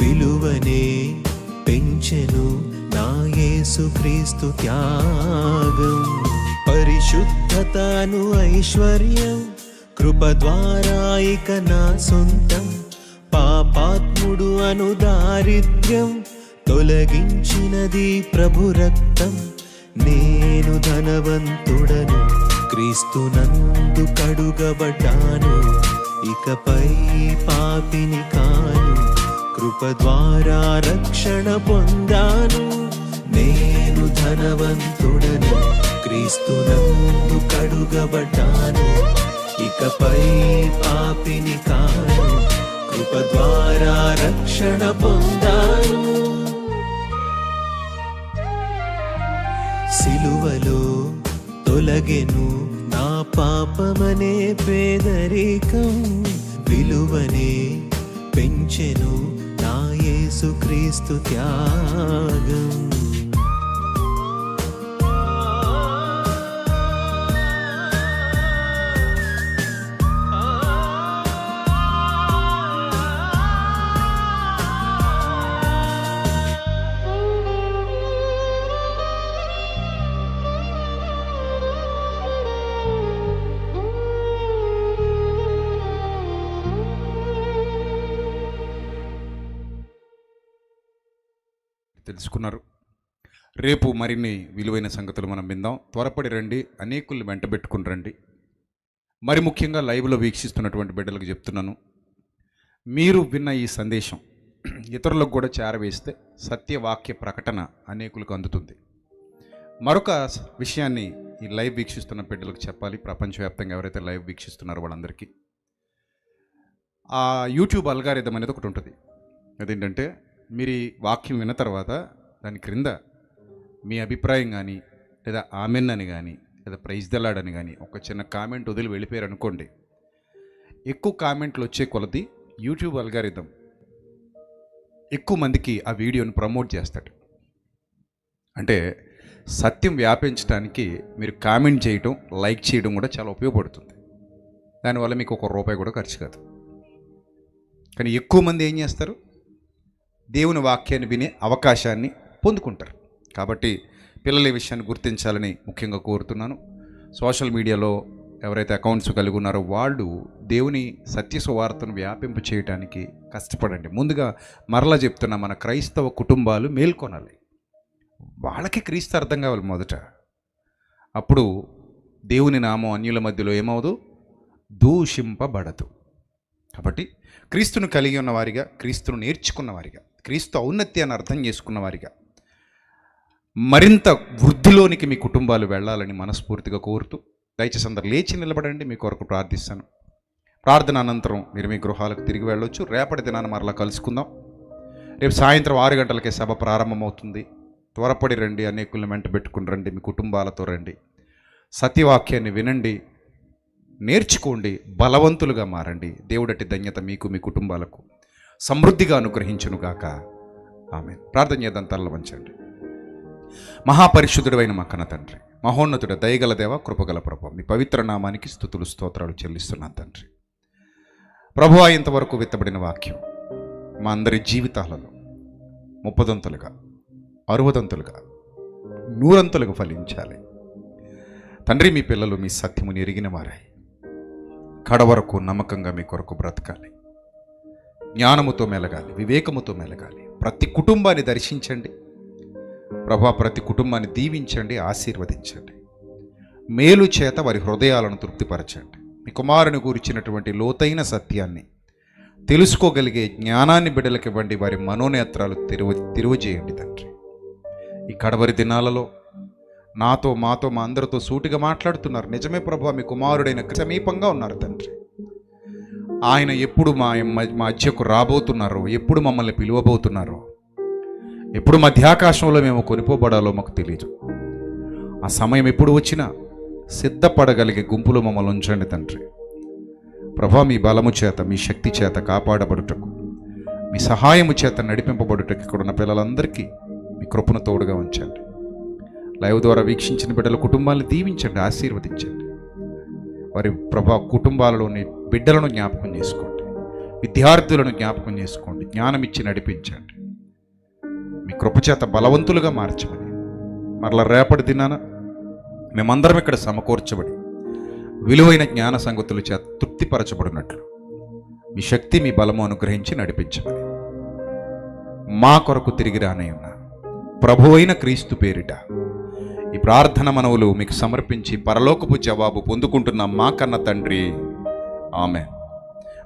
విలువనే పెంచెను నా యేసుక్రీస్తు త్యాగం. పరిశుద్ధతను ఐశ్వర్యం, కృప ద్వారా ఇక నా సొంతం, పాపాత్ముడు అను దారిద్ర్యం తొలగించినది ప్రభు రక్తం. నేను ధనవంతుడను, క్రీస్తునందు కడుగబడ్డాను, ఇకపై పాపిని కాను, కృప ద్వారా రక్షణ పొందాను. నేను ధనవంతుడను, క్రీస్తునందు కడుగబడ్డాను, ఇకపై పాపిని కాను, కృప ద్వారా రక్షణ పొందాను. సిలువలో తొలగెను నా పాపమనే పేదరికం, విలువనే పెంచెను నా యేసుక్రీస్తు త్యాగం. తెలుసుకున్నారు. రేపు మరిన్ని విలువైన సంగతులు మనం విందాం. త్వరపడి రండి, అనేకుల్ని వెంటబెట్టుకుని రండి. మరి ముఖ్యంగా లైవ్లో వీక్షిస్తున్నటువంటి బిడ్డలకు చెప్తున్నాను, మీరు విన్న ఈ సందేశం ఇతరులకు కూడా చేరవేస్తే సత్యవాక్య ప్రకటన అనేకులకు అందుతుంది. మరొక విషయాన్ని ఈ లైవ్ వీక్షిస్తున్న బిడ్డలకు చెప్పాలి. ప్రపంచవ్యాప్తంగా ఎవరైతే లైవ్ వీక్షిస్తున్నారో వాళ్ళందరికీ ఆ యూట్యూబ్ అల్గారిథం అనేది ఒకటి ఉంటుంది. అదేంటంటే, మీరు ఈ వాక్యం విన్న తర్వాత దాని క్రింద మీ అభిప్రాయం కానీ, లేదా ఆమెన్ అని కానీ, లేదా ప్రైజ్ దలాడని కానీ ఒక చిన్న కామెంట్ వదిలి వెళ్ళిపోయారు అనుకోండి, ఎక్కువ కామెంట్లు వచ్చే కొలది యూట్యూబ్ అల్గారిథం ఎక్కువ మందికి ఆ వీడియోని ప్రమోట్ చేస్తాడు. అంటే సత్యం వ్యాపించడానికి మీరు కామెంట్ చేయడం, లైక్ చేయడం కూడా చాలా ఉపయోగపడుతుంది. దానివల్ల మీకు ₹1 కూడా ఖర్చు కాదు. కానీ ఎక్కువ మంది ఏం చేస్తారు, దేవుని వాక్యాన్ని వినే అవకాశాన్ని పొందుకుంటారు. కాబట్టి పిల్లలు ఈ విషయాన్ని గుర్తించాలని ముఖ్యంగా కోరుతున్నాను. సోషల్ మీడియాలో ఎవరైతే అకౌంట్స్ కలిగి ఉన్నారో వాళ్ళు దేవుని సత్య సువార్తను వ్యాపింపు చేయడానికి కష్టపడండి. ముందుగా మరలా చెప్తున్నా, మన క్రైస్తవ కుటుంబాలు మేల్కొనాలి. వాళ్ళకి క్రీస్తు అర్థం కావాలి మొదట. అప్పుడు దేవుని నామం అన్యుల మధ్యలో ఏమవుదు, దూషింపబడదు. కాబట్టి క్రీస్తును కలిగి ఉన్నవారిగా, క్రీస్తును నేర్చుకున్నవారిగా, క్రీస్తు ఔన్నత్యాన్ని అర్థం చేసుకున్నవారిగా మరింత వృద్ధిలోనికి మీ కుటుంబాలు వెళ్ళాలని మనస్ఫూర్తిగా కోరుతూ, దయచేసి అందరు లేచి నిలబడండి. మీ కొరకు ప్రార్థిస్తాను. ప్రార్థన అనంతరం మీరు మీ గృహాలకు తిరిగి వెళ్ళొచ్చు. రేపటి దినాన్ని మరలా కలుసుకుందాం. రేపు సాయంత్రం 6 గంటలకే సభ ప్రారంభమవుతుంది. త్వరపడి రండి, అనేకులను వెంట పెట్టుకుని రండి, మీ కుటుంబాలతో రండి. సత్యవాక్యాన్ని వినండి, నేర్చుకోండి, బలవంతులుగా మారండి. దేవుడటి ధన్యత మీకు, మీ కుటుంబాలకు సమృద్ధిగా అనుగ్రహించునుగాక. ఆమేన్. ప్రార్థన చేద్దాం. తలలు వంచండి. మహాపరిశుద్ధుడైన మా కన్న తండ్రి, మహోన్నతుడ, దయగల దేవ, కృపగల ప్రభు, మీ పవిత్ర నామానికి స్తుతులు స్తోత్రాలు చెల్లిస్తున్నాను తండ్రి. ప్రభువా, ఇంతవరకు విత్తబడిన వాక్యం మా అందరి జీవితాలలో 30 60 100 ఫలించాలి తండ్రి. మీ పిల్లలు మీ సత్యముని ఎరిగిన వారై కడవరకు నమ్మకంగా మీ కొరకు బ్రతకాలి. జ్ఞానముతో మెలగాలి, వివేకముతో మెలగాలి. ప్రతి కుటుంబాన్ని దర్శించండి ప్రభా, ప్రతి కుటుంబాన్ని దీవించండి, ఆశీర్వదించండి. మేలు చేత వారి హృదయాలను తృప్తిపరచండి. మీ కుమారుని గురించినటువంటి లోతైన సత్యాన్ని తెలుసుకోగలిగే జ్ఞానాన్ని బిడ్డలకు ఇవ్వండి. వారి మనోనేత్రాలు తెరువజేయండి తండ్రి. ఈ కడవరి దినాలలో నాతో, మాతో, మా అందరితో సూటిగా మాట్లాడుతున్నారు. నిజమే ప్రభా, మీ కుమారుడైన సమీపంగా ఉన్నారు తండ్రి. ఆయన ఎప్పుడు మా మధ్యకు రాబోతున్నారో, ఎప్పుడు మమ్మల్ని పిలువబోతున్నారో, ఎప్పుడు మధ్యాకాశంలో మేము కొనిపోబడాలో మాకు తెలియదు. ఆ సమయం ఎప్పుడు వచ్చినా సిద్ధపడగలిగే గుంపులో మమ్మల్ని ఉంచండి తండ్రి. ప్రభా, మీ బలము చేత, మీ శక్తి చేత కాపాడబడుటకు, మీ సహాయము చేత నడిపింపబడుటకు ఇక్కడ ఉన్న పిల్లలందరికీ మీ కృపను తోడుగా ఉంచండి. లైవ్ ద్వారా వీక్షించిన బిడ్డల కుటుంబాలను దీవించండి, ఆశీర్వదించండి. వారి ప్రభా కుటుంబాలలోని బిడ్డలను జ్ఞాపకం చేసుకోండి, విద్యార్థులను జ్ఞాపకం చేసుకోండి, జ్ఞానం ఇచ్చి నడిపించండి. మీ కృపచేత బలవంతులుగా మార్చమని మరలా రేపటి దినాన మేమందరం ఇక్కడ సమకూర్చబడి విలువైన జ్ఞాన సంగతుల చేత తృప్తిపరచబడినట్లు మీ శక్తి, మీ బలము అనుగ్రహించి నడిపించమని మా కొరకు తిరిగి రానయ్యున్న ప్రభు అయిన క్రీస్తు పేరిట ఈ ప్రార్థన మనవులు మీకు సమర్పించి పరలోకపు జవాబు పొందుకుంటున్న మా కన్న తండ్రి, ఆమేన్.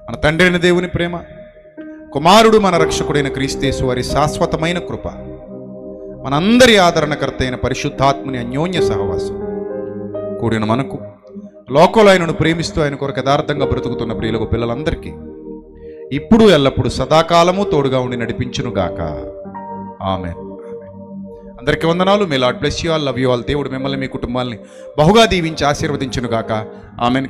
మన తండ్రి అయిన దేవుని ప్రేమ, కుమారుడు మన రక్షకుడైన క్రీస్తేసు వారి శాశ్వతమైన కృప, మనందరి ఆదరణకర్త అయిన పరిశుద్ధాత్మని అన్యోన్య సహవాసం కూడిన మనకు, లోకంలో ఆయనను ప్రేమిస్తూ ఆయన కొరకు యథార్థంగా బ్రతుకుతున్న ప్రియులకు పిల్లలందరికీ ఇప్పుడు ఎల్లప్పుడూ సదాకాలము తోడుగా ఉండి నడిపించునుగాక. ఆమేన్. అందరికీ వందనాలు. May Lord bless you all, love you all. దేవుడు మిమ్మల్ని, మీ కుటుంబాలని బహుగా దీవించి ఆశీర్వదించునుగాక. ఆమేన్.